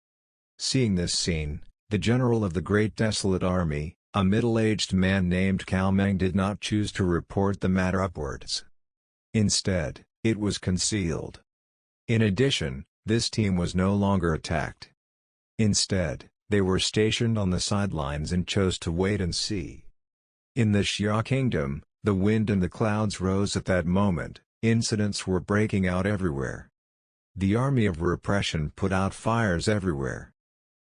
Seeing this scene, the general of the Great Desolate Army, a middle-aged man named Cao Meng, did not choose to report the matter upwards. Instead, it was concealed. In addition, this team was no longer attacked. Instead, they were stationed on the sidelines and chose to wait and see. In the Xia Kingdom, the wind and the clouds rose at that moment. Incidents were breaking out everywhere. The army of repression put out fires everywhere.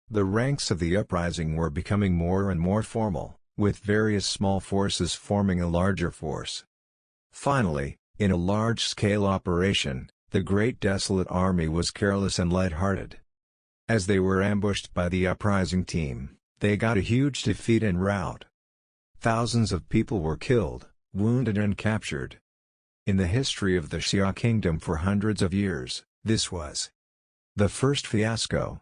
The ranks of the uprising were becoming more and more formal, with various small forces forming a larger force. Finally, in a large-scale operation, the Great Desolate Army was careless and light-hearted. As they were ambushed by the uprising team, they got a huge defeat and rout. Thousands of people were killed, wounded and captured. In the history of the Xia Kingdom for hundreds of years, this was the first fiasco.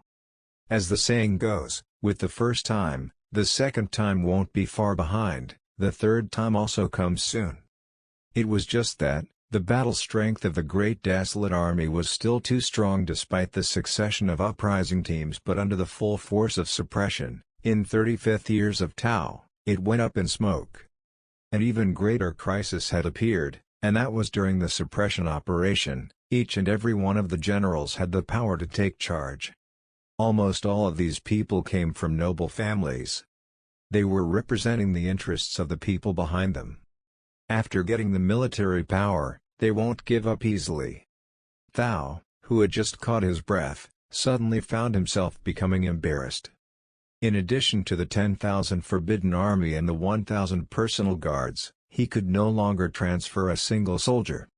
As the saying goes, with the first time, the second time won't be far behind, the third time also comes soon. It was just that, the battle strength of the Great Desolate Army was still too strong despite the succession of uprising teams, but under the full force of suppression, in 35th years of Tao, it went up in smoke. An even greater crisis had appeared, and that was during the suppression operation. Each and every one of the generals had the power to take charge. Almost all of these people came from noble families. They were representing the interests of the people behind them. After getting the military power, they won't give up easily. Thao, who had just caught his breath, suddenly found himself becoming embarrassed. In addition to the 10,000 forbidden army and the 1,000 personal guards, he could no longer transfer a single soldier.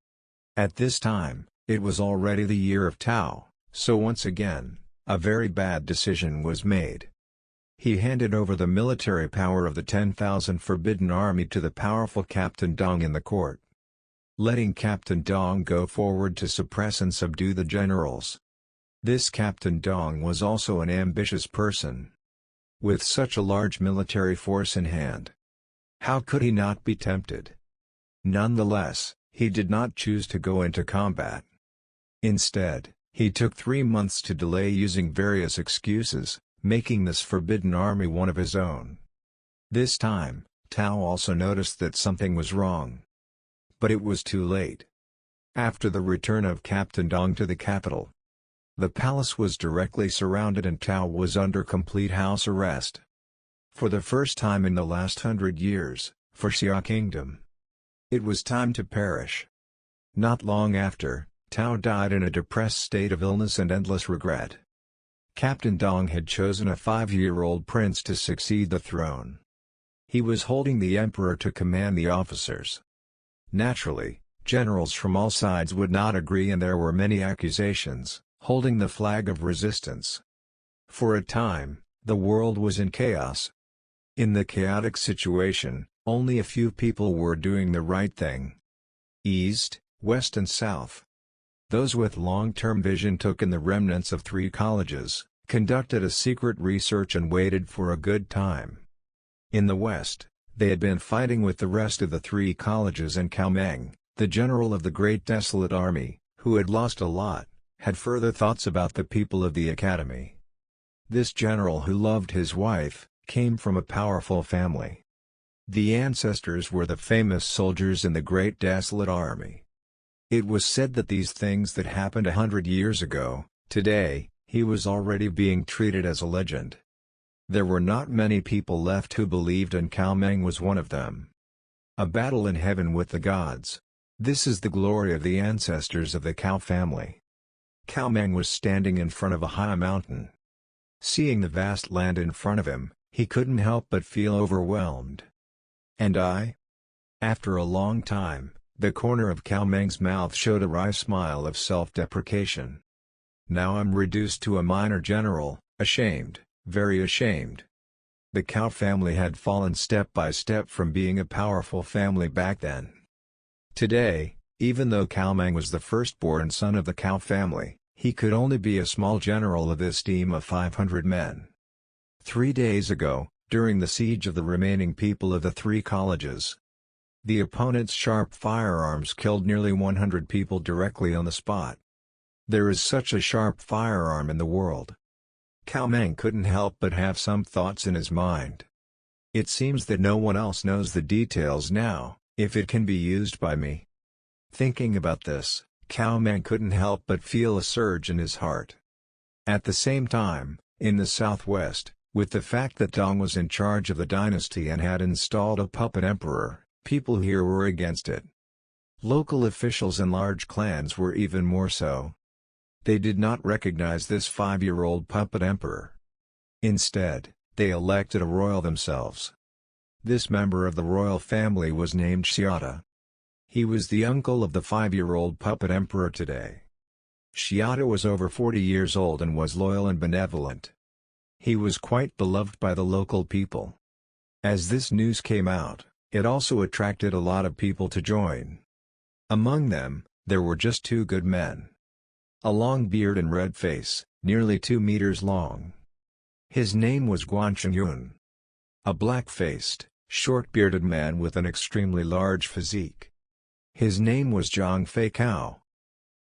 At this time, it was already the year of Tao, so once again, a very bad decision was made. He handed over the military power of the 10,000 forbidden army to the powerful Captain Dong in the court. Letting Captain Dong go forward to suppress and subdue the generals. This Captain Dong was also an ambitious person. With such a large military force in hand, how could he not be tempted? Nonetheless, he did not choose to go into combat. Instead, he took 3 months to delay using various excuses, making this forbidden army one of his own. This time, Tao also noticed that something was wrong. But it was too late. After the return of Captain Dong to the capital, the palace was directly surrounded and Tao was under complete house arrest. For the first time in the last 100 years, for Xia Kingdom, it was time to perish. Not long after, Tao died in a depressed state of illness and endless regret. Captain Dong had chosen a 5-year-old prince to succeed the throne. He was holding the emperor to command the officers. Naturally, generals from all sides would not agree and there were many accusations, holding the flag of resistance. For a time, the world was in chaos. In the chaotic situation, only a few people were doing the right thing. East, West and South. Those with long-term vision took in the remnants of 3 colleges, conducted a secret research and waited for a good time. In the West, they had been fighting with the rest of the 3 colleges, and Cao Meng, the general of the Great Desolate Army, who had lost a lot, had further thoughts about the people of the academy. This general, who loved his wife, came from a powerful family. The ancestors were the famous soldiers in the Great Desolate Army. It was said that these things that happened 100 years ago, today, he was already being treated as a legend. There were not many people left who believed, and Cao Meng was one of them. A battle in heaven with the gods. This is the glory of the ancestors of the Cao family. Cao Meng was standing in front of a high mountain. Seeing the vast land in front of him, he couldn't help but feel overwhelmed. And I? After a long time, the corner of Cao Meng's mouth showed a wry smile of self-deprecation. Now I'm reduced to a minor general, ashamed, very ashamed. The Cao family had fallen step by step from being a powerful family back then. Today, even though Cao Meng was the firstborn son of the Cao family, he could only be a small general of this team of 500 men. 3 days ago, during the siege of the remaining people of the 3 colleges. The opponent's sharp firearms killed nearly 100 people directly on the spot. There is such a sharp firearm in the world. Cao Meng couldn't help but have some thoughts in his mind. It seems that no one else knows the details now, if it can be used by me. Thinking about this, Cao Meng couldn't help but feel a surge in his heart. At the same time, in the southwest, with the fact that Dong was in charge of the dynasty and had installed a puppet emperor, people here were against it. Local officials and large clans were even more so. They did not recognize this 5-year-old puppet emperor. Instead, they elected a royal themselves. This member of the royal family was named Xiata. He was the uncle of the 5-year-old puppet emperor today. Xiata was over 40 years old and was loyal and benevolent. He was quite beloved by the local people. As this news came out, it also attracted a lot of people to join. Among them, there were just 2 good men. A long beard and red face, nearly 2 meters long. His name was Guan Chengyun. A black-faced, short-bearded man with an extremely large physique. His name was Zhang Fei Cao.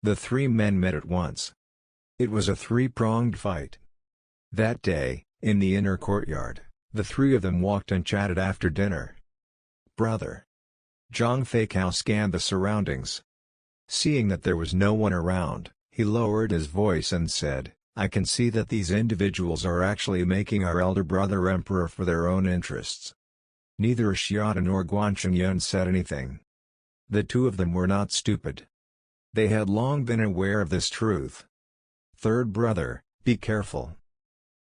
The 3 men met at once. It was a 3-pronged fight. That day, in the inner courtyard, the 3 of them walked and chatted after dinner. "Brother." Zhang Fei Cao scanned the surroundings. Seeing that there was no one around, he lowered his voice and said, "I can see that these individuals are actually making our elder brother emperor for their own interests." Neither Xiata nor Guan Chengyun said anything. The 2 of them were not stupid. They had long been aware of this truth. "Third brother, be careful."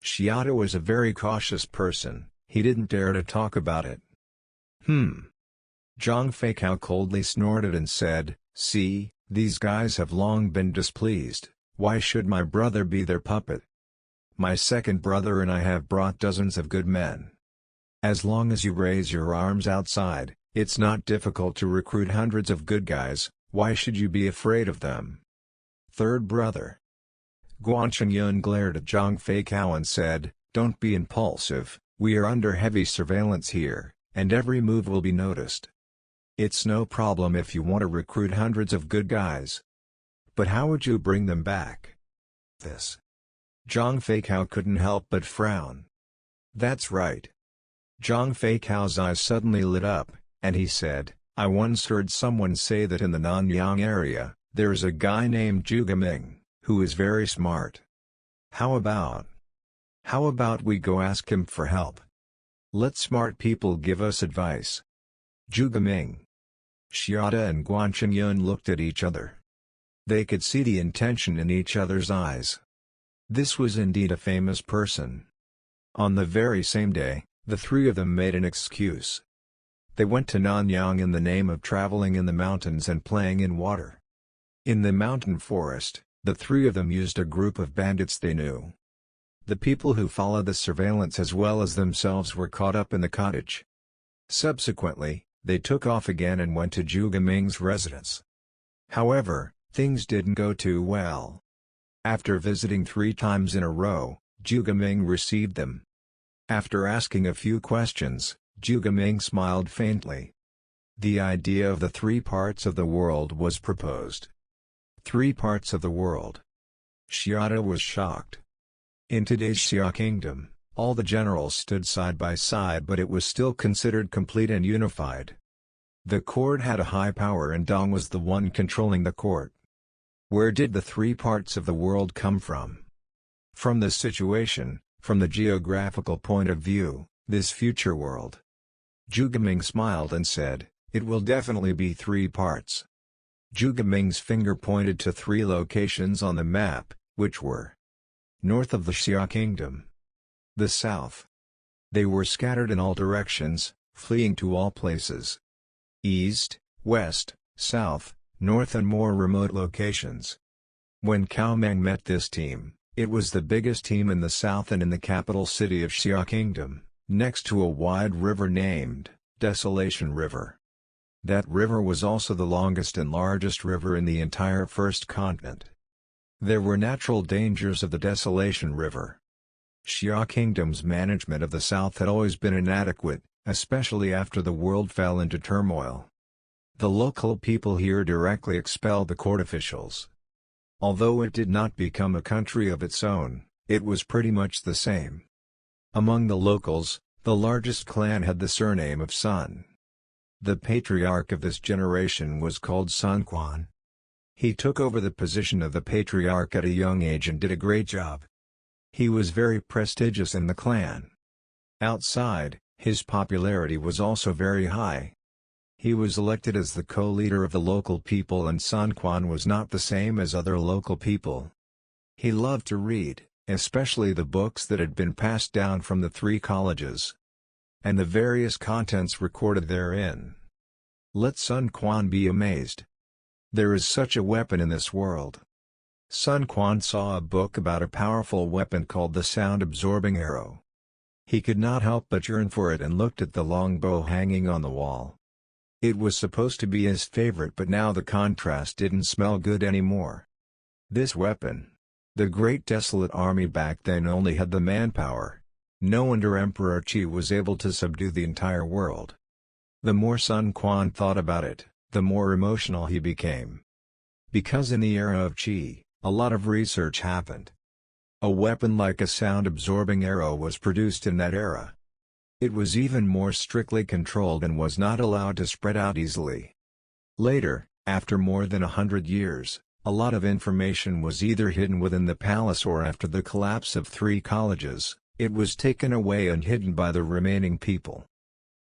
Xiata was a very cautious person, he didn't dare to talk about it. Zhang Fei Cao coldly snorted and said, "See, these guys have long been displeased. Why should my brother be their puppet? My second brother and I have brought dozens of good men. As long as you raise your arms outside, it's not difficult to recruit hundreds of good guys, why should you be afraid of them?" "Third brother." Guan Chengyun glared at Zhang Fei Cao and said, "Don't be impulsive, we are under heavy surveillance here, and every move will be noticed. It's no problem if you want to recruit hundreds of good guys. But how would you bring them back?" This. Zhang Fei Cao couldn't help but frown. "That's right." Zhang Fei Cao's eyes suddenly lit up, and he said, "I once heard someone say that in the Nanyang area, there is a guy named Zhuge Ming, who is very smart. How about we go ask him for help? Let smart people give us advice." Zhuge Ming. Xiata and Guan Chengyun looked at each other. They could see the intention in each other's eyes. This was indeed a famous person. On the very same day, the 3 of them made an excuse. They went to Nanyang in the name of traveling in the mountains and playing in water. In the mountain forest, the 3 of them used a group of bandits they knew. The people who followed the surveillance as well as themselves were caught up in the cottage. Subsequently, they took off again and went to Zhuge Ming's residence. However, things didn't go too well. After visiting 3 times in a row, Zhuge Ming received them. After asking a few questions, Zhuge Ming smiled faintly. The idea of the 3 parts of the world was proposed. 3 parts of the world. Xiata was shocked. In today's Xia Kingdom, all the generals stood side by side, but it was still considered complete and unified. The court had a high power and Dong was the one controlling the court. Where did the 3 parts of the world come from? From this situation, from the geographical point of view, this future world. Zhuge Ming smiled and said, "It will definitely be 3 parts." Zhuge Ming's finger pointed to 3 locations on the map, which were north of the Xia Kingdom, the south. They were scattered in all directions, fleeing to all places. East, west, south, north and more remote locations. When Cao Meng met this team, it was the biggest team in the south and in the capital city of Xia Kingdom, next to a wide river named Desolation River. That river was also the longest and largest river in the entire first continent. There were natural dangers of the Desolation River. Xia Kingdom's management of the south had always been inadequate, especially after the world fell into turmoil. The local people here directly expelled the court officials. Although it did not become a country of its own, it was pretty much the same. Among the locals, the largest clan had the surname of Sun. The patriarch of this generation was called Sun Quan. He took over the position of the patriarch at a young age and did a great job. He was very prestigious in the clan. Outside, his popularity was also very high. He was elected as the co-leader of the local people, and Sun Quan was not the same as other local people. He loved to read, especially the books that had been passed down from the three colleges, and the various contents recorded therein. Let Sun Quan be amazed. There is such a weapon in this world. Sun Quan saw a book about a powerful weapon called the sound-absorbing arrow. He could not help but yearn for it and looked at the long bow hanging on the wall. It was supposed to be his favorite, but now the contrast didn't smell good anymore. This weapon. The great desolate army back then only had the manpower. No wonder Emperor Qi was able to subdue the entire world. The more Sun Quan thought about it, the more emotional he became. Because in the era of Qi, a lot of research happened. A weapon like a sound-absorbing arrow was produced in that era. It was even more strictly controlled and was not allowed to spread out easily. Later, after more than 100 years, a lot of information was either hidden within the palace or after the collapse of three colleges, it was taken away and hidden by the remaining people.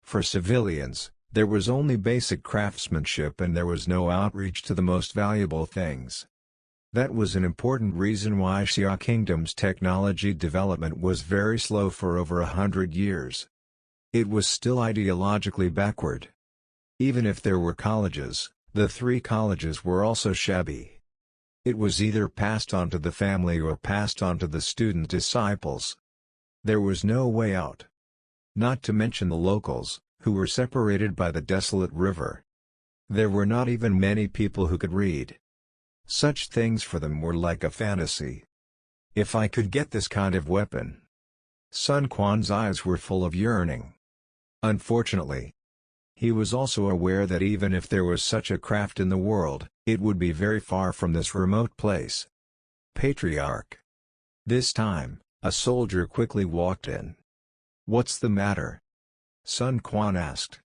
For civilians, there was only basic craftsmanship and there was no outreach to the most valuable things. That was an important reason why Xia Kingdom's technology development was very slow for over 100 years. It was still ideologically backward. Even if there were colleges, the three colleges were also shabby. It was either passed on to the family or passed on to the student disciples. There was no way out. Not to mention the locals, who were separated by the desolate river. There were not even many people who could read. Such things for them were like a fantasy. If I could get this kind of weapon. Sun Quan's eyes were full of yearning. Unfortunately, he was also aware that even if there was such a craft in the world, it would be very far from this remote place. Patriarch. This time, a soldier quickly walked in. "What's the matter?" Sun Quan asked.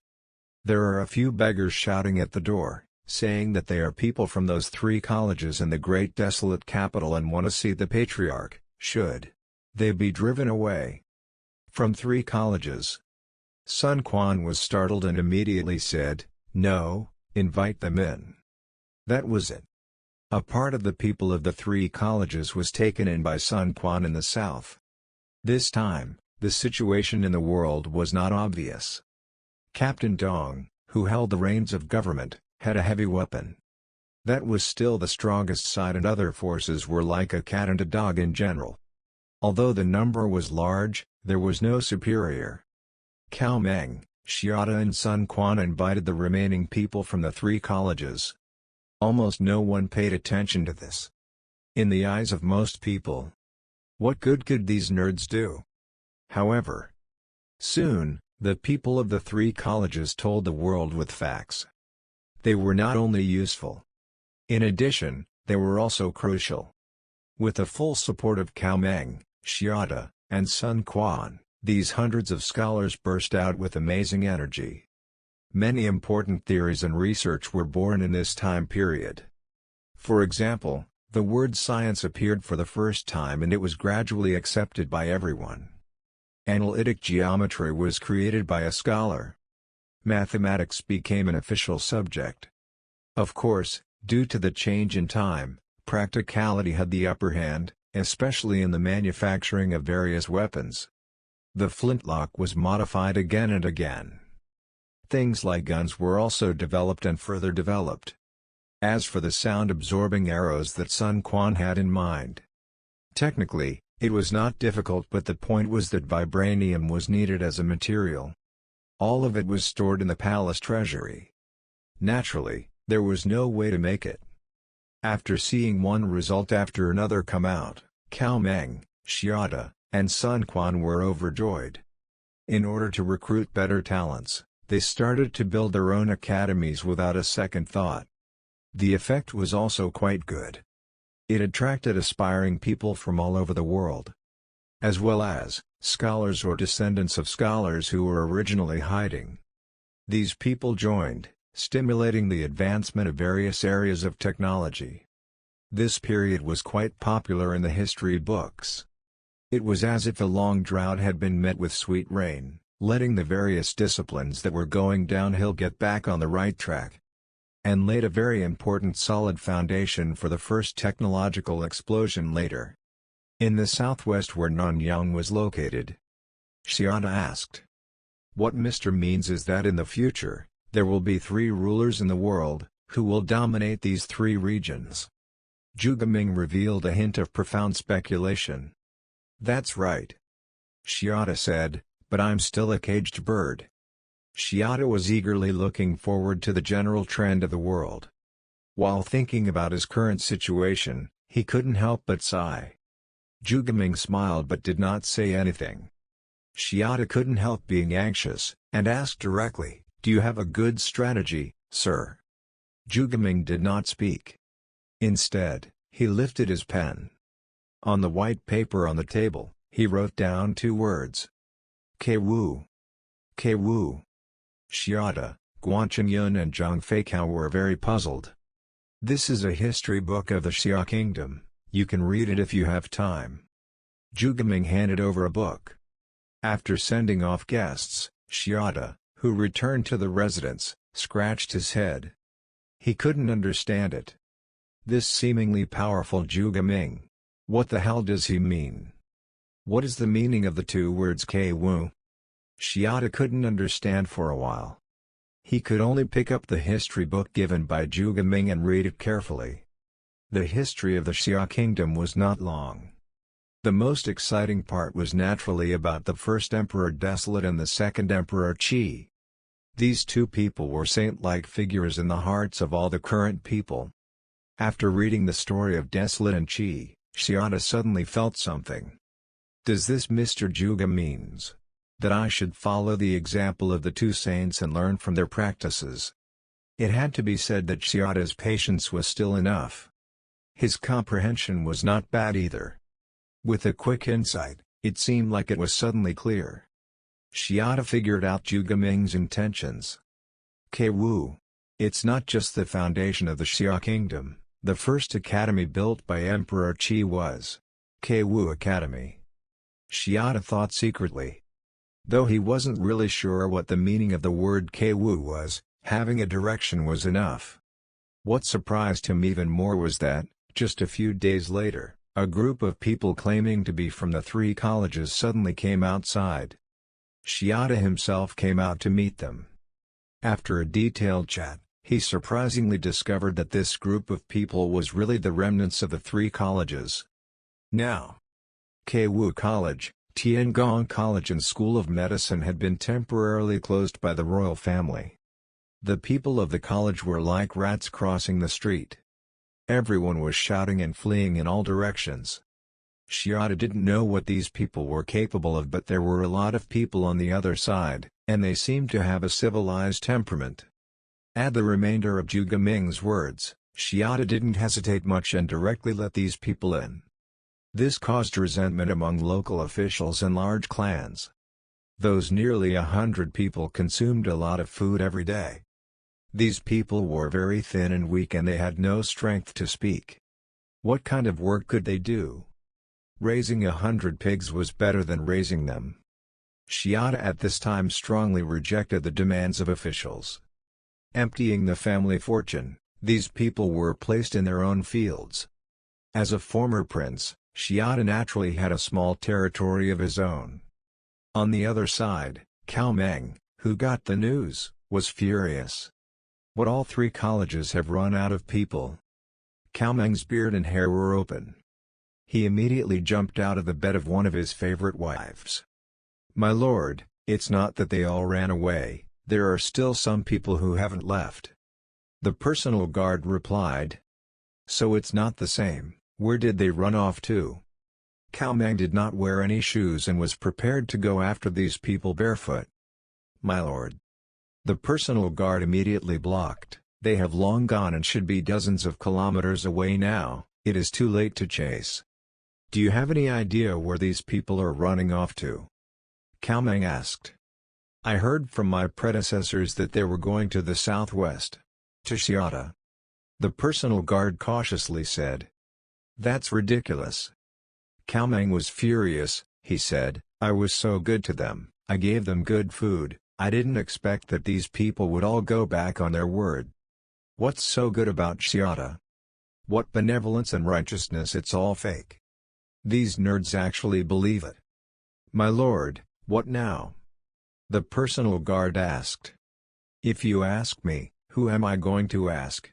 "There are a few beggars shouting at the door, saying that they are people from those three colleges in the great desolate capital and want to see the patriarch. Should they be driven away?" "From three colleges?" Sun Quan was startled and immediately said, "No, invite them in." That was it. A part of the people of the three colleges was taken in by Sun Quan in the south. This time, the situation in the world was not obvious. Captain Dong, who held the reins of government, had a heavy weapon. That was still the strongest side, and other forces were like a cat and a dog in general. Although the number was large, there was no superior. Cao Meng, Xiata and Sun Quan invited the remaining people from the three colleges. Almost no one paid attention to this. In the eyes of most people, what good could these nerds do? However, soon, the people of the three colleges told the world with facts. They were not only useful. In addition, they were also crucial. With the full support of Cao Meng, Xiata, and Sun Quan, these hundreds of scholars burst out with amazing energy. Many important theories and research were born in this time period. For example, the word science appeared for the first time and it was gradually accepted by everyone. Analytic geometry was created by a scholar. Mathematics became an official subject. Of course, due to the change in time, practicality had the upper hand, especially in the manufacturing of various weapons. The flintlock was modified again and again. Things like guns were also developed and further developed. As for the sound-absorbing arrows that Sun Quan had in mind, technically, it was not difficult, but the point was that vibranium was needed as a material. All of it was stored in the palace treasury. Naturally, there was no way to make it. After seeing one result after another come out, Cao Meng, Xiata, and Sun Quan were overjoyed. In order to recruit better talents, they started to build their own academies without a second thought. The effect was also quite good. It attracted aspiring people from all over the world, as well as scholars or descendants of scholars who were originally hiding. These people joined, stimulating the advancement of various areas of technology. This period was quite popular in the history books. It was as if a long drought had been met with sweet rain, letting the various disciplines that were going downhill get back on the right track, and laid a very important solid foundation for the first technological explosion later. In the southwest where Nanyang was located, Xiata asked, "What Mr. means is that in the future, there will be 3 rulers in the world, who will dominate these 3 regions." Zhuge Ming revealed a hint of profound speculation. "That's right," Xiata said, "but I'm still a caged bird." Xiata was eagerly looking forward to the general trend of the world. While thinking about his current situation, he couldn't help but sigh. Zhuge Ming smiled but did not say anything. Xiata couldn't help being anxious, and asked directly, "Do you have a good strategy, sir?" Zhuge Ming did not speak. Instead, he lifted his pen. On the white paper on the table, he wrote down 2 words. K-Wu. K-Wu. Xiata, Guan Chengyun and Zhang Feikao were very puzzled. "This is a history book of the Xia Kingdom, you can read it if you have time." Zhuge Ming handed over a book. After sending off guests, Xiata, who returned to the residence, scratched his head. He couldn't understand it. This seemingly powerful Zhuge Ming. What the hell does he mean? What is the meaning of the 2 words K-Wu? Xiata couldn't understand for a while. He could only pick up the history book given by Zhuge Ming and read it carefully. The history of the Xia Kingdom was not long. The most exciting part was naturally about the first Emperor Desolate and the second Emperor Qi. These 2 people were saint-like figures in the hearts of all the current people. After reading the story of Desolate and Qi, Xiata suddenly felt something. Does this Mr. Zhuge means that I should follow the example of the 2 saints and learn from their practices? It had to be said that Xiata's patience was still enough. His comprehension was not bad either. With a quick insight, it seemed like it was suddenly clear. Xiata figured out Zhuge Ming's intentions. K-Wu. It's not just the foundation of the Xia Kingdom, the first academy built by Emperor Qi was K-Wu Academy. Xiata thought secretly. Though he wasn't really sure what the meaning of the word K-Wu was, having a direction was enough. What surprised him even more was that, just a few days later, a group of people claiming to be from the 3 colleges suddenly came outside. Xiata himself came out to meet them. After a detailed chat, he surprisingly discovered that this group of people was really the remnants of the 3 colleges. Now, K-Wu College, Tiangong College and School of Medicine had been temporarily closed by the royal family. The people of the college were like rats crossing the street. Everyone was shouting and fleeing in all directions. Xiata didn't know what these people were capable of, but there were a lot of people on the other side, and they seemed to have a civilized temperament. Add the remainder of Zhuge Ming's words, Xiata didn't hesitate much and directly let these people in. This caused resentment among local officials and large clans. Those nearly 100 people consumed a lot of food every day. These people were very thin and weak and they had no strength to speak. What kind of work could they do? Raising 100 pigs was better than raising them. Xiata at this time strongly rejected the demands of officials. Emptying the family fortune, these people were placed in their own fields. As a former prince, Xiata naturally had a small territory of his own. On the other side, Cao Meng, who got the news, was furious. What, all 3 colleges have run out of people? Cao Meng's beard and hair were open. He immediately jumped out of the bed of one of his favorite wives. "My lord, it's not that they all ran away, there are still some people who haven't left." The personal guard replied. "So it's not the same, where did they run off to?" Cao Meng did not wear any shoes and was prepared to go after these people barefoot. "My lord." The personal guard immediately blocked. "They have long gone and should be dozens of kilometers away now. It is too late to chase." "Do you have any idea where these people are running off to?" Cao Meng asked. "I heard from my predecessors that they were going to the southwest. To Xiata." The personal guard cautiously said. "That's ridiculous." Cao Meng was furious. He said, "I was so good to them, I gave them good food, I didn't expect that these people would all go back on their word. What's so good about Xiata? What benevolence and righteousness, it's all fake. These nerds actually believe it." "My lord, what now?" the personal guard asked. "If you ask me, who am I going to ask?"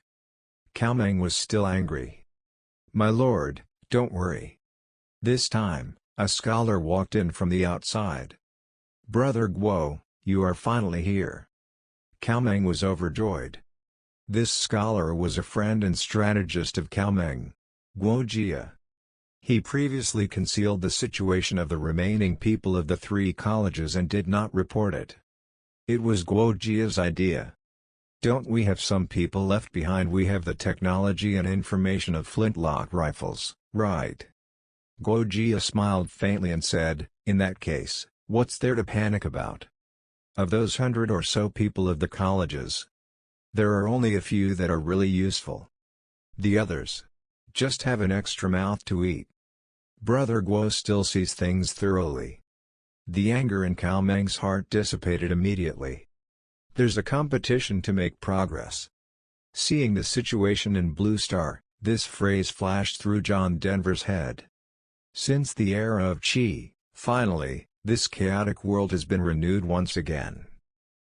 Cao Meng was still angry. "My lord, don't worry." This time, a scholar walked in from the outside. "Brother Guo, you are finally here." Cao Meng was overjoyed. This scholar was a friend and strategist of Cao Meng, Guo Jia. He previously concealed the situation of the remaining people of the three colleges and did not report it. It was Guo Jia's idea. "Don't we have some people left behind? We have the technology and information of flintlock rifles, right?" Guo Jia smiled faintly and said, "In that case, what's there to panic about? Of those 100 or so people of the colleges, there are only a few that are really useful. The others just have an extra mouth to eat." Brother Guo still sees things thoroughly. The anger in Cao Meng's heart dissipated immediately. "There's a competition to make progress." Seeing the situation in Blue Star, this phrase flashed through John Denver's head. Since the era of Qi, finally, this chaotic world has been renewed once again.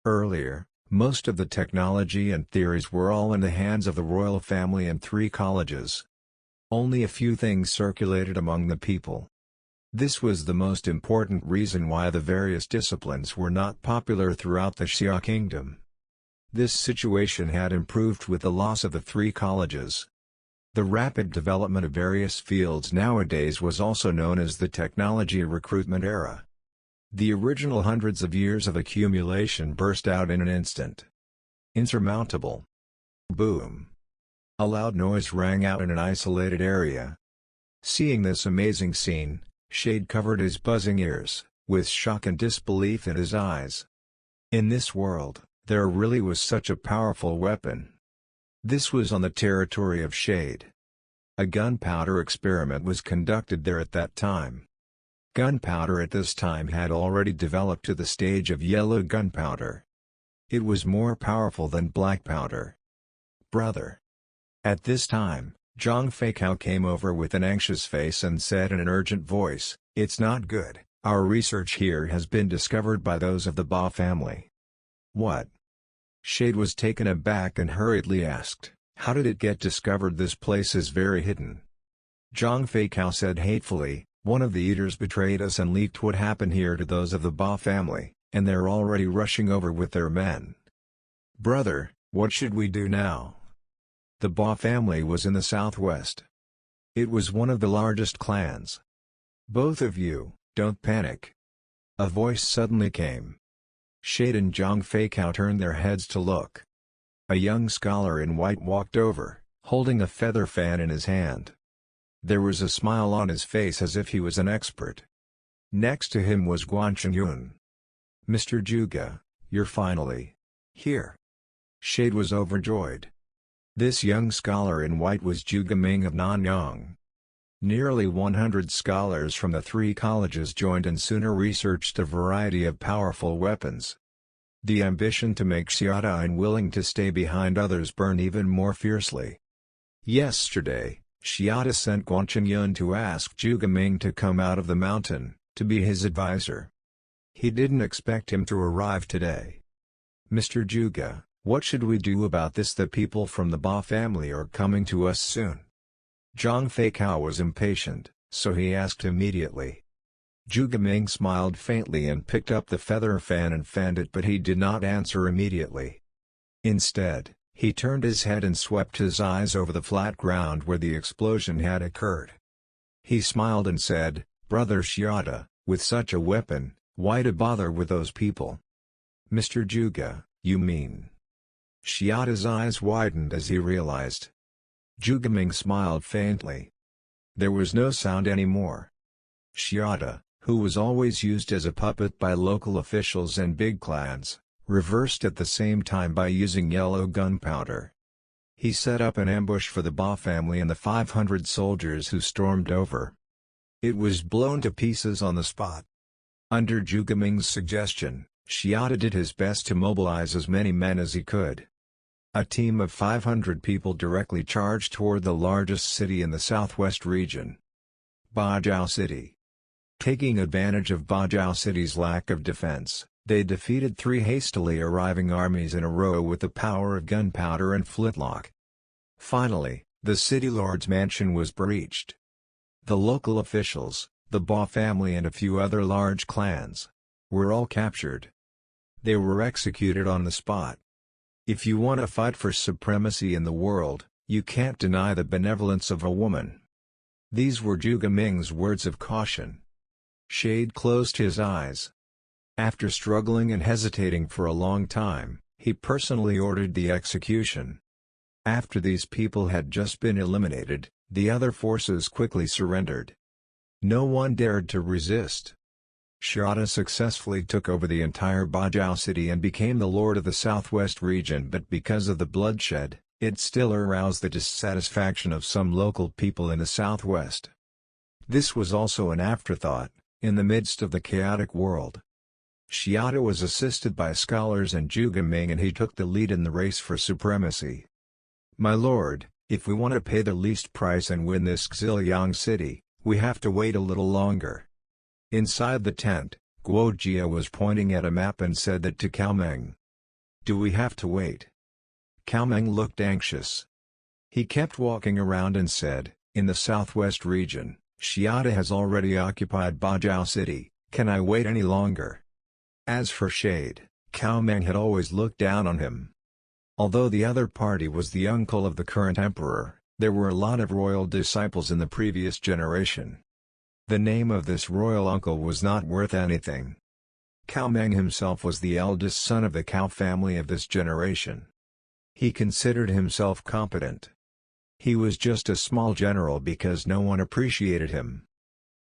Earlier, most of the technology and theories were all in the hands of the royal family and three colleges. Only a few things circulated among the people. This was the most important reason why the various disciplines were not popular throughout the Xia Kingdom. This situation had improved with the loss of the three colleges. The rapid development of various fields nowadays was also known as the technology recruitment era. The original hundreds of years of accumulation burst out in an instant. Insurmountable. Boom. A loud noise rang out in an isolated area. Seeing this amazing scene, Shade covered his buzzing ears, with shock and disbelief in his eyes. In this world, there really was such a powerful weapon. This was on the territory of Shade. A gunpowder experiment was conducted there at that time. Gunpowder at this time had already developed to the stage of yellow gunpowder. It was more powerful than black powder. "Brother." At this time, Zhang Feikao came over with an anxious face and said in an urgent voice, "It's not good, our research here has been discovered by those of the Ba family." "What?" Shade was taken aback and hurriedly asked, "How did it get discovered? This place is very hidden." Zhang Feikao said hatefully, "One of the eaters betrayed us and leaked what happened here to those of the Ba family, and they're already rushing over with their men." "Brother, what should we do now?" The Ba family was in the southwest. It was one of the largest clans. "Both of you, don't panic." A voice suddenly came. Shade and Zhang Feikao turned their heads to look. A young scholar in white walked over, holding a feather fan in his hand. There was a smile on his face as if he was an expert. Next to him was Guan Chengyun. "Mr. Zhuge, you're finally here." Shade was overjoyed. This young scholar in white was Zhuge Ming of Nanyang. Nearly 100 scholars from the three colleges joined and sooner researched a variety of powerful weapons. The ambition to make Xiata unwilling to stay behind others burned even more fiercely. Yesterday, Xiata sent Guan Chengyun to ask Zhuge Ming to come out of the mountain, to be his advisor. He didn't expect him to arrive today. "Mr. Zhuge, what should we do about this? The people from the Ba family are coming to us soon." Zhang Feikao was impatient, so he asked immediately. Zhuge Ming smiled faintly and picked up the feather fan and fanned it, but he did not answer immediately. Instead, he turned his head and swept his eyes over the flat ground where the explosion had occurred. He smiled and said, "Brother Shiata, with such a weapon, why to bother with those people?" "Mr. Juga, you mean?" Shiata's eyes widened as he realized. Jugaming smiled faintly. There was no sound anymore. Shiata, who was always used as a puppet by local officials and big clans, reversed at the same time by using yellow gunpowder. He set up an ambush for the Ba family and the 500 soldiers who stormed over. It was blown to pieces on the spot. Under Jugaming's suggestion, Shiata did his best to mobilize as many men as he could. A team of 500 people directly charged toward the largest city in the southwest region, Bajau City. Taking advantage of Bajau City's lack of defense, they defeated 3 hastily arriving armies in a row with the power of gunpowder and flintlock. Finally, the city lord's mansion was breached. The local officials, the Ba family and a few other large clans, were all captured. They were executed on the spot. If you want to fight for supremacy in the world, you can't deny the benevolence of a woman. These were Jugaming's words of caution. Shade closed his eyes. After struggling and hesitating for a long time, he personally ordered the execution. After these people had just been eliminated, the other forces quickly surrendered. No one dared to resist. Shiata successfully took over the entire Bajau city and became the lord of the southwest region, but because of the bloodshed, it still aroused the dissatisfaction of some local people in the southwest. This was also an afterthought, in the midst of the chaotic world. Shiata was assisted by scholars and Jugaming, and he took the lead in the race for supremacy. "My lord, if we want to pay the least price and win this Xiliang city, we have to wait a little longer." Inside the tent, Guo Jia was pointing at a map and said that to Cao Meng. "Do we have to wait?" Cao Meng looked anxious. He kept walking around and said, "In the southwest region, Shiata has already occupied Bajau City, can I wait any longer?" As for Shade, Cao Meng had always looked down on him. Although the other party was the uncle of the current emperor, there were a lot of royal disciples in the previous generation. The name of this royal uncle was not worth anything. Cao Meng himself was the eldest son of the Cao family of this generation. He considered himself competent. He was just a small general because no one appreciated him.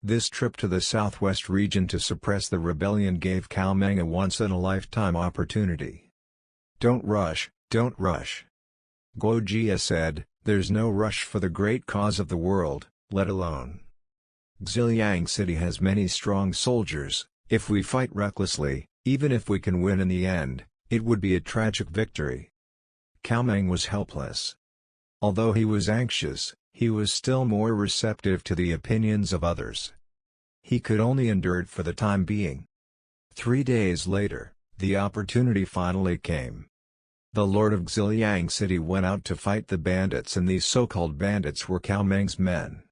This trip to the southwest region to suppress the rebellion gave Cao Meng a once-in-a-lifetime opportunity. "Don't rush, don't rush," Guo Jia said, "there's no rush for the great cause of the world, let alone. Xiliang City has many strong soldiers. If we fight recklessly, even if we can win in the end, it would be a tragic victory." Cao Meng was helpless. Although he was anxious, he was still more receptive to the opinions of others. He could only endure it for the time being. 3 days later, the opportunity finally came. The lord of Xiliang City went out to fight the bandits, and these so-called bandits were Cao Meng's men.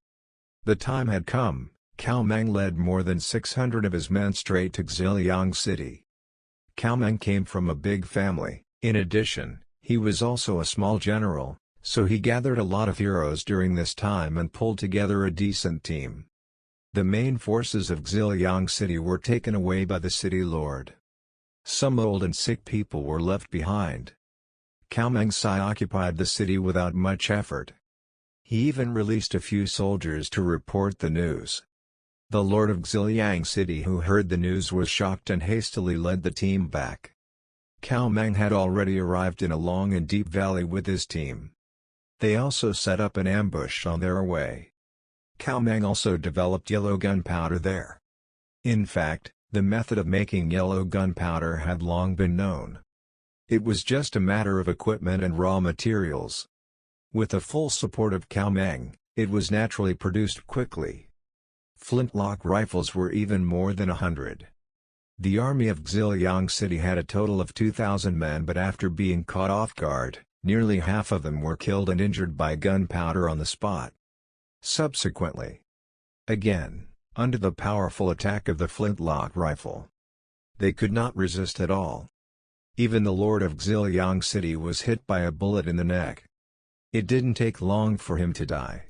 The time had come. Cao Meng led more than 600 of his men straight to Xiliang City. Cao Meng came from a big family. In addition, he was also a small general, so he gathered a lot of heroes during this time and pulled together a decent team. The main forces of Xiliang City were taken away by the city lord. Some old and sick people were left behind. Cao Meng occupied the city without much effort. He even released a few soldiers to report the news. The lord of Xiliang City, who heard the news, was shocked and hastily led the team back. Cao Meng had already arrived in a long and deep valley with his team. They also set up an ambush on their way. Cao Meng also developed yellow gunpowder there. In fact, the method of making yellow gunpowder had long been known. It was just a matter of equipment and raw materials. With the full support of Cao Meng, it was naturally produced quickly. Flintlock rifles were even more than 100. The army of Xiliang City had a total of 2,000 men, but after being caught off guard, nearly half of them were killed and injured by gunpowder on the spot. Subsequently, again, under the powerful attack of the flintlock rifle, they could not resist at all. Even the lord of Xiliang City was hit by a bullet in the neck. It didn't take long for him to die.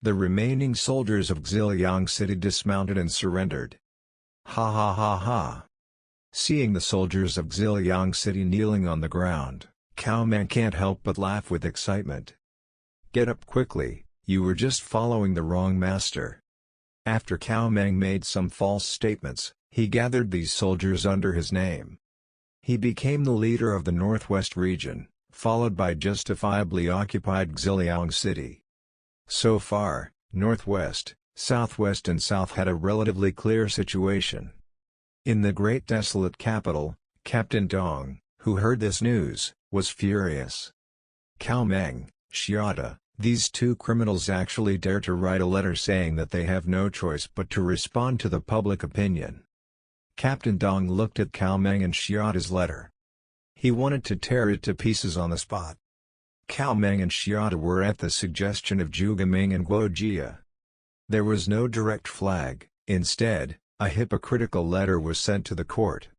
The remaining soldiers of Xiliang City dismounted and surrendered. Ha ha ha ha. Seeing the soldiers of Xiliang City kneeling on the ground, Cao Meng can't help but laugh with excitement. Get up quickly, you were just following the wrong master. After Cao Meng made some false statements, he gathered these soldiers under his name. He became the leader of the Northwest region, followed by justifiably occupied Xiliang City. So far, Northwest, Southwest and South had a relatively clear situation. In the great desolate capital, Captain Dong, who heard this news, was furious. Cao Meng, Xiata, these two criminals actually dare to write a letter saying that they have no choice but to respond to the public opinion. Captain Dong looked at Cao Meng and Xiata's letter. He wanted to tear it to pieces on the spot. Cao Meng and Xiata were at the suggestion of Zhu Gaming and Guo Jia. There was no direct flag, instead, a hypocritical letter was sent to the court,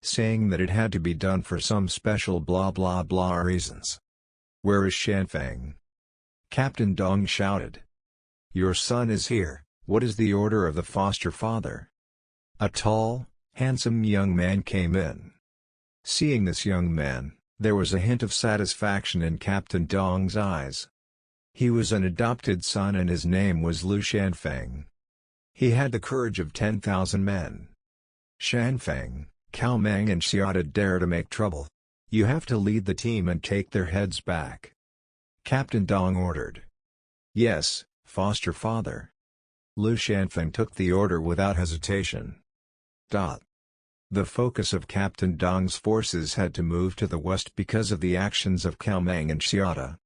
saying that it had to be done for some special blah blah blah reasons. Where is Shanfeng? Captain Dong shouted. Your son is here, what is the order of the foster father? A tall, handsome young man came in. Seeing this young man, there was a hint of satisfaction in Captain Dong's eyes. He was an adopted son and his name was Lu Shanfeng. He had the courage of 10,000 men. Shanfeng, Cao Meng and Xiata dare to make trouble. You have to lead the team and take their heads back. Captain Dong ordered. Yes, foster father. Lu Shanfeng took the order without hesitation. The focus of Captain Dong's forces had to move to the west because of the actions of Cao Meng and Xiata.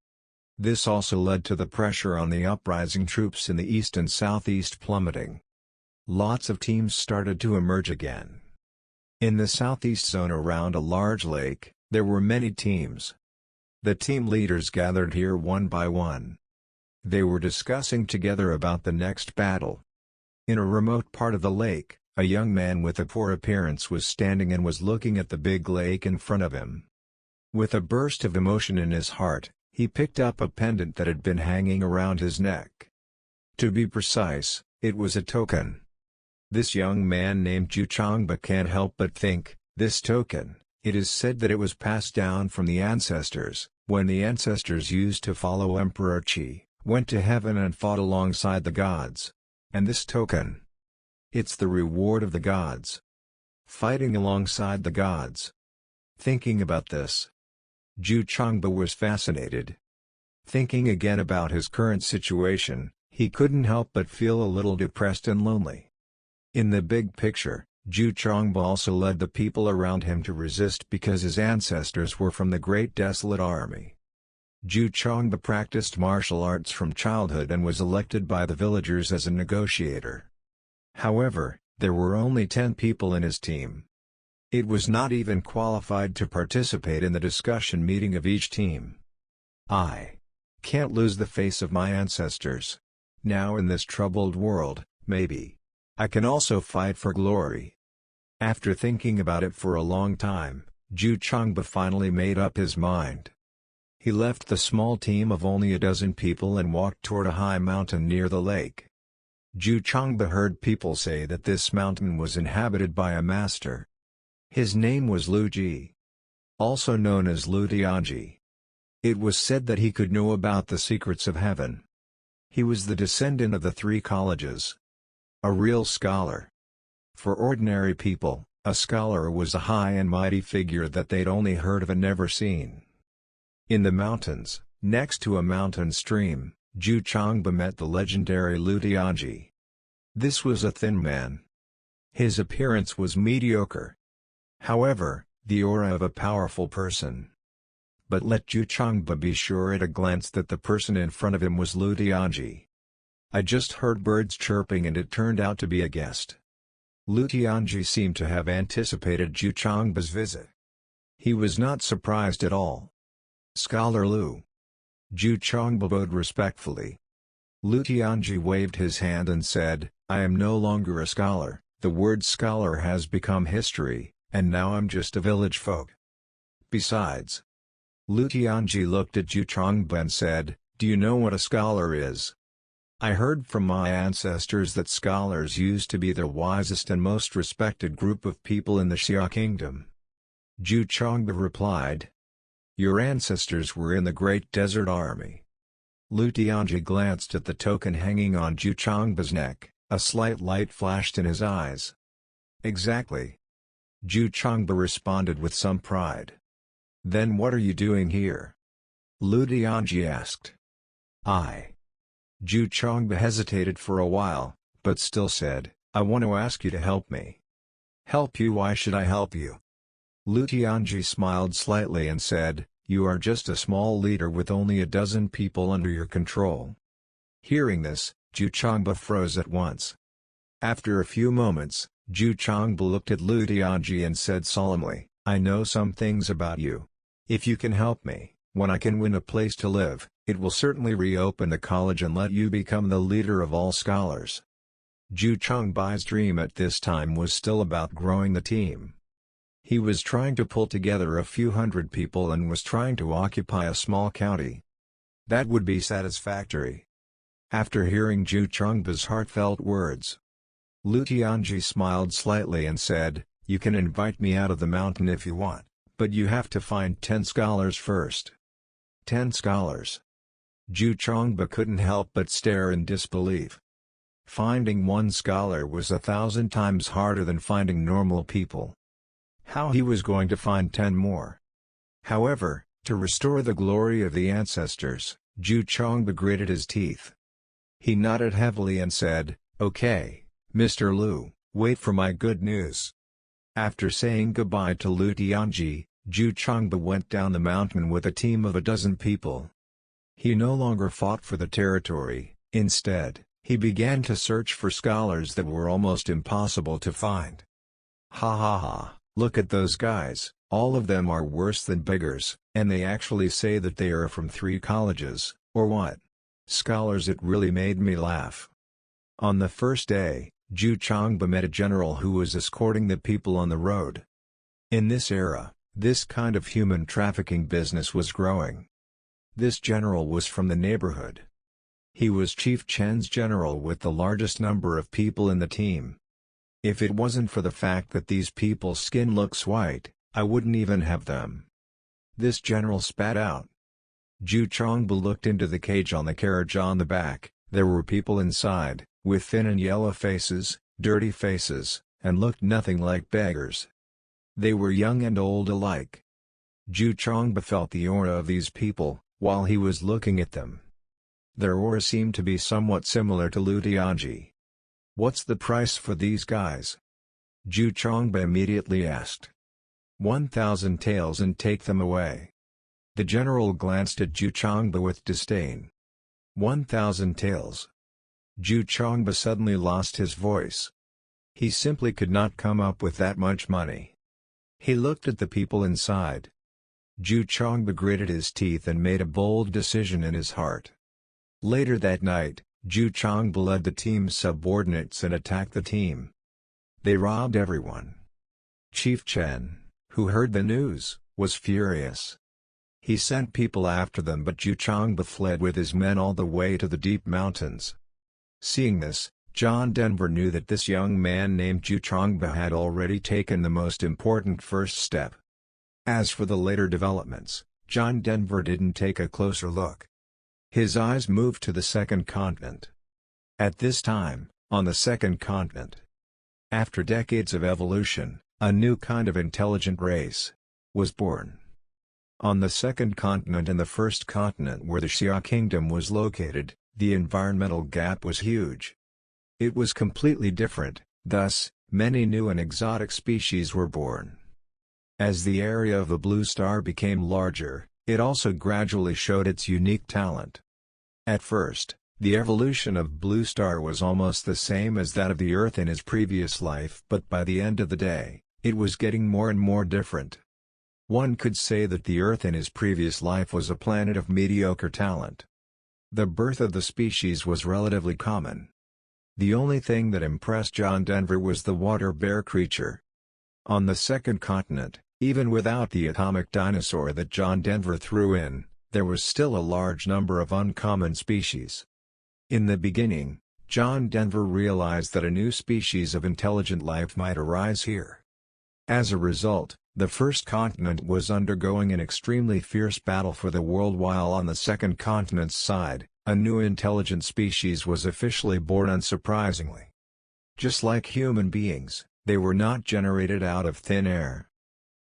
This also led to the pressure on the uprising troops in the east and southeast plummeting. Lots of teams started to emerge again. In the southeast zone around a large lake, there were many teams. The team leaders gathered here one by one. They were discussing together about the next battle. In a remote part of the lake, a young man with a poor appearance was standing and was looking at the big lake in front of him. With a burst of emotion in his heart, he picked up a pendant that had been hanging around his neck. To be precise, it was a token. This young man named Zhu Changba can't help but think, this token, it is said that it was passed down from the ancestors, when the ancestors used to follow Emperor Qi, went to heaven and fought alongside the gods. And this token, it's the reward of the gods. Fighting alongside the gods. Thinking about this, Zhu Changba was fascinated. Thinking again about his current situation, he couldn't help but feel a little depressed and lonely. In the big picture, Zhu Changba also led the people around him to resist because his ancestors were from the Great Desolate Army. Zhu Changba practiced martial arts from childhood and was elected by the villagers as a negotiator. However, there were only 10 people in his team. It was not even qualified to participate in the discussion meeting of each team. I can't lose the face of my ancestors. Now in this troubled world, maybe I can also fight for glory. After thinking about it for a long time, Zhu Changba finally made up his mind. He left the small team of only a dozen people and walked toward a high mountain near the lake. Zhu Changba heard people say that this mountain was inhabited by a master. His name was Lu Ji, also known as Lu Tianji. It was said that he could know about the secrets of heaven. He was the descendant of the 3 colleges. A real scholar. For ordinary people, a scholar was a high and mighty figure that they'd only heard of and never seen. In the mountains, next to a mountain stream, Zhu Changba met the legendary Lu Tianji. This was a thin man. His appearance was mediocre. However, the aura of a powerful person. But let Zhu Changba be sure at a glance that the person in front of him was Lu Tianji. I just heard birds chirping and it turned out to be a guest. Lu Tianji seemed to have anticipated Zhu Changba's visit. He was not surprised at all. Scholar Lu. Zhu Changba bowed respectfully. Lu Tianji waved his hand and said, I am no longer a scholar, the word scholar has become history, and now I'm just a village folk. Besides, Lu Tianji looked at Zhu Changba and said, do you know what a scholar is? I heard from my ancestors that scholars used to be the wisest and most respected group of people in the Xia Kingdom. Zhu Chongba replied. Your ancestors were in the Great Desert Army. Lu Tianji glanced at the token hanging on Zhu Chongba's neck, a slight light flashed in his eyes. Exactly. Zhu Chongba responded with some pride. Then what are you doing here? Lu Tianji asked. Zhu Chongba hesitated for a while, but still said, I want to ask you to help me. Help you? Why should I help you? Lu Tianji smiled slightly and said, you are just a small leader with only a dozen people under your control. Hearing this, Zhu Chongba froze at once. After a few moments, Zhu Chongba looked at Lu Tianji and said solemnly, I know some things about you. If you can help me, when I can win a place to live, it will certainly reopen the college and let you become the leader of all scholars. Zhu Chongba's dream at this time was still about growing the team. He was trying to pull together a few hundred people and was trying to occupy a small county. That would be satisfactory. After hearing Zhu Chongba's heartfelt words, Lu Tianji smiled slightly and said, you can invite me out of the mountain if you want, but you have to find 10 scholars first. 10 scholars. Zhu Chongba couldn't help but stare in disbelief. Finding one scholar was 1,000 times harder than finding normal people. How he was going to find 10 more? However, to restore the glory of the ancestors, Zhu Chongba gritted his teeth. He nodded heavily and said, okay, Mr. Lu, wait for my good news. After saying goodbye to Lu Tianji, Zhu Chongba went down the mountain with a team of a dozen people. He no longer fought for the territory, instead, he began to search for scholars that were almost impossible to find. Ha ha ha. Look at those guys, all of them are worse than beggars, and they actually say that they are from 3 colleges, or what? Scholars. It really made me laugh. On the first day, Zhu Chongba met a general who was escorting the people on the road. In this era, this kind of human trafficking business was growing. This general was from the neighborhood. He was Chief Chen's general with the largest number of people in the team. If it wasn't for the fact that these people's skin looks white, I wouldn't even have them. This general spat out. Zhu Chongba looked into the cage on the carriage on the back. There were people inside, with thin and yellow faces, dirty faces, and looked nothing like beggars. They were young and old alike. Zhu Chongba felt the aura of these people, while he was looking at them. Their aura seemed to be somewhat similar to Lu Tianji. What's the price for these guys? Zhu Chongba immediately asked. 1,000 taels and take them away. The general glanced at Zhu Chongba with disdain. 1,000 taels. Zhu Chongba suddenly lost his voice. He simply could not come up with that much money. He looked at the people inside. Zhu Chongba gritted his teeth and made a bold decision in his heart. Later that night, Zhu Chongba led the team's subordinates and attacked the team. They robbed everyone. Chief Chen, who heard the news, was furious. He sent people after them, but Zhu Chongba fled with his men all the way to the deep mountains. Seeing this, John Denver knew that this young man named Zhu Chongba had already taken the most important first step. As for the later developments, John Denver didn't take a closer look. His eyes moved to the second continent. At this time, on the second continent, after decades of evolution, a new kind of intelligent race was born. On the second continent and the first continent where the Xia Kingdom was located, the environmental gap was huge. It was completely different, thus, many new and exotic species were born. As the area of the blue star became larger, it also gradually showed its unique talent. At first, the evolution of Blue Star was almost the same as that of the Earth in his previous life, but by the end of the day, it was getting more and more different. One could say that the Earth in his previous life was a planet of mediocre talent. The birth of the species was relatively common. The only thing that impressed John Denver was the water bear creature. On the second continent, even without the atomic dinosaur that John Denver threw in, there was still a large number of uncommon species. In the beginning, John Denver realized that a new species of intelligent life might arise here. As a result, the first continent was undergoing an extremely fierce battle for the world, while on the second continent's side, a new intelligent species was officially born. Unsurprisingly, just like human beings, they were not generated out of thin air.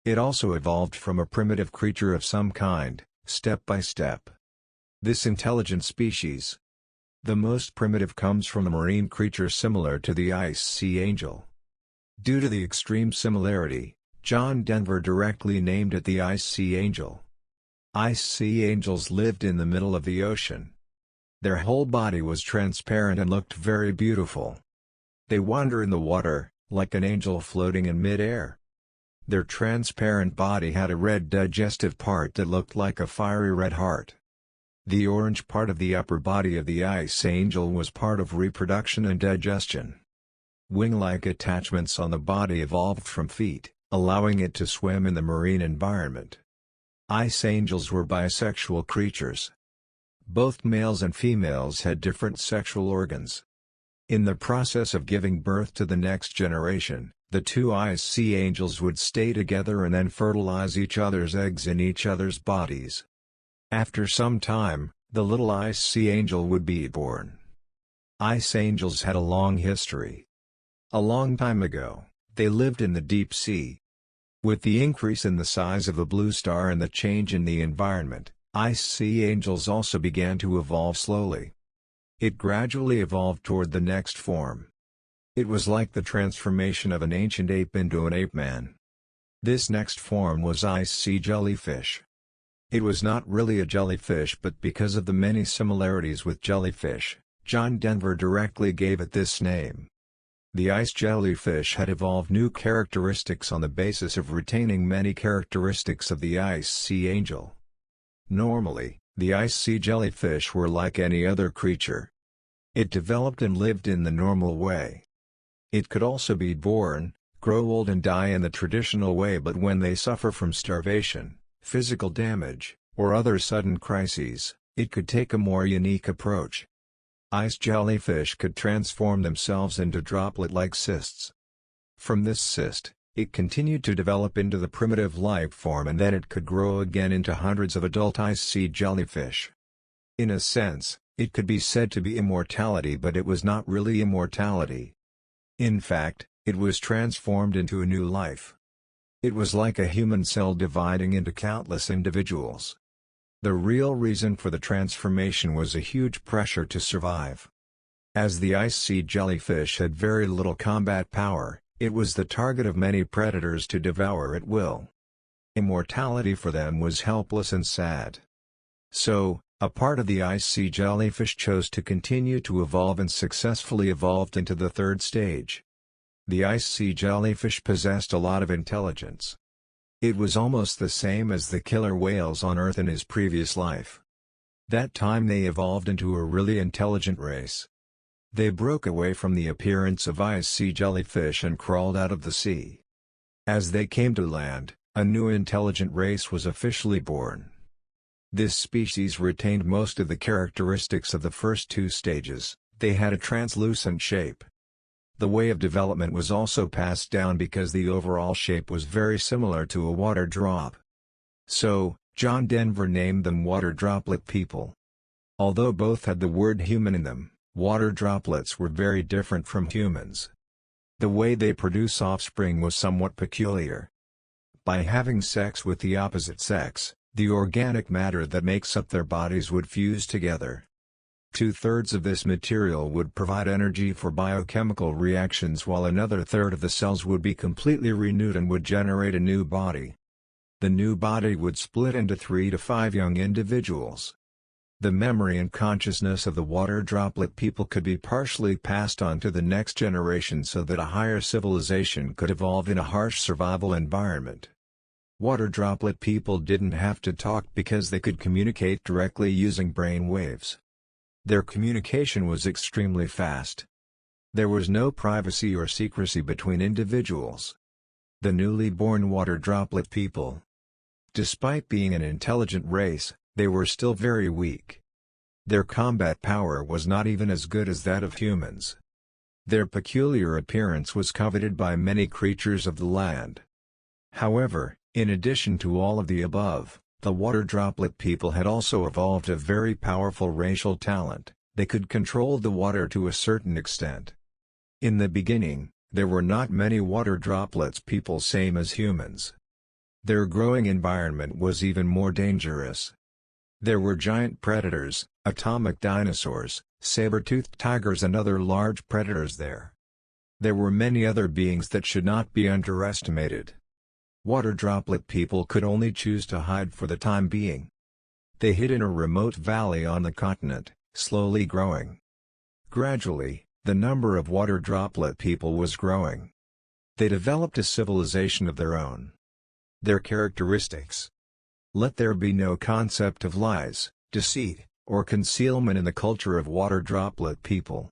It also evolved from a primitive creature of some kind, step by step. This intelligent species, the most primitive, comes from a marine creature similar to the ice sea angel. Due to the extreme similarity, John Denver directly named it the ice sea angel. Ice sea angels lived in the middle of the ocean. Their whole body was transparent and looked very beautiful. They wander in the water, like an angel floating in mid-air. Their transparent body had a red digestive part that looked like a fiery red heart. The orange part of the upper body of the ice angel was part of reproduction and digestion. Wing-like attachments on the body evolved from feet, allowing it to swim in the marine environment. Ice angels were bisexual creatures. Both males and females had different sexual organs. In the process of giving birth to the next generation, the two ice sea angels would stay together and then fertilize each other's eggs in each other's bodies. After some time, the little ice sea angel would be born. Ice angels had a long history. A long time ago, they lived in the deep sea. With the increase in the size of the blue star and the change in the environment, ice sea angels also began to evolve slowly. It gradually evolved toward the next form. It was like the transformation of an ancient ape into an ape-man. This next form was ice sea jellyfish. It was not really a jellyfish, but because of the many similarities with jellyfish, John Denver directly gave it this name. The ice jellyfish had evolved new characteristics on the basis of retaining many characteristics of the ice sea angel. Normally, the ice sea jellyfish were like any other creature. It developed and lived in the normal way. It could also be born, grow old and die in the traditional way, but when they suffer from starvation, physical damage, or other sudden crises, it could take a more unique approach. Ice jellyfish could transform themselves into droplet-like cysts. From this cyst, it continued to develop into the primitive life form, and then it could grow again into hundreds of adult ice sea jellyfish. In a sense, it could be said to be immortality, but it was not really immortality. In fact, it was transformed into a new life. It was like a human cell dividing into countless individuals. The real reason for the transformation was a huge pressure to survive. As the ice sea jellyfish had very little combat power, it was the target of many predators to devour at will. Immortality for them was helpless and sad. So, a part of the ice sea jellyfish chose to continue to evolve and successfully evolved into the third stage. The ice sea jellyfish possessed a lot of intelligence. It was almost the same as the killer whales on Earth in his previous life. That time they evolved into a really intelligent race. They broke away from the appearance of ice sea jellyfish and crawled out of the sea. As they came to land, a new intelligent race was officially born. This species retained most of the characteristics of the first two stages. They had a translucent shape. The way of development was also passed down because the overall shape was very similar to a water drop. So, John Denver named them water droplet people. Although both had the word human in them, water droplets were very different from humans. The way they produce offspring was somewhat peculiar. By having sex with the opposite sex, the organic matter that makes up their bodies would fuse together. 2/3 of this material would provide energy for biochemical reactions, while another third of the cells would be completely renewed and would generate a new body. The new body would split into 3 to 5 young individuals. The memory and consciousness of the water droplet people could be partially passed on to the next generation so that a higher civilization could evolve in a harsh survival environment. Water droplet people didn't have to talk because they could communicate directly using brain waves. Their communication was extremely fast. There was no privacy or secrecy between individuals. The newly born water droplet people, despite being an intelligent race, they were still very weak. Their combat power was not even as good as that of humans. Their peculiar appearance was coveted by many creatures of the land. However, in addition to all of the above, the water droplet people had also evolved a very powerful racial talent. They could control the water to a certain extent. In the beginning, there were not many water droplets people same as humans. Their growing environment was even more dangerous. There were giant predators, atomic dinosaurs, saber-toothed tigers and other large predators there. There were many other beings that should not be underestimated. Water droplet people could only choose to hide for the time being. They hid in a remote valley on the continent, slowly growing. Gradually, the number of water droplet people was growing. They developed a civilization of their own. Their characteristics. Let there be no concept of lies, deceit, or concealment in the culture of water droplet people.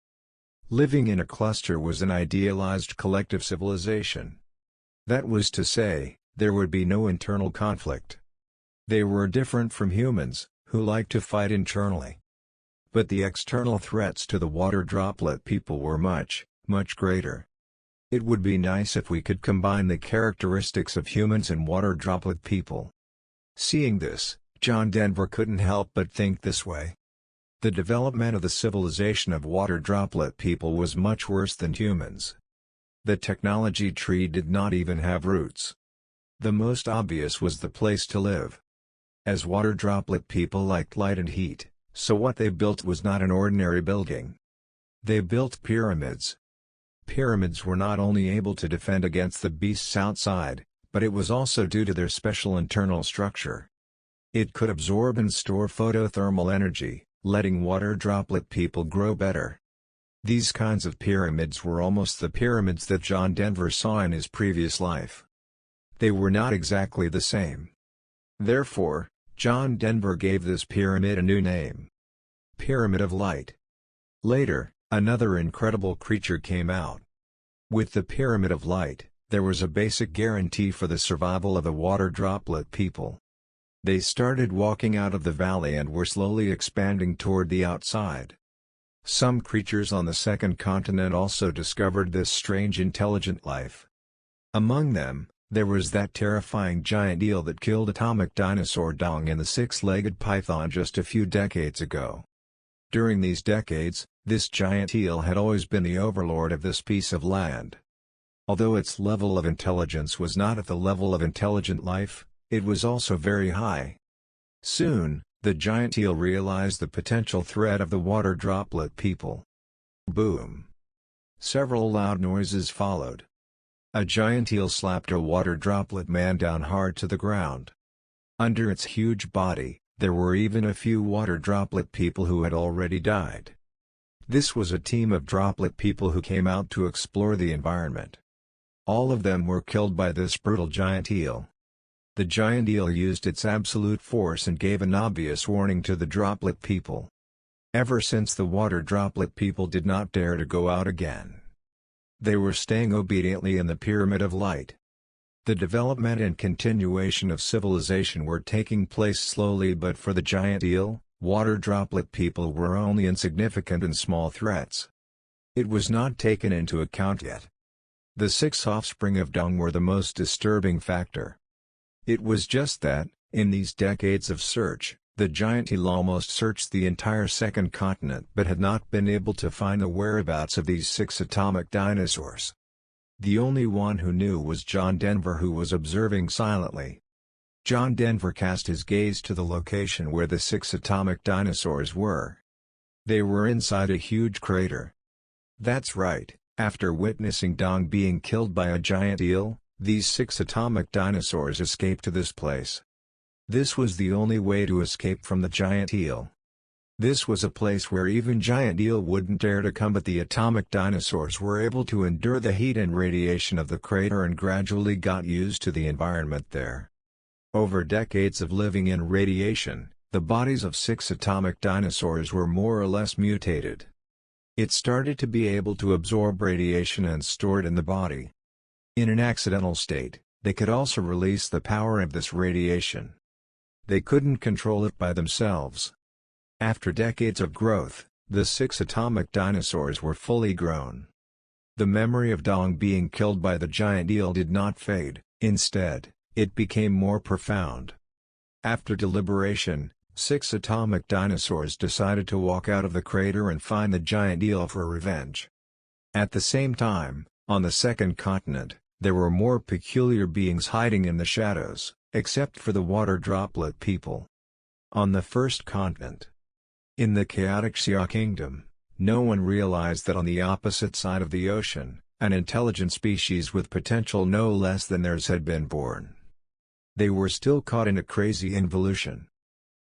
Living in a cluster was an idealized collective civilization. That was to say, there would be no internal conflict. They were different from humans, who like to fight internally. But the external threats to the water droplet people were much, much greater. It would be nice if we could combine the characteristics of humans and water droplet people. Seeing this, John Denver couldn't help but think this way. The development of the civilization of water droplet people was much worse than humans. The technology tree did not even have roots. The most obvious was the place to live. As water droplet people liked light and heat, so what they built was not an ordinary building. They built pyramids. Pyramids were not only able to defend against the beasts outside, but it was also due to their special internal structure. It could absorb and store photothermal energy, letting water droplet people grow better. These kinds of pyramids were almost the pyramids that John Denver saw in his previous life. They were not exactly the same. Therefore, John Denver gave this pyramid a new name. Pyramid of Light. Later, another incredible creature came out. With the Pyramid of Light, there was a basic guarantee for the survival of the water droplet people. They started walking out of the valley and were slowly expanding toward the outside. Some creatures on the second continent also discovered this strange intelligent life. Among them, there was that terrifying giant eel that killed atomic dinosaur Dong and the six-legged python just a few decades ago. During these decades, this giant eel had always been the overlord of this piece of land. Although its level of intelligence was not at the level of intelligent life, it was also very high. Soon, the giant eel realized the potential threat of the water droplet people. Boom! Several loud noises followed. A giant eel slapped a water droplet man down hard to the ground. Under its huge body, there were even a few water droplet people who had already died. This was a team of droplet people who came out to explore the environment. All of them were killed by this brutal giant eel. The giant eel used its absolute force and gave an obvious warning to the droplet people. Ever since the water droplet people did not dare to go out again. They were staying obediently in the Pyramid of Light. The development and continuation of civilization were taking place slowly, but for the giant eel, water droplet people were only insignificant and small threats. It was not taken into account yet. The 6 offspring of Dong were the most disturbing factor. It was just that, in these decades of search, the giant eel almost searched the entire second continent but had not been able to find the whereabouts of these 6 atomic dinosaurs. The only one who knew was John Denver, who was observing silently. John Denver cast his gaze to the location where the 6 atomic dinosaurs were. They were inside a huge crater. That's right, after witnessing Dong being killed by a giant eel, these 6 atomic dinosaurs escaped to this place. This was the only way to escape from the giant eel. This was a place where even giant eel wouldn't dare to come, but the atomic dinosaurs were able to endure the heat and radiation of the crater and gradually got used to the environment there. Over decades of living in radiation, the bodies of 6 atomic dinosaurs were more or less mutated. It started to be able to absorb radiation and store it in the body. In an accidental state, they could also release the power of this radiation. They couldn't control it by themselves. After decades of growth, the 6 atomic dinosaurs were fully grown. The memory of Dong being killed by the giant eel did not fade, instead, it became more profound. After deliberation, 6 atomic dinosaurs decided to walk out of the crater and find the giant eel for revenge. At the same time, on the second continent, there were more peculiar beings hiding in the shadows, except for the water droplet people. On the first continent, in the chaotic Xia Kingdom, no one realized that on the opposite side of the ocean, an intelligent species with potential no less than theirs had been born. They were still caught in a crazy involution.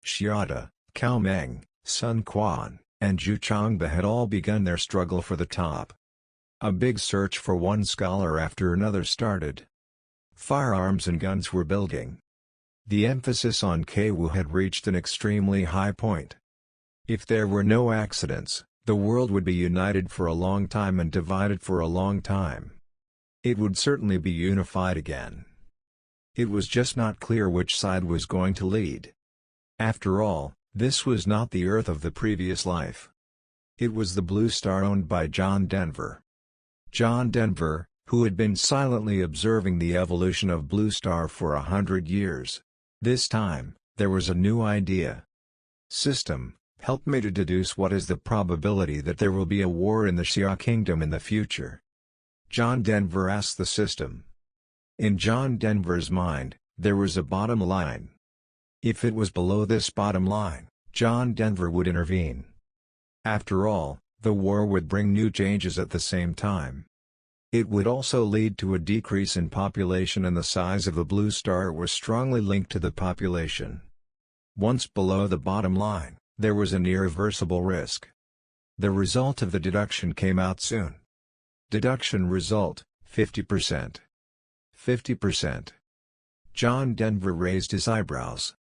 Xiada, Cao Meng, Sun Quan, and Zhu Changba had all begun their struggle for the top. A big search for one scholar after another started. Firearms and guns were building. The emphasis on Keiwu had reached an extremely high point. If there were no accidents, the world would be united for a long time and divided for a long time. It would certainly be unified again. It was just not clear which side was going to lead. After all, this was not the Earth of the previous life. It was the blue star owned by John Denver. John Denver, who had been silently observing the evolution of Blue Star for 100 years. This time, there was a new idea. System, help me to deduce what is the probability that there will be a war in the Xia Kingdom in the future. John Denver asked the system. In John Denver's mind, there was a bottom line. If it was below this bottom line, John Denver would intervene. After all, the war would bring new changes at the same time. It would also lead to a decrease in population, and the size of the blue star was strongly linked to the population. Once below the bottom line, there was an irreversible risk. The result of the deduction came out soon. Deduction result, 50%. 50%. John Denver raised his eyebrows.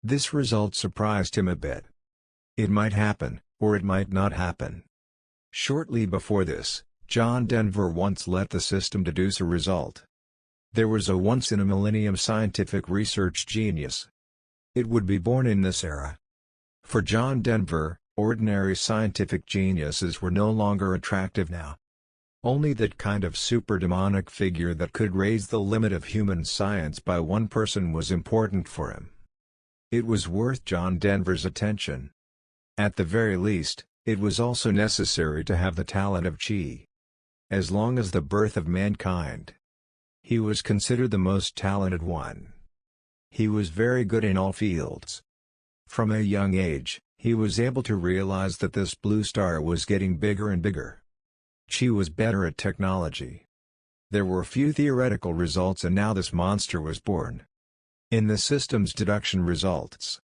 This result surprised him a bit. It might happen, or it might not happen. Shortly before this, John Denver once let the system deduce a result. There was a once-in-a-millennium scientific research genius. It would be born in this era. For John Denver, ordinary scientific geniuses were no longer attractive now. Only that kind of super-demonic figure that could raise the limit of human science by one person was important for him. It was worth John Denver's attention. At the very least, it was also necessary to have the talent of Qi. As long as the birth of mankind, he was considered the most talented one. He was very good in all fields. From a young age, he was able to realize that this blue star was getting bigger and bigger. Qi was better at technology. There were few theoretical results, and now this monster was born. In the system's deduction results,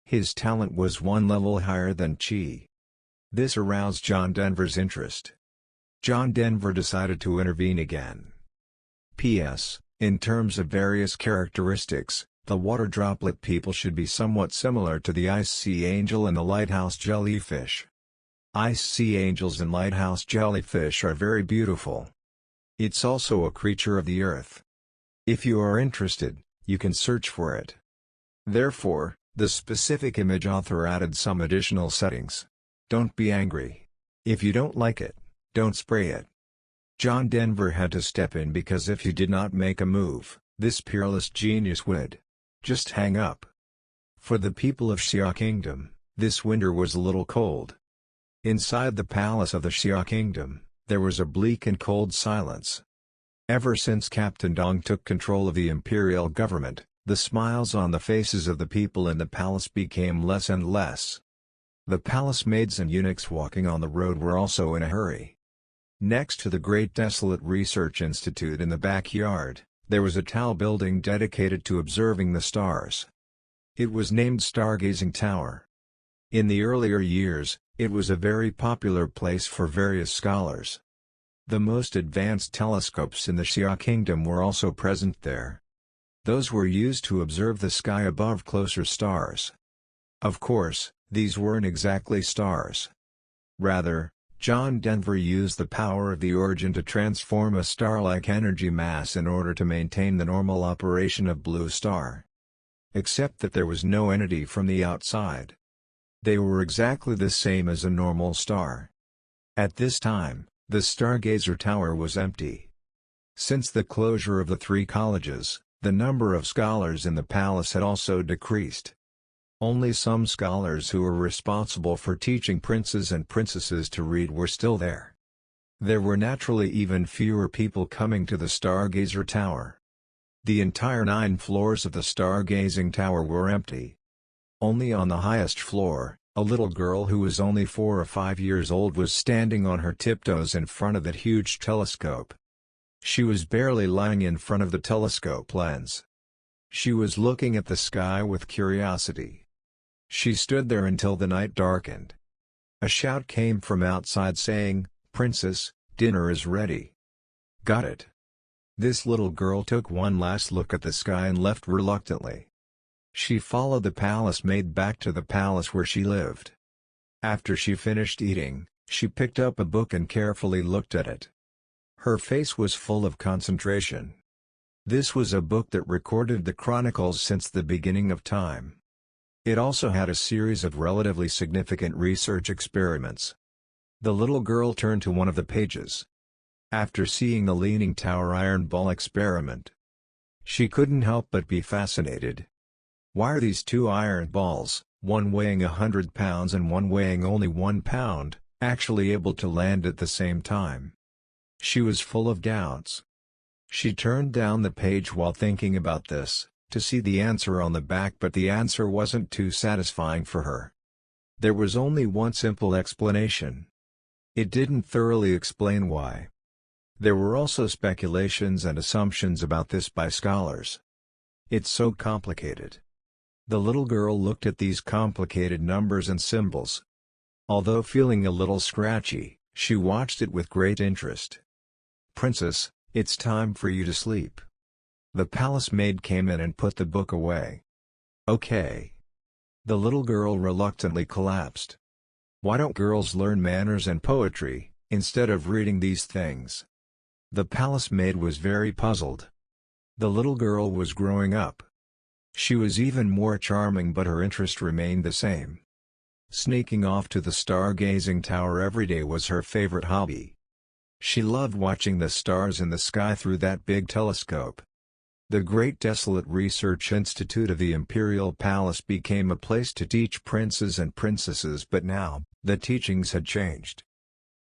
his talent was one level higher than Qi. This aroused John Denver's interest. John Denver decided to intervene again. P.S. In terms of various characteristics, the water droplet people should be somewhat similar to the ice sea angel and the lighthouse jellyfish. Ice sea angels and lighthouse jellyfish are very beautiful. It's also a creature of the earth. If you are interested, you can search for it. Therefore, the specific image author added some additional settings. Don't be angry. If you don't like it, don't spray it. John Denver had to step in, because if he did not make a move, this peerless genius would just hang up. For the people of Xia Kingdom, this winter was a little cold. Inside the palace of the Xia Kingdom, there was a bleak and cold silence. Ever since Captain Dong took control of the imperial government, the smiles on the faces of the people in the palace became less and less. The palace maids and eunuchs walking on the road were also in a hurry. Next to the Great Desolate Research Institute in the backyard, there was a tall building dedicated to observing the stars. It was named Stargazing Tower. In the earlier years, it was a very popular place for various scholars. The most advanced telescopes in the Xia Kingdom were also present there. Those were used to observe the sky above closer stars. Of course, these weren't exactly stars. Rather, John Denver used the power of the origin to transform a star-like energy mass in order to maintain the normal operation of Blue Star. Except that there was no entity from the outside. They were exactly the same as a normal star. At this time, the Stargazer Tower was empty. Since the closure of the three colleges, the number of scholars in the palace had also decreased. Only some scholars who were responsible for teaching princes and princesses to read were still there. There were naturally even fewer people coming to the Stargazer Tower. The entire 9 floors of the stargazing tower were empty. Only on the highest floor, a little girl who was only 4 or 5 years old was standing on her tiptoes in front of that huge telescope. She was barely lying in front of the telescope lens. She was looking at the sky with curiosity. She stood there until the night darkened. A shout came from outside saying, "Princess, dinner is ready." "Got it." This little girl took one last look at the sky and left reluctantly. She followed the palace maid back to the palace where she lived. After she finished eating, she picked up a book and carefully looked at it. Her face was full of concentration. This was a book that recorded the chronicles since the beginning of time. It also had a series of relatively significant research experiments. The little girl turned to one of the pages. After seeing the Leaning Tower iron ball experiment, she couldn't help but be fascinated. Why are these 2 iron balls, one weighing 100 pounds and one weighing only 1 pound, actually able to land at the same time? She was full of doubts. She turned down the page while thinking about this, to see the answer on the back, but the answer wasn't too satisfying for her. There was only one simple explanation. It didn't thoroughly explain why. There were also speculations and assumptions about this by scholars. It's so complicated. The little girl looked at these complicated numbers and symbols. Although feeling a little scratchy, she watched it with great interest. "Princess, it's time for you to sleep." The palace maid came in and put the book away. "Okay." The little girl reluctantly collapsed. Why don't girls learn manners and poetry, instead of reading these things? The palace maid was very puzzled. The little girl was growing up. She was even more charming, but her interest remained the same. Sneaking off to the stargazing tower every day was her favorite hobby. She loved watching the stars in the sky through that big telescope. The Great Desolate Research Institute of the Imperial Palace became a place to teach princes and princesses, but now, the teachings had changed.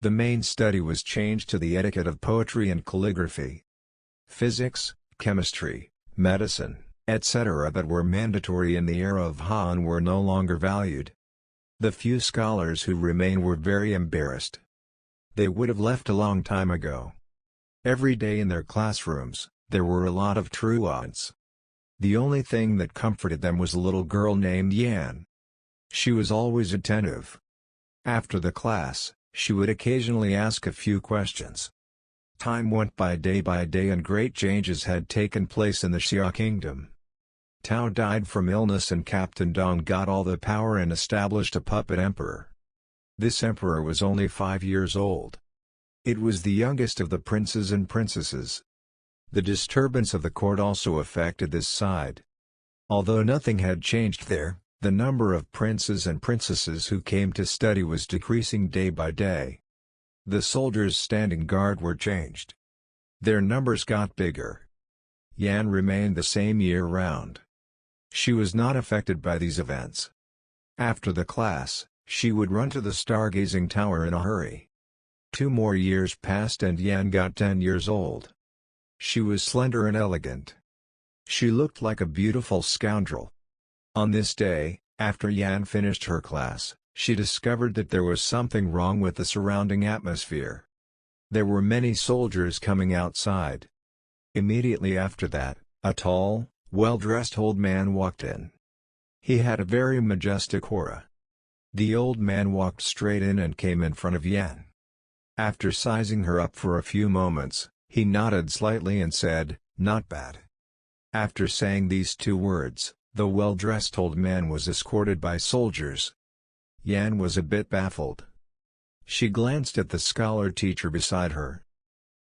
The main study was changed to the etiquette of poetry and calligraphy. Physics, chemistry, medicine, etc. that were mandatory in the era of Han were no longer valued. The few scholars who remained were very embarrassed. They would have left a long time ago. Every day in their classrooms, there were a lot of truants. The only thing that comforted them was a little girl named Yan. She was always attentive. After the class, she would occasionally ask a few questions. Time went by day and great changes had taken place in the Xia Kingdom. Tao died from illness and Captain Dong got all the power and established a puppet emperor. This emperor was only 5 years old. It was the youngest of the princes and princesses. The disturbance of the court also affected this side. Although nothing had changed there, the number of princes and princesses who came to study was decreasing day by day. The soldiers standing guard were changed. Their numbers got bigger. Yan remained the same year-round. She was not affected by these events. After the class, she would run to the stargazing tower in a hurry. 2 more years passed and Yan got 10 years old. She was slender and elegant. She looked like a beautiful scoundrel. On this day, after Yan finished her class, she discovered that there was something wrong with the surrounding atmosphere. There were many soldiers coming outside. Immediately after that, a tall, well-dressed old man walked in. He had a very majestic aura. The old man walked straight in and came in front of Yan. After sizing her up for a few moments, he nodded slightly and said, "Not bad." After saying these 2 words, the well-dressed old man was escorted by soldiers. Yan was a bit baffled. She glanced at the scholar-teacher beside her.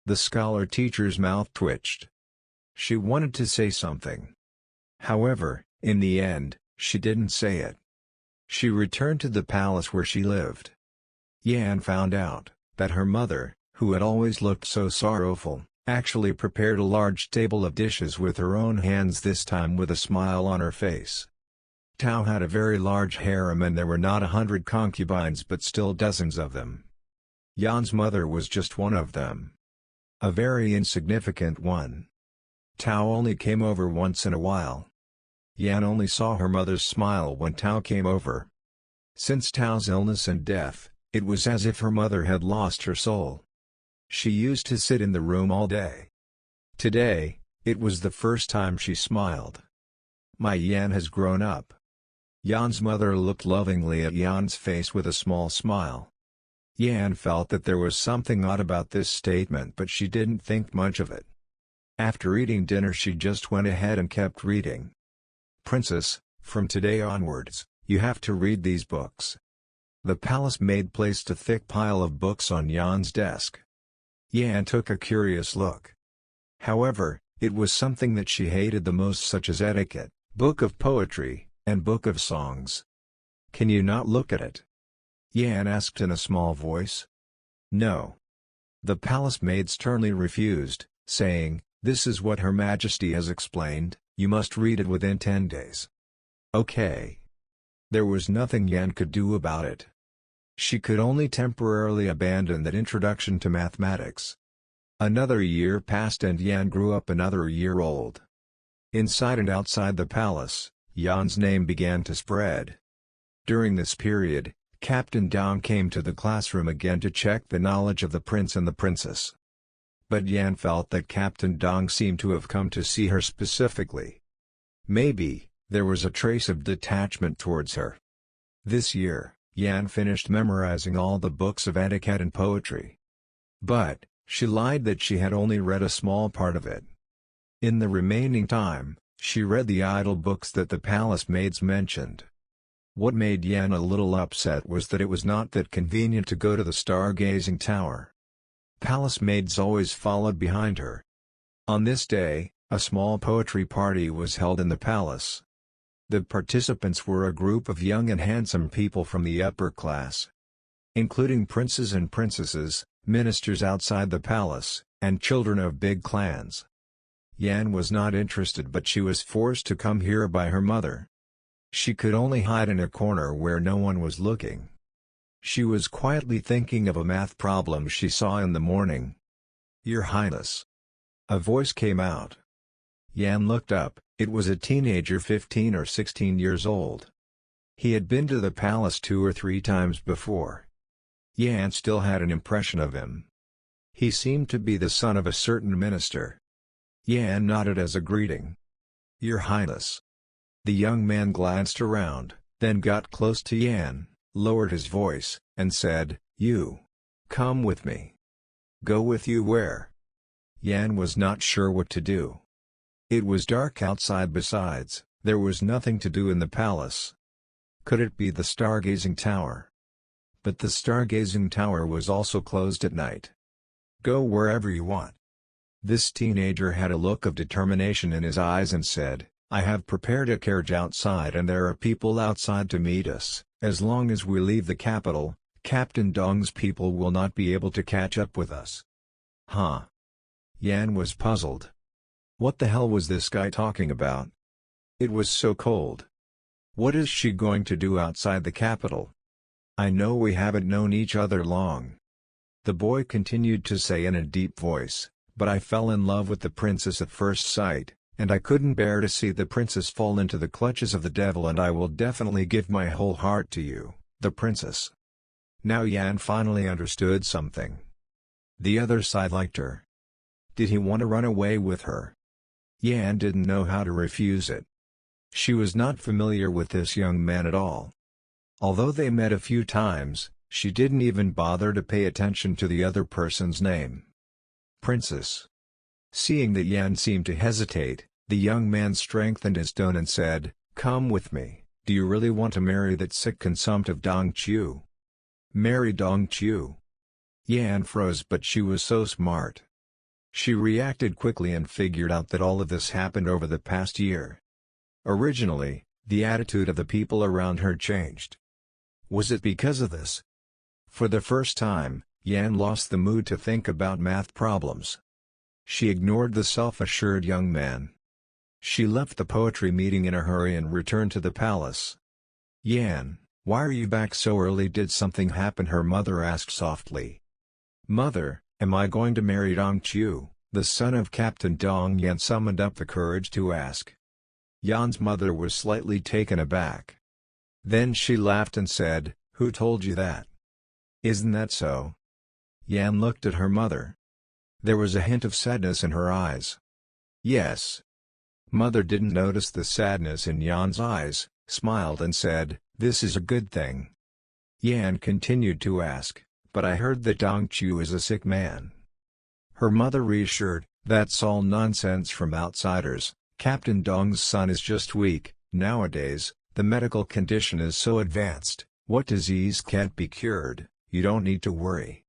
The scholar-teacher's mouth twitched. She wanted to say something. However, in the end, she didn't say it. She returned to the palace where she lived. Yan found out that her mother, who had always looked so sorrowful, actually prepared a large table of dishes with her own hands, this time with a smile on her face. Tao had a very large harem, and there were not 100 concubines but still dozens of them. Yan's mother was just one of them. A very insignificant one. Tao only came over once in a while. Yan only saw her mother's smile when Tao came over. Since Tao's illness and death, it was as if her mother had lost her soul. She used to sit in the room all day. Today, it was the first time she smiled. My Yan has grown up. Yan's mother looked lovingly at Yan's face with a small smile. Yan felt that there was something odd about this statement, but she didn't think much of it. After eating dinner, she just went ahead and kept reading. "Princess, from today onwards, you have to read these books." The palace maid placed a thick pile of books on Yan's desk. Yan took a curious look. However, it was something that she hated the most, such as etiquette, book of poetry, and book of songs. "Can you not look at it?" Yan asked in a small voice. "No." The palace maid sternly refused, saying, "This is what Her Majesty has explained, you must read it within 10 days. Okay. There was nothing Yan could do about it. She could only temporarily abandon that introduction to mathematics. Another year passed and Yan grew up another year old. Inside and outside the palace, Yan's name began to spread. During this period, Captain Dong came to the classroom again to check the knowledge of the prince and the princess. But Yan felt that Captain Dong seemed to have come to see her specifically. Maybe there was a trace of detachment towards her. This year, Yan finished memorizing all the books of etiquette and poetry. But she lied that she had only read a small part of it. In the remaining time, she read the idle books that the palace maids mentioned. What made Yan a little upset was that it was not that convenient to go to the stargazing tower. Palace maids always followed behind her. On this day, a small poetry party was held in the palace. The participants were a group of young and handsome people from the upper class, including princes and princesses, ministers outside the palace, and children of big clans. Yan was not interested, but she was forced to come here by her mother. She could only hide in a corner where no one was looking. She was quietly thinking of a math problem she saw in the morning. "Your Highness." A voice came out. Yan looked up. It was a teenager 15 or 16 years old. He had been to the palace 2 or 3 times before. Yan still had an impression of him. He seemed to be the son of a certain minister. Yan nodded as a greeting. "Your Highness." The young man glanced around, then got close to Yan, lowered his voice, and said, "You. Come with me." "Go with you where?" Yan was not sure what to do. It was dark outside. Besides, there was nothing to do in the palace. Could it be the stargazing tower? But the stargazing tower was also closed at night. "Go wherever you want." This teenager had a look of determination in his eyes and said, "I have prepared a carriage outside and there are people outside to meet us. As long as we leave the capital, Captain Dong's people will not be able to catch up with us." Huh? Yan was puzzled. What the hell was this guy talking about? It was so cold. What is she going to do outside the capital? "I know we haven't known each other long," the boy continued to say in a deep voice, "but I fell in love with the princess at first sight, and I couldn't bear to see the princess fall into the clutches of the devil, and I will definitely give my whole heart to you, the princess." Now Yan finally understood something. The other side liked her. Did he want to run away with her? Yan didn't know how to refuse it. She was not familiar with this young man at all. Although they met a few times, she didn't even bother to pay attention to the other person's name. "Princess." Seeing that Yan seemed to hesitate, the young man strengthened his tone and said, "Come with me. Do you really want to marry that sick consumptive Dong Chiu?" Marry Dong Chiu? Yan froze, but she was so smart. She reacted quickly and figured out that all of this happened over the past year. Originally, the attitude of the people around her changed. Was it because of this? For the first time, Yan lost the mood to think about math problems. She ignored the self-assured young man. She left the poetry meeting in a hurry and returned to the palace. "Yan, why are you back so early? Did something happen?" her mother asked softly. "Mother, am I going to marry Dong Chu, the son of Captain Dong?" Yan summoned up the courage to ask. Yan's mother was slightly taken aback. Then she laughed and said, "Who told you that? Isn't that so?" Yan looked at her mother. There was a hint of sadness in her eyes. "Yes." Mother didn't notice the sadness in Yan's eyes, smiled and said, "This is a good thing." Yan continued to ask, "But I heard that Dong Chu is a sick man." Her mother reassured, "That's all nonsense from outsiders. Captain Dong's son is just weak. Nowadays, the medical condition is so advanced, what disease can't be cured? You don't need to worry."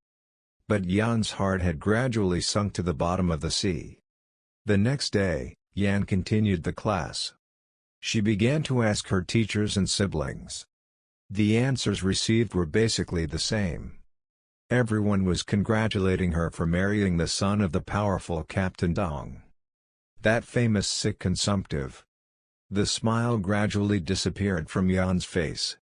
But Yan's heart had gradually sunk to the bottom of the sea. The next day, Yan continued the class. She began to ask her teachers and siblings. The answers received were basically the same. Everyone was congratulating her for marrying the son of the powerful Captain Dong. That famous sick consumptive. The smile gradually disappeared from Yan's face.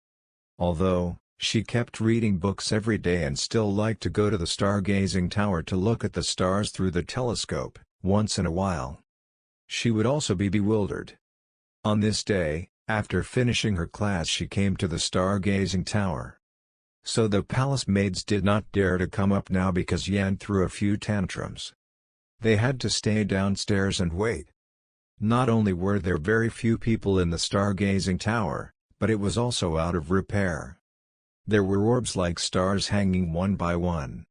Although, she kept reading books every day and still liked to go to the stargazing tower to look at the stars through the telescope, once in a while. She would also be bewildered. On this day, after finishing her class, she came to the stargazing tower. So the palace maids did not dare to come up now because Yan threw a few tantrums. They had to stay downstairs and wait. Not only were there very few people in the stargazing tower, but it was also out of repair. There were orbs like stars hanging one by one.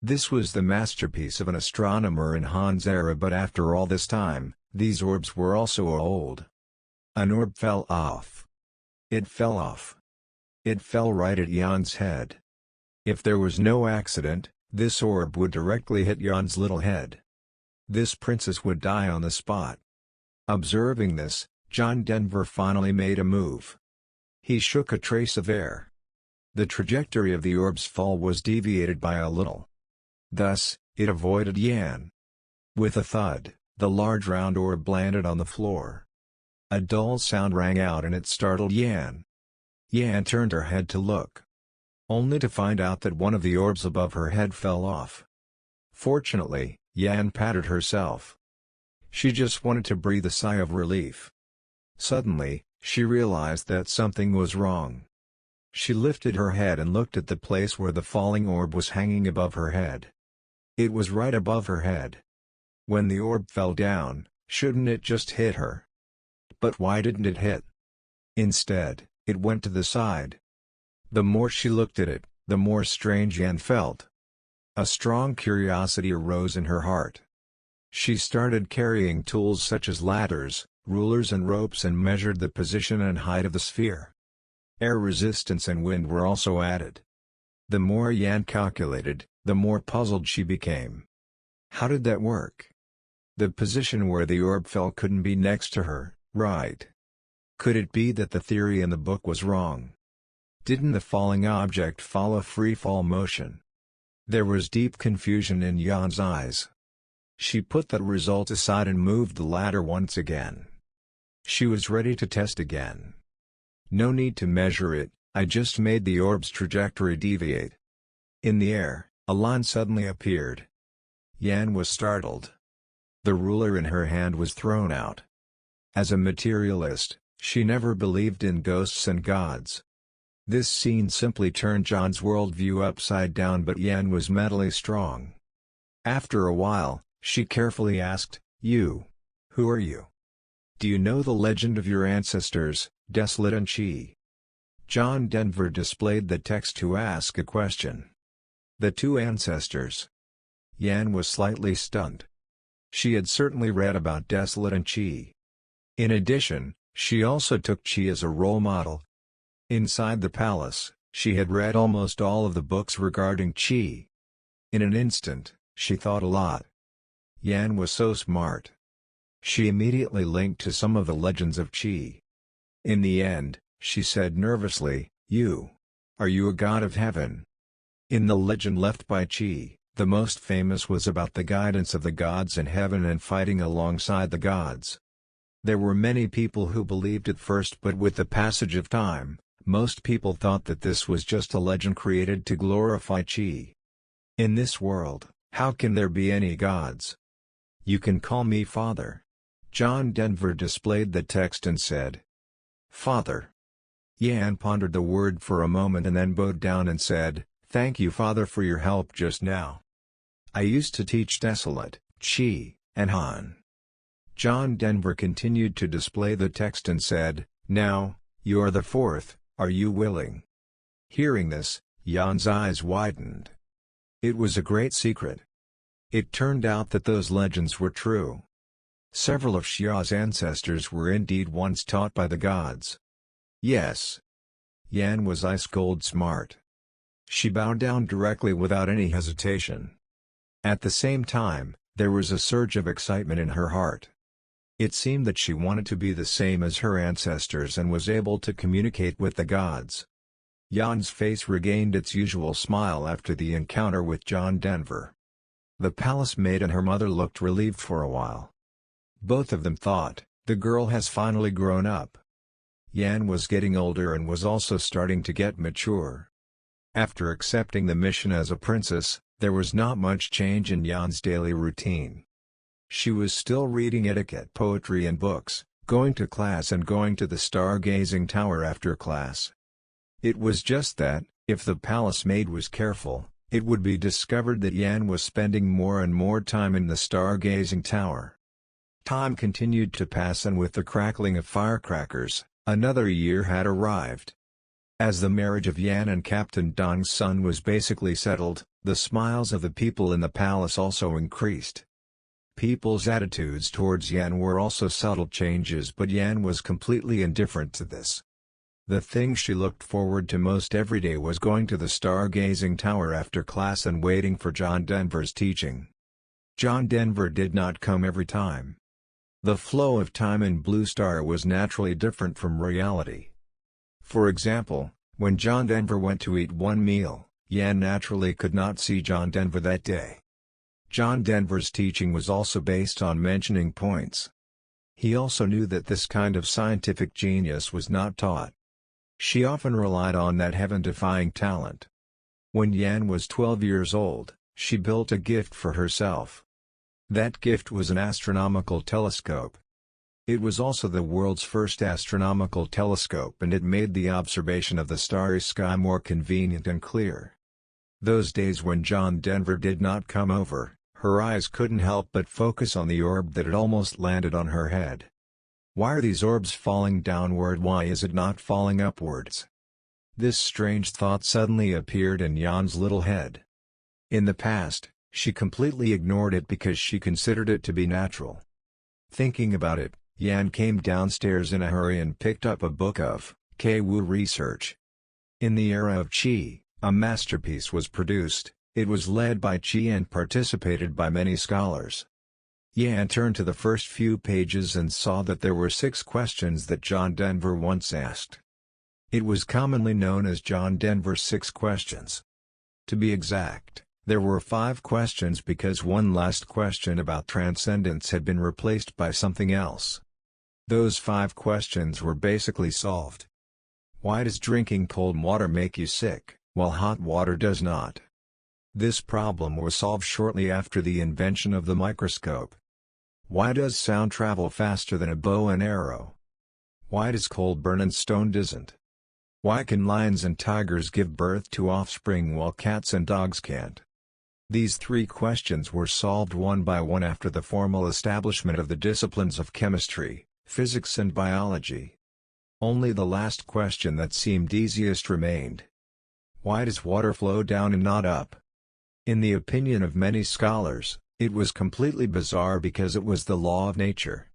This was the masterpiece of an astronomer in Han's era, but after all this time, these orbs were also old. An orb fell off. It fell off. It fell right at Yan's head. If there was no accident, this orb would directly hit Yan's little head. This princess would die on the spot. Observing this, John Denver finally made a move. He shook a trace of air. The trajectory of the orb's fall was deviated by a little. Thus, it avoided Yan. With a thud, the large round orb landed on the floor. A dull sound rang out and it startled Yan. Yan turned her head to look. Only to find out that one of the orbs above her head fell off. Fortunately, Yan patted herself. She just wanted to breathe a sigh of relief. Suddenly, she realized that something was wrong. She lifted her head and looked at the place where the falling orb was hanging above her head. It was right above her head. When the orb fell down, shouldn't it just hit her? But why didn't it hit? Instead, it went to the side. The more she looked at it, the more strange Yan felt. A strong curiosity arose in her heart. She started carrying tools such as ladders, rulers and ropes and measured the position and height of the sphere. Air resistance and wind were also added. The more Yan calculated, the more puzzled she became. How did that work? The position where the orb fell couldn't be next to her, right? Could it be that the theory in the book was wrong? Didn't the falling object follow free-fall motion? There was deep confusion in Yan's eyes. She put that result aside and moved the ladder once again. She was ready to test again. No need to measure it, I just made the orb's trajectory deviate. In the air, a line suddenly appeared. Yan was startled. The ruler in her hand was thrown out. As a materialist, she never believed in ghosts and gods. This scene simply turned John's worldview upside down, but Yan was mentally strong. After a while, she carefully asked, "You? Who are you? Do you know the legend of your ancestors, Desolate and Chi?" John Denver displayed the text to ask a question. The two ancestors. Yan was slightly stunned. She had certainly read about Desolate and Chi. In addition, she also took Chi as a role model. Inside the palace, she had read almost all of the books regarding Chi. In an instant, she thought a lot. Yan was so smart. She immediately linked to some of the legends of Chi. In the end, she said nervously, "You Are you a god of heaven? In the legend left by Qi, the most famous was about the guidance of the gods in heaven and fighting alongside the gods. There were many people who believed at first, but with the passage of time, most people thought that this was just a legend created to glorify Qi. In this world, how can there be any gods? You can call me Father. John Denver displayed the text and said, Father. Yan pondered the word for a moment and then bowed down and said, Thank you, Father, for your help just now. I used to teach Desolate, Qi, and Han. John Denver continued to display the text and said, Now, you are the fourth, are you willing? Hearing this, Yan's eyes widened. It was a great secret. It turned out that those legends were true. Several of Xia's ancestors were indeed once taught by the gods. Yes. Yan was ice-cold smart. She bowed down directly without any hesitation. At the same time, there was a surge of excitement in her heart. It seemed that she wanted to be the same as her ancestors and was able to communicate with the gods. Yan's face regained its usual smile after the encounter with John Denver. The palace maid and her mother looked relieved for a while. Both of them thought, the girl has finally grown up. Yan was getting older and was also starting to get mature. After accepting the mission as a princess, there was not much change in Yan's daily routine. She was still reading etiquette poetry and books, going to class and going to the stargazing tower after class. It was just that, if the palace maid was careful, it would be discovered that Yan was spending more and more time in the stargazing tower. Time continued to pass, and with the crackling of firecrackers, another year had arrived. As the marriage of Yan and Captain Dong's son was basically settled, the smiles of the people in the palace also increased. People's attitudes towards Yan were also subtle changes, but Yan was completely indifferent to this. The thing she looked forward to most every day was going to the stargazing tower after class and waiting for John Denver's teaching. John Denver did not come every time. The flow of time in Blue Star was naturally different from reality. For example, when John Denver went to eat one meal, Yan naturally could not see John Denver that day. John Denver's teaching was also based on mentioning points. He also knew that this kind of scientific genius was not taught. She often relied on that heaven-defying talent. When Yan was 12 years old, she built a gift for herself. That gift was an astronomical telescope. It was also the world's first astronomical telescope, and it made the observation of the starry sky more convenient and clear. Those days when John Denver did not come over, her eyes couldn't help but focus on the orb that had almost landed on her head. Why are these orbs falling downward? Why is it not falling upwards? This strange thought suddenly appeared in Yan's little head. In the past, she completely ignored it because she considered it to be natural. Thinking about it, Yan came downstairs in a hurry and picked up a book of Kwu research. In the era of Qi, a masterpiece was produced. It was led by Qi and participated by many scholars. Yan turned to the first few pages and saw that there were 6 questions that John Denver once asked. It was commonly known as John Denver's 6 questions. To be exact, there were 5 questions because one last question about transcendence had been replaced by something else. Those 5 questions were basically solved. Why does drinking cold water make you sick, while hot water does not? This problem was solved shortly after the invention of the microscope. Why does sound travel faster than a bow and arrow? Why does coal burn and stone doesn't? Why can lions and tigers give birth to offspring while cats and dogs can't? These 3 questions were solved one by one after the formal establishment of the disciplines of chemistry, physics and biology. Only the last question that seemed easiest remained. Why does water flow down and not up? In the opinion of many scholars, it was completely bizarre because it was the law of nature.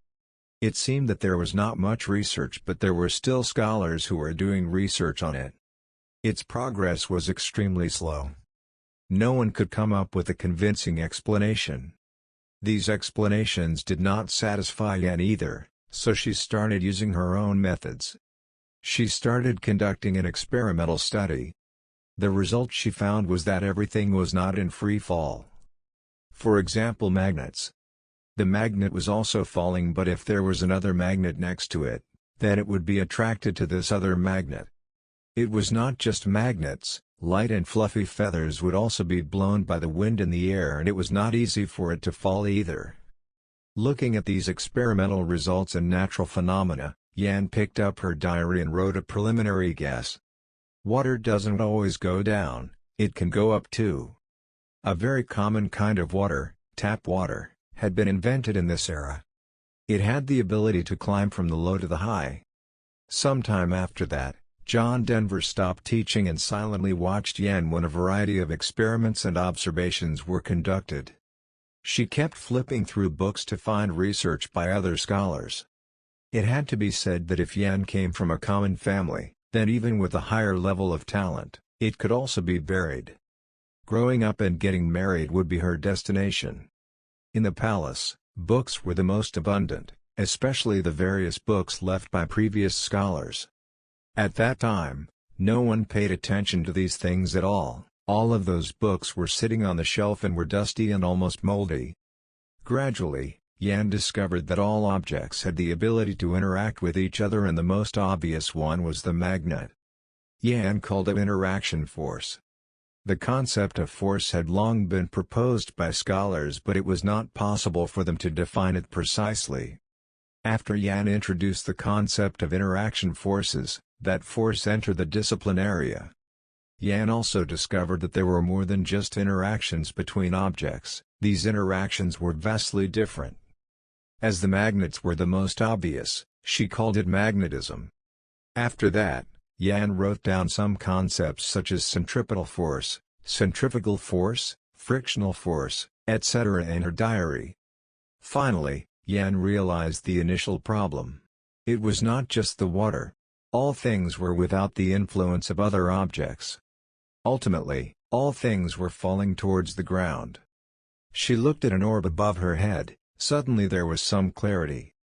It seemed that there was not much research, but there were still scholars who were doing research on it. Its progress was extremely slow. No one could come up with a convincing explanation. These explanations did not satisfy Yan either, so she started using her own methods. She started conducting an experimental study. The result she found was that everything was not in free fall. For example, magnets. The magnet was also falling, but if there was another magnet next to it, then it would be attracted to this other magnet. It was not just magnets, light and fluffy feathers would also be blown by the wind in the air, and it was not easy for it to fall either. Looking at these experimental results and natural phenomena, Yan picked up her diary and wrote a preliminary guess. Water doesn't always go down, it can go up too. A very common kind of water, tap water, had been invented in this era. It had the ability to climb from the low to the high. Sometime after that, John Denver stopped teaching and silently watched Yan when a variety of experiments and observations were conducted. She kept flipping through books to find research by other scholars. It had to be said that if Yan came from a common family, then even with a higher level of talent, it could also be buried. Growing up and getting married would be her destination. In the palace, books were the most abundant, especially the various books left by previous scholars. At that time, no one paid attention to these things at all. All of those books were sitting on the shelf and were dusty and almost moldy. Gradually, Yan discovered that all objects had the ability to interact with each other, and the most obvious one was the magnet. Yan called it interaction force. The concept of force had long been proposed by scholars, but it was not possible for them to define it precisely. After Yan introduced the concept of interaction forces, that force entered the discipline area. Yan also discovered that there were more than just interactions between objects, these interactions were vastly different. As the magnets were the most obvious, she called it magnetism. After that, Yan wrote down some concepts such as centripetal force, centrifugal force, frictional force, etc. in her diary. Finally, Yan realized the initial problem. It was not just the water. All things were without the influence of other objects. Ultimately, all things were falling towards the ground. She looked at an orb above her head. Suddenly there was some clarity.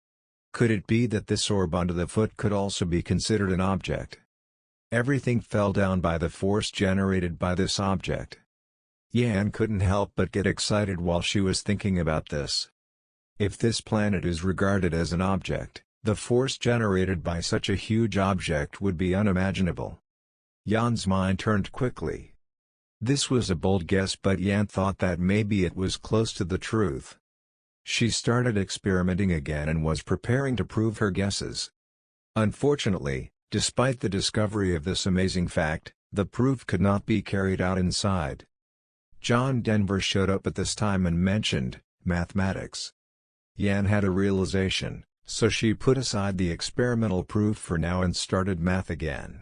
Could it be that this orb under the foot could also be considered an object? Everything fell down by the force generated by this object. Yan couldn't help but get excited while she was thinking about this. If this planet is regarded as an object, the force generated by such a huge object would be unimaginable. Yan's mind turned quickly. This was a bold guess, but Yan thought that maybe it was close to the truth. She started experimenting again and was preparing to prove her guesses. Unfortunately, despite the discovery of this amazing fact, the proof could not be carried out inside. John Denver showed up at this time and mentioned mathematics. Yan had a realization, so she put aside the experimental proof for now and started math again.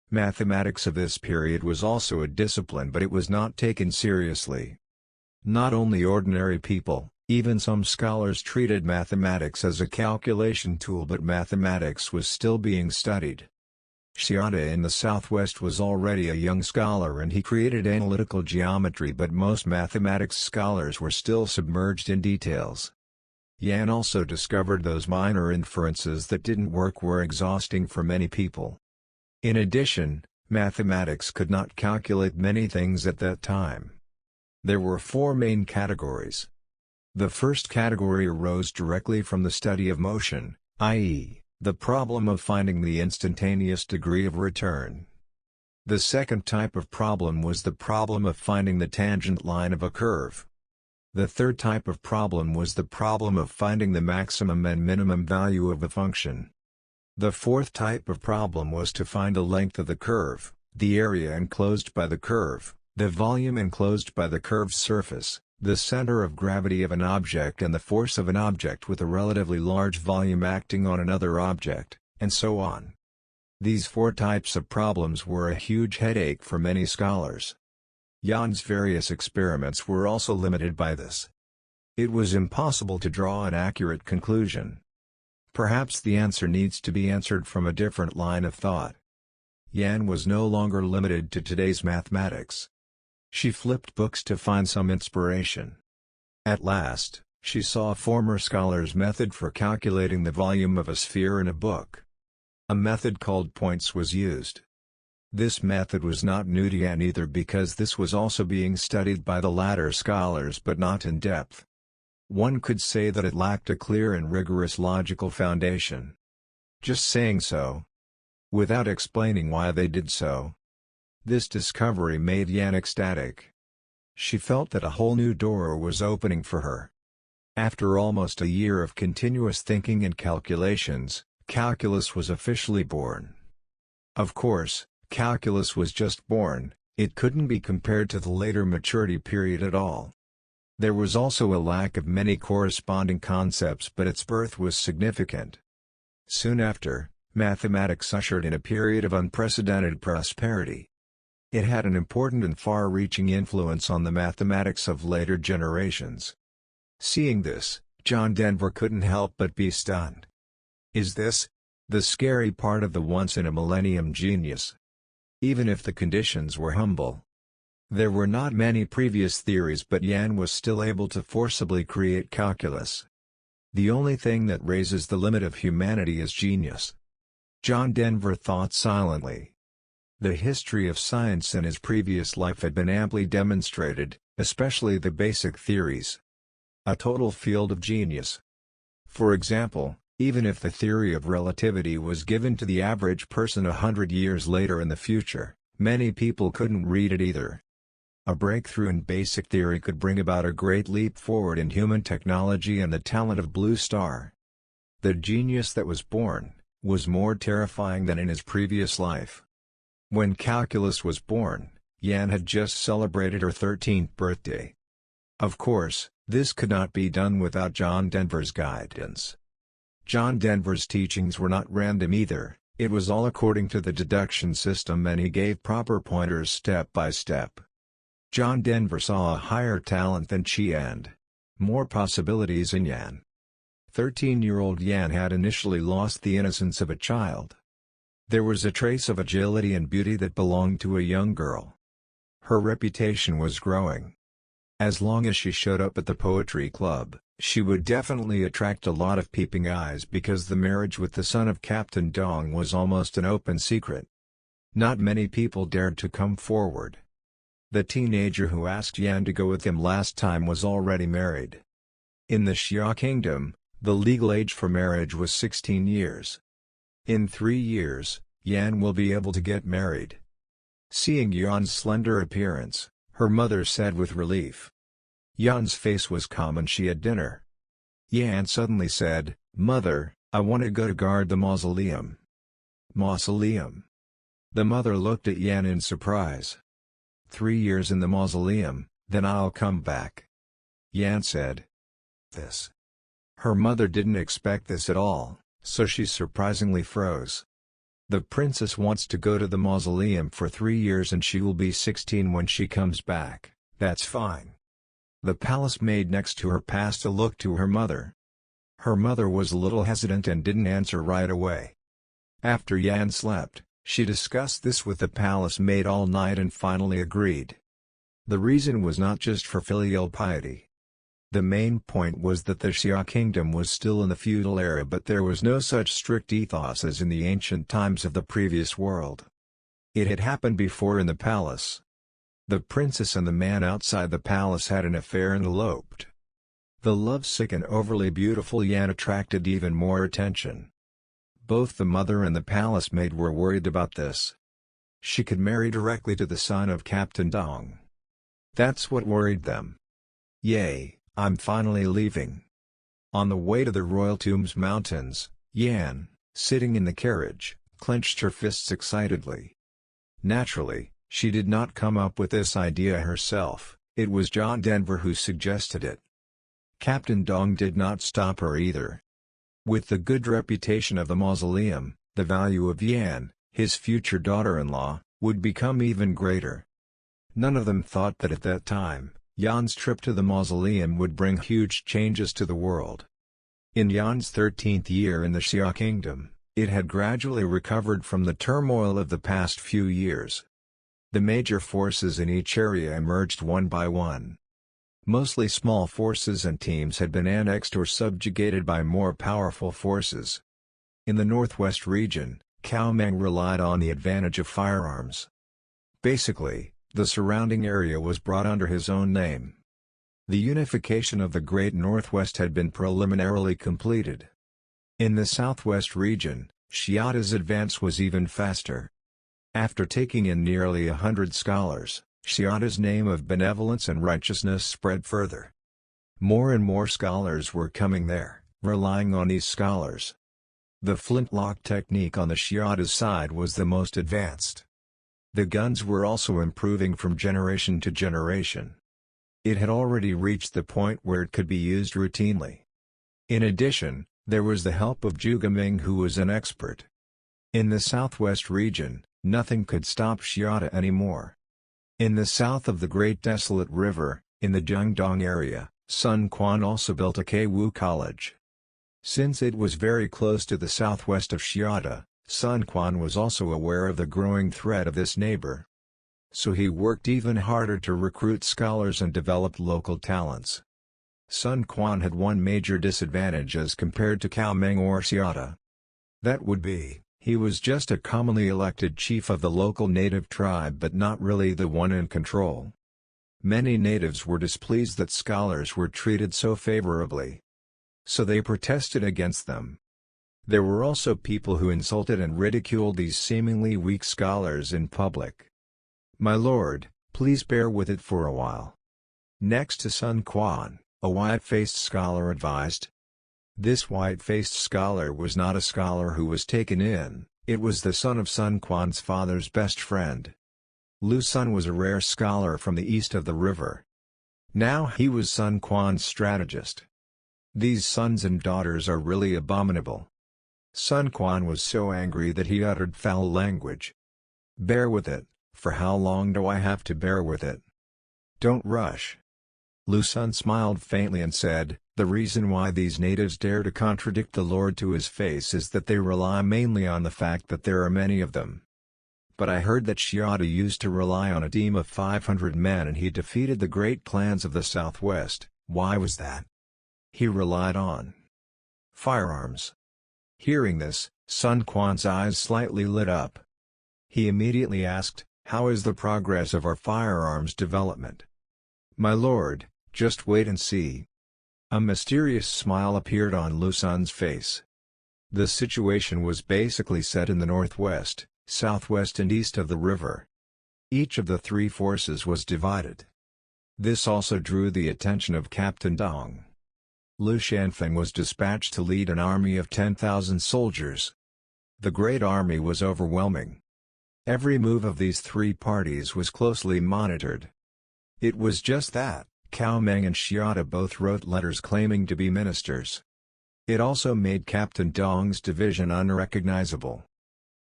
Mathematics of this period was also a discipline, but it was not taken seriously. Not only ordinary people, even some scholars treated mathematics as a calculation tool, but mathematics was still being studied. Xia in the southwest was already a young scholar and he created analytical geometry, but most mathematics scholars were still submerged in details. Yan also discovered those minor inferences that didn't work were exhausting for many people. In addition, mathematics could not calculate many things at that time. There were four main categories. The first category arose directly from the study of motion, i.e., the problem of finding the instantaneous degree of return. The second type of problem was the problem of finding the tangent line of a curve. The third type of problem was the problem of finding the maximum and minimum value of a function. The fourth type of problem was to find the length of the curve, the area enclosed by the curve, the volume enclosed by the curve's surface, the center of gravity of an object, and the force of an object with a relatively large volume acting on another object, and so on. These four types of problems were a huge headache for many scholars. Yan's various experiments were also limited by this. It was impossible to draw an accurate conclusion. Perhaps the answer needs to be answered from a different line of thought. Yan was no longer limited to today's mathematics. She flipped books to find some inspiration. At last, she saw a former scholar's method for calculating the volume of a sphere in a book. A method called points was used. This method was not new to Yan either because this was also being studied by the latter scholars but not in depth. One could say that it lacked a clear and rigorous logical foundation. Just saying so, without explaining why they did so. This discovery made Yan ecstatic. She felt that a whole new door was opening for her. After almost a year of continuous thinking and calculations, calculus was officially born. Of course, calculus was just born, it couldn't be compared to the later maturity period at all. There was also a lack of many corresponding concepts, but its birth was significant. Soon after, mathematics ushered in a period of unprecedented prosperity. It had an important and far-reaching influence on the mathematics of later generations. Seeing this, John Denver couldn't help but be stunned. Is this the scary part of the once-in-a-millennium genius? Even if the conditions were humble. There were not many previous theories, but Yan was still able to forcibly create calculus. The only thing that raises the limit of humanity is genius. John Denver thought silently. The history of science in his previous life had been amply demonstrated, especially the basic theories. A total field of genius. For example, even if the theory of relativity was given to the average person 100 years later in the future, many people couldn't read it either. A breakthrough in basic theory could bring about a great leap forward in human technology and the talent of Blue Star. The genius that was born was more terrifying than in his previous life. When calculus was born, Yan had just celebrated her 13th birthday. Of course, this could not be done without John Denver's guidance. John Denver's teachings were not random either, it was all according to the deduction system, and he gave proper pointers step by step. John Denver saw a higher talent than Xia and more possibilities in Yan. 13-year-old Yan had initially lost the innocence of a child. There was a trace of agility and beauty that belonged to a young girl. Her reputation was growing. As long as she showed up at the poetry club, she would definitely attract a lot of peeping eyes because the marriage with the son of Captain Dong was almost an open secret. Not many people dared to come forward. The teenager who asked Yan to go with him last time was already married. In the Xia Kingdom, the legal age for marriage was 16 years. In 3 years, Yan will be able to get married. Seeing Yan's slender appearance, her mother said with relief. Yan's face was calm and she had dinner. Yan suddenly said, "Mother, I want to go to guard the mausoleum." Mausoleum? The mother looked at Yan in surprise. 3 years in the mausoleum, then I'll come back. Yan said. This. Her mother didn't expect this at all, so she surprisingly froze. The princess wants to go to the mausoleum for 3 years and she will be 16 when she comes back. That's fine. The palace maid next to her passed a look to her mother. Her mother was a little hesitant and didn't answer right away. After Yan slept, she discussed this with the palace maid all night and finally agreed. The reason was not just for filial piety. The main point was that the Xia Kingdom was still in the feudal era, but there was no such strict ethos as in the ancient times of the previous world. It had happened before in the palace. The princess and the man outside the palace had an affair and eloped. The lovesick and overly beautiful Yan attracted even more attention. Both the mother and the palace maid were worried about this. She could marry directly to the son of Captain Dong. That's what worried them. Yay, I'm finally leaving. On the way to the Royal Tombs Mountains, Yan, sitting in the carriage, clenched her fists excitedly. Naturally, she did not come up with this idea herself, it was John Denver who suggested it. Captain Dong did not stop her either. With the good reputation of the mausoleum, the value of Yan, his future daughter-in-law, would become even greater. None of them thought that at that time, Yan's trip to the mausoleum would bring huge changes to the world. In Yan's 13th year in the Xia Kingdom, it had gradually recovered from the turmoil of the past few years. The major forces in each area emerged one by one. Mostly small forces and teams had been annexed or subjugated by more powerful forces. In the northwest region, Cao Meng relied on the advantage of firearms. Basically, the surrounding area was brought under his own name. The unification of the Great Northwest had been preliminarily completed. In the southwest region, Xiaoda's advance was even faster. After taking in nearly 100 scholars, Xiaoda's name of benevolence and righteousness spread further. More and more scholars were coming there, relying on these scholars. The flintlock technique on the Xiaoda's side was the most advanced. The guns were also improving from generation to generation. It had already reached the point where it could be used routinely. In addition, there was the help of Zhuge Ming, who was an expert. In the southwest region, nothing could stop Xiaoda anymore. In the south of the Great Desolate River, in the Jiangdong area, Sun Quan also built a Keiwu College. Since it was very close to the southwest of Xiaoda, Sun Quan was also aware of the growing threat of this neighbor. So he worked even harder to recruit scholars and develop local talents. Sun Quan had one major disadvantage as compared to Cao Meng or Xiaoda. That would be, he was just a commonly elected chief of the local native tribe but not really the one in control. Many natives were displeased that scholars were treated so favorably. So they protested against them. There were also people who insulted and ridiculed these seemingly weak scholars in public. "My lord, please bear with it for a while." Next to Sun Quan, a white-faced scholar advised. This white-faced scholar was not a scholar who was taken in, it was the son of Sun Quan's father's best friend. Lu Sun was a rare scholar from the east of the river. Now he was Sun Quan's strategist. These sons and daughters are really abominable. Sun Quan was so angry that he uttered foul language. "Bear with it, for how long do I have to bear with it? Don't rush." Lu Sun smiled faintly and said, "The reason why these natives dare to contradict the Lord to his face is that they rely mainly on the fact that there are many of them. But I heard that Xiaoda used to rely on a team of 500 men and he defeated the great clans of the southwest. Why was that? He relied on firearms." Hearing this, Sun Quan's eyes slightly lit up. He immediately asked, "How is the progress of our firearms development?" "My lord, just wait and see." A mysterious smile appeared on Lu Sun's face. The situation was basically set in the northwest, southwest and east of the river. Each of the three forces was divided. This also drew the attention of Captain Dong. Lu Shanfeng was dispatched to lead an army of 10,000 soldiers. The great army was overwhelming. Every move of these three parties was closely monitored. It was just that, Cao Meng and Xiaoda both wrote letters claiming to be ministers. It also made Captain Dong's division unrecognizable.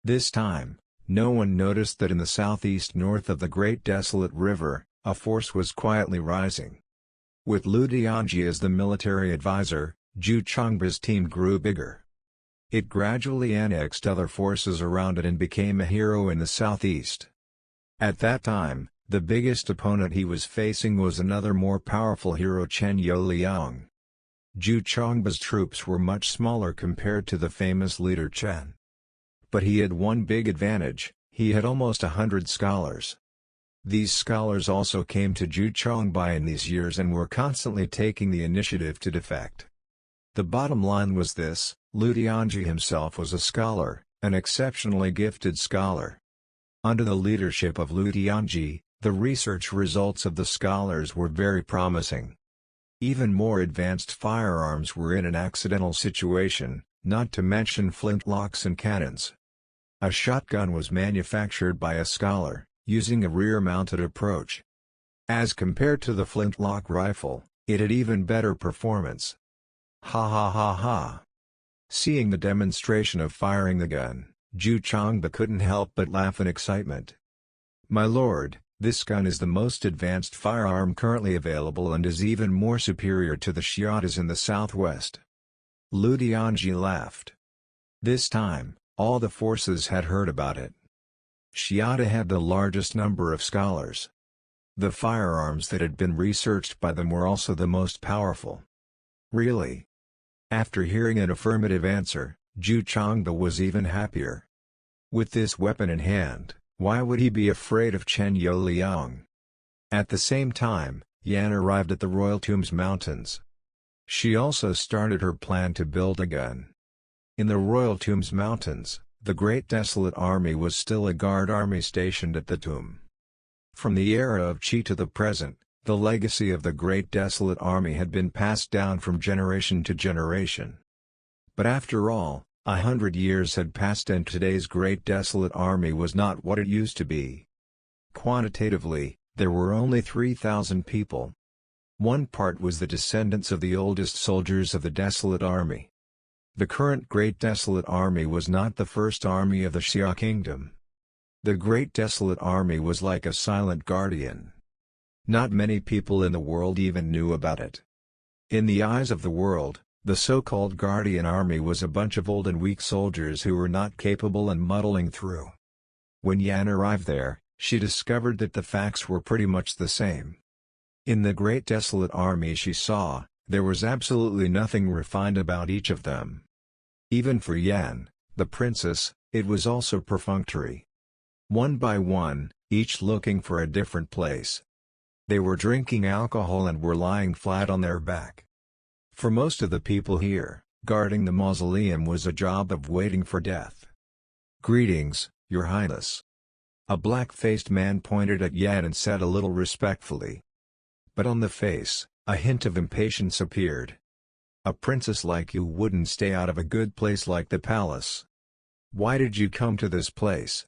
This time, no one noticed that in the southeast north of the Great Desolate River, a force was quietly rising. With Lu Dianji as the military advisor, Zhu Chongba's team grew bigger. It gradually annexed other forces around it and became a hero in the southeast. At that time, the biggest opponent he was facing was another more powerful hero, Chen Youliang. Zhu Chongba's troops were much smaller compared to the famous leader Chen. But he had one big advantage, he had almost 100 scholars. These scholars also came to Zhu Chongbai in these years and were constantly taking the initiative to defect. The bottom line was this: Lu Dianji himself was a scholar, an exceptionally gifted scholar. Under the leadership of Lu Dianji, the research results of the scholars were very promising. Even more advanced firearms were in an accidental situation, not to mention flintlocks and cannons. A shotgun was manufactured by a scholar, using a rear-mounted approach. As compared to the flintlock rifle, it had even better performance. Ha ha ha ha. Seeing the demonstration of firing the gun, Zhu Chongba couldn't help but laugh in excitement. "My lord, this gun is the most advanced firearm currently available and is even more superior to the Xiaodas in the southwest." Lu Dianji laughed. This time, all the forces had heard about it. Xiaoda had the largest number of scholars. The firearms that had been researched by them were also the most powerful. Really? After hearing an affirmative answer, Zhu Chongba was even happier. With this weapon in hand, why would he be afraid of Chen Youliang? At the same time, Yan arrived at the Royal Tombs Mountains. She also started her plan to build a gun. In the Royal Tombs Mountains, the Great Desolate Army was still a guard army stationed at the tomb. From the era of Qi to the present, the legacy of the Great Desolate Army had been passed down from generation to generation. But after all, 100 years had passed and today's Great Desolate Army was not what it used to be. Quantitatively, there were only 3,000 people. One part was the descendants of the oldest soldiers of the Desolate Army. The current Great Desolate Army was not the first army of the Xia Kingdom. The Great Desolate Army was like a silent guardian. Not many people in the world even knew about it. In the eyes of the world, the so-called Guardian Army was a bunch of old and weak soldiers who were not capable and muddling through. When Yan arrived there, she discovered that the facts were pretty much the same. In the Great Desolate Army she saw, there was absolutely nothing refined about each of them. Even for Yan, the princess, it was also perfunctory. One by one, each looking for a different place. They were drinking alcohol and were lying flat on their back. For most of the people here, guarding the mausoleum was a job of waiting for death. "Greetings, Your Highness." A black-faced man pointed at Yan and said a little respectfully. But on the face, a hint of impatience appeared. "A princess like you wouldn't stay out of a good place like the palace. Why did you come to this place?"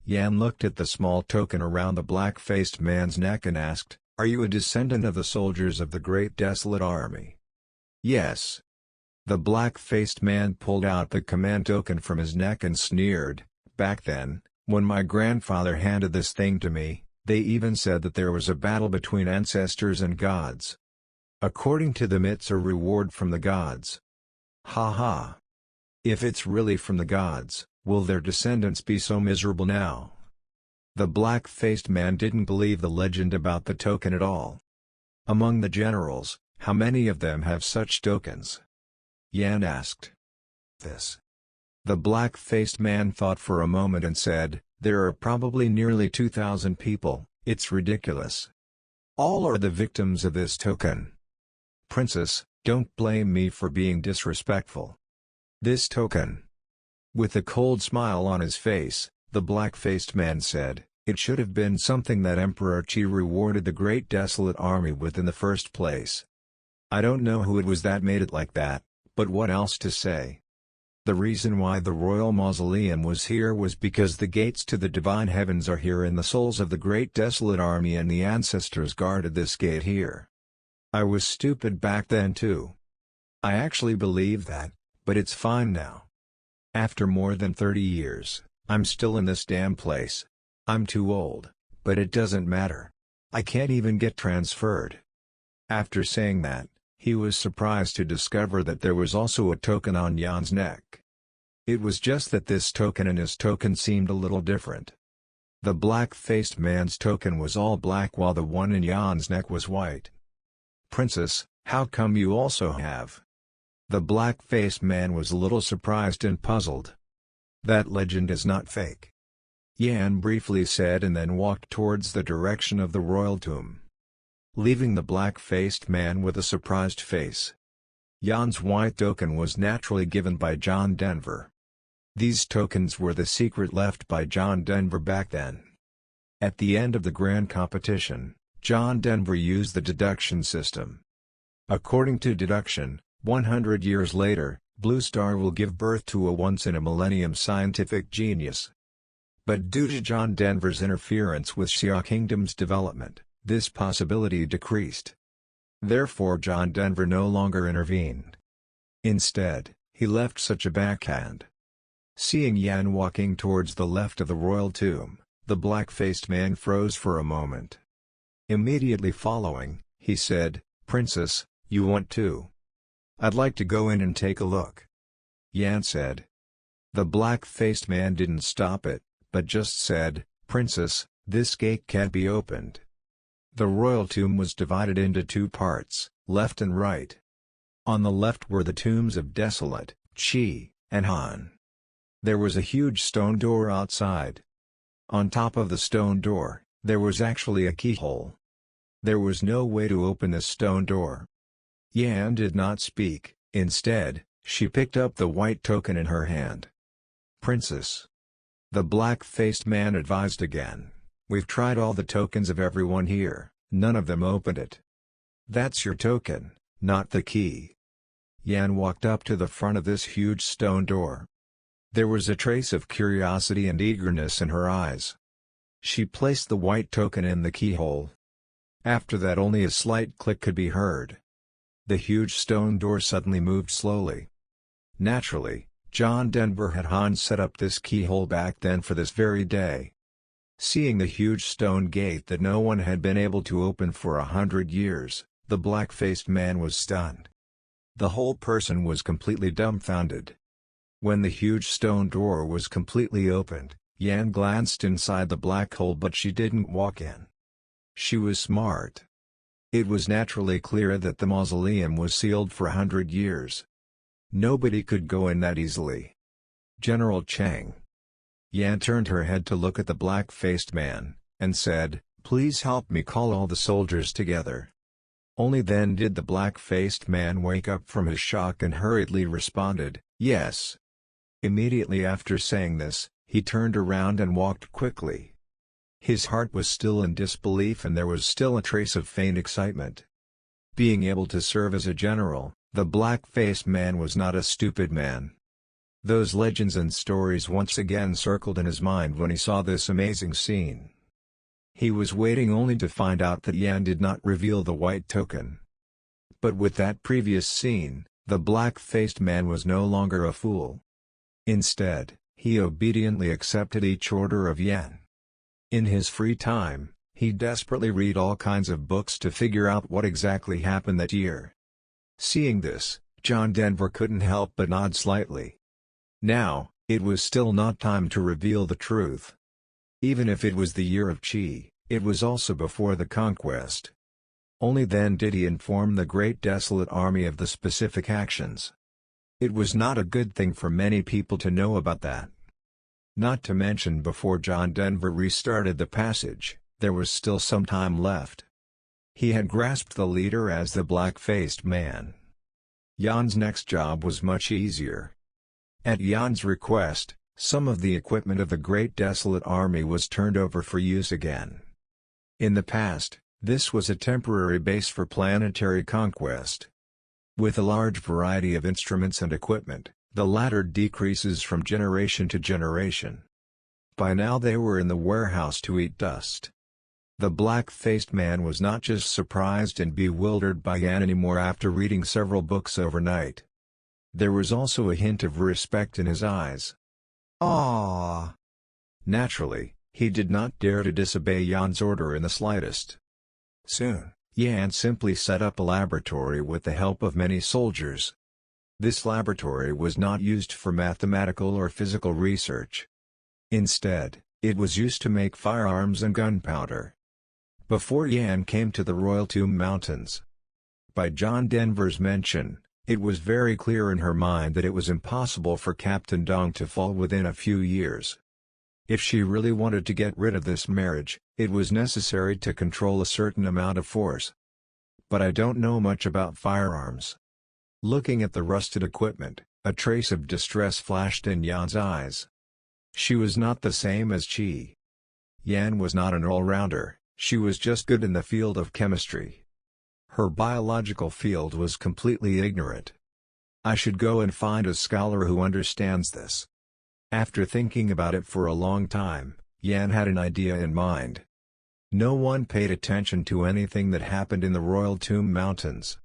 Yan looked at the small token around the black-faced man's neck and asked, "Are you a descendant of the soldiers of the Great Desolate Army?" "Yes." The black-faced man pulled out the command token from his neck and sneered, "Back then, when my grandfather handed this thing to me, they even said that there was a battle between ancestors and gods. According to them it's a reward from the gods." "Ha ha. If it's really from the gods, will their descendants be so miserable now?" The black-faced man didn't believe the legend about the token at all. "Among the generals, how many of them have such tokens?" Yan asked. "This." The black-faced man thought for a moment and said, "There are probably nearly 2,000 people, it's ridiculous. All are the victims of this token." "Princess, don't blame me for being disrespectful. This token." With a cold smile on his face, the black-faced man said, "It should have been something that Emperor Qi rewarded the Great Desolate Army with in the first place. I don't know who it was that made it like that, but what else to say? The reason why the royal mausoleum was here was because the gates to the divine heavens are here in the souls of the Great Desolate Army and the ancestors guarded this gate here. I was stupid back then too. I actually believed that, but it's fine now. After more than 30 years, I'm still in this damn place. I'm too old, but it doesn't matter. I can't even get transferred." After saying that, he was surprised to discover that there was also a token on Yan's neck. It was just that this token and his token seemed a little different. The black-faced man's token was all black while the one in Yan's neck was white. "Princess, how come you also have?" The black-faced man was a little surprised and puzzled. "That legend is not fake," Yan briefly said and then walked towards the direction of the royal tomb, leaving the black-faced man with a surprised face. Yan's white token was naturally given by John Denver. These tokens were the secret left by John Denver back then. At the end of the grand competition, John Denver used the deduction system. According to deduction, 100 years later, Blue Star will give birth to a once-in-a-millennium scientific genius. But due to John Denver's interference with Xia Kingdom's development, this possibility decreased. Therefore John Denver no longer intervened. Instead, he left such a backhand. Seeing Yan walking towards the left of the royal tomb, the black-faced man froze for a moment. Immediately following, he said, "Princess, you want to? I'd like to go in and take a look," Yan said. The black-faced man didn't stop it, but just said, "Princess, this gate can't be opened." The royal tomb was divided into two parts, left and right. On the left were the tombs of Desolate, Qi, and Han. There was a huge stone door outside. On top of the stone door, there was actually a keyhole. There was no way to open this stone door. Yan did not speak, instead, she picked up the white token in her hand. "Princess." The black-faced man advised again, "We've tried all the tokens of everyone here, none of them opened it." "That's your token, not the key." Yan walked up to the front of this huge stone door. There was a trace of curiosity and eagerness in her eyes. She placed the white token in the keyhole. After that only a slight click could be heard. The huge stone door suddenly moved slowly. Naturally, John Denver had Hans set up this keyhole back then for this very day. Seeing the huge stone gate that no one had been able to open for 100 years, the black-faced man was stunned. The whole person was completely dumbfounded. When the huge stone door was completely opened, Yan glanced inside the black hole, but she didn't walk in. She was smart. It was naturally clear that the mausoleum was sealed for 100 years. Nobody could go in that easily. "General Chang." Yan turned her head to look at the black-faced man, and said, "Please help me call all the soldiers together." Only then did the black-faced man wake up from his shock and hurriedly responded, "Yes." Immediately after saying this, he turned around and walked quickly. His heart was still in disbelief and there was still a trace of faint excitement. Being able to serve as a general, the black-faced man was not a stupid man. Those legends and stories once again circled in his mind when he saw this amazing scene. He was waiting only to find out that Yan did not reveal the white token. But with that previous scene, the black-faced man was no longer a fool. Instead, he obediently accepted each order of Yan. In his free time, he desperately read all kinds of books to figure out what exactly happened that year. Seeing this, John Denver couldn't help but nod slightly. Now, it was still not time to reveal the truth. Even if it was the year of Qi, it was also before the conquest. Only then did he inform the Great Desolate Army of the specific actions. It was not a good thing for many people to know about that. Not to mention before John Denver restarted the passage, there was still some time left. He had grasped the leader as the black-faced man. Yan's next job was much easier. At Yan's request, some of the equipment of the Great Desolate Army was turned over for use again. In the past, this was a temporary base for planetary conquest. With a large variety of instruments and equipment, the latter decreases from generation to generation. By now they were in the warehouse to eat dust. The black-faced man was not just surprised and bewildered by Yan anymore after reading several books overnight. There was also a hint of respect in his eyes. Ah! Naturally, he did not dare to disobey Yan's order in the slightest. Soon, Yan simply set up a laboratory with the help of many soldiers. This laboratory was not used for mathematical or physical research. Instead, it was used to make firearms and gunpowder. Before Yan came to the Royal Tomb Mountains, by John Denver's mention, it was very clear in her mind that it was impossible for Captain Dong to fall within a few years. If she really wanted to get rid of this marriage, it was necessary to control a certain amount of force. But I don't know much about firearms. Looking at the rusted equipment, a trace of distress flashed in Yan's eyes. She was not the same as Qi. Yan was not an all-rounder, she was just good in the field of chemistry. Her biological field was completely ignorant. I should go and find a scholar who understands this. After thinking about it for a long time, Yan had an idea in mind. No one paid attention to anything that happened in the Royal Tomb Mountains.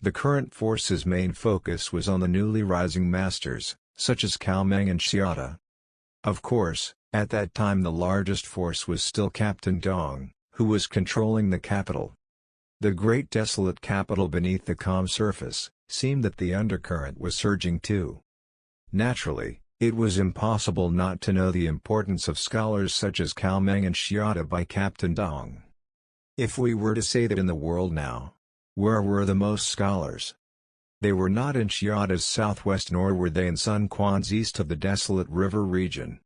The current force's main focus was on the newly rising masters, such as Cao Meng and Xiata. Of course, at that time the largest force was still Captain Dong, who was controlling the capital. The great desolate capital beneath the calm surface, seemed that the undercurrent was surging too. Naturally, it was impossible not to know the importance of scholars such as Cao Meng and Xiata by Captain Dong. If we were to say that in the world now, where were the most scholars? They were not in Xiada's southwest, nor were they in Sun Quan's east of the desolate river region,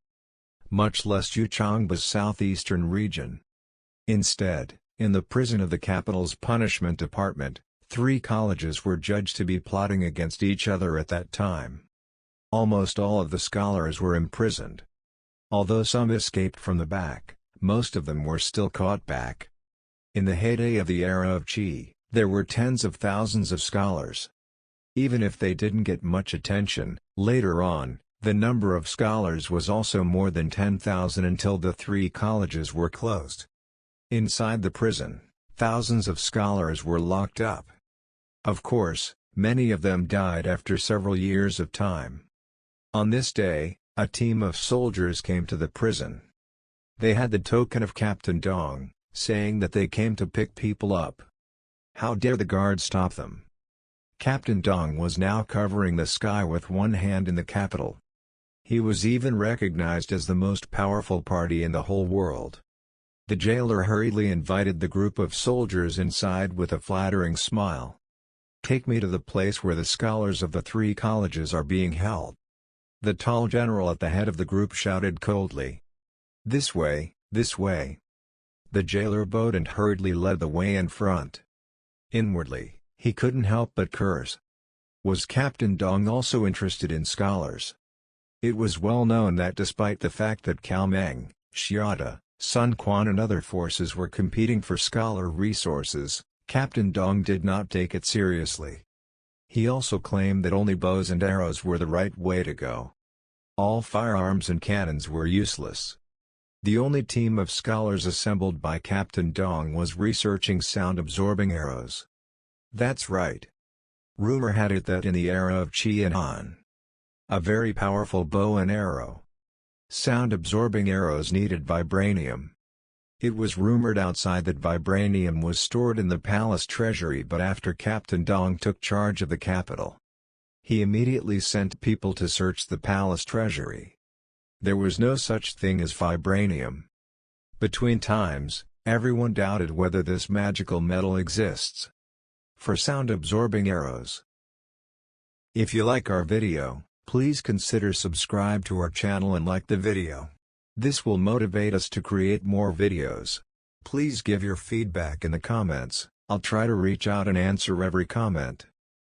much less Yuchangba's southeastern region. Instead, in the prison of the capital's punishment department, 3 colleges were judged to be plotting against each other at that time. Almost all of the scholars were imprisoned. Although some escaped from the back, most of them were still caught back. In the heyday of the era of Qi, there were tens of thousands of scholars. Even if they didn't get much attention, later on, the number of scholars was also more than 10,000 until the 3 colleges were closed. Inside the prison, thousands of scholars were locked up. Of course, many of them died after several years of time. On this day, a team of soldiers came to the prison. They had the token of Captain Dong, saying that they came to pick people up. How dare the guards stop them? Captain Dong was now covering the sky with one hand in the capital. He was even recognized as the most powerful party in the whole world. The jailer hurriedly invited the group of soldiers inside with a flattering smile. "Take me to the place where the scholars of the 3 colleges are being held." The tall general at the head of the group shouted coldly. "This way, this way." The jailer bowed and hurriedly led the way in front. Inwardly, he couldn't help but curse. Was Captain Dong also interested in scholars? It was well known that despite the fact that Calmeng, Xiada, Sun Quan and other forces were competing for scholar resources, Captain Dong did not take it seriously. He also claimed that only bows and arrows were the right way to go. All firearms and cannons were useless. The only team of scholars assembled by Captain Dong was researching sound-absorbing arrows. That's right. Rumor had it that in the era of Qi and Han, a very powerful bow and arrow. Sound-absorbing arrows needed vibranium. It was rumored outside that vibranium was stored in the palace treasury, but after Captain Dong took charge of the capital, he immediately sent people to search the palace treasury. There was no such thing as vibranium. Between times, everyone doubted whether this magical metal exists. For sound-absorbing arrows. If you like our video, please consider subscribe to our channel and like the video. This will motivate us to create more videos. Please give your feedback in the comments. I'll try to reach out and answer every comment.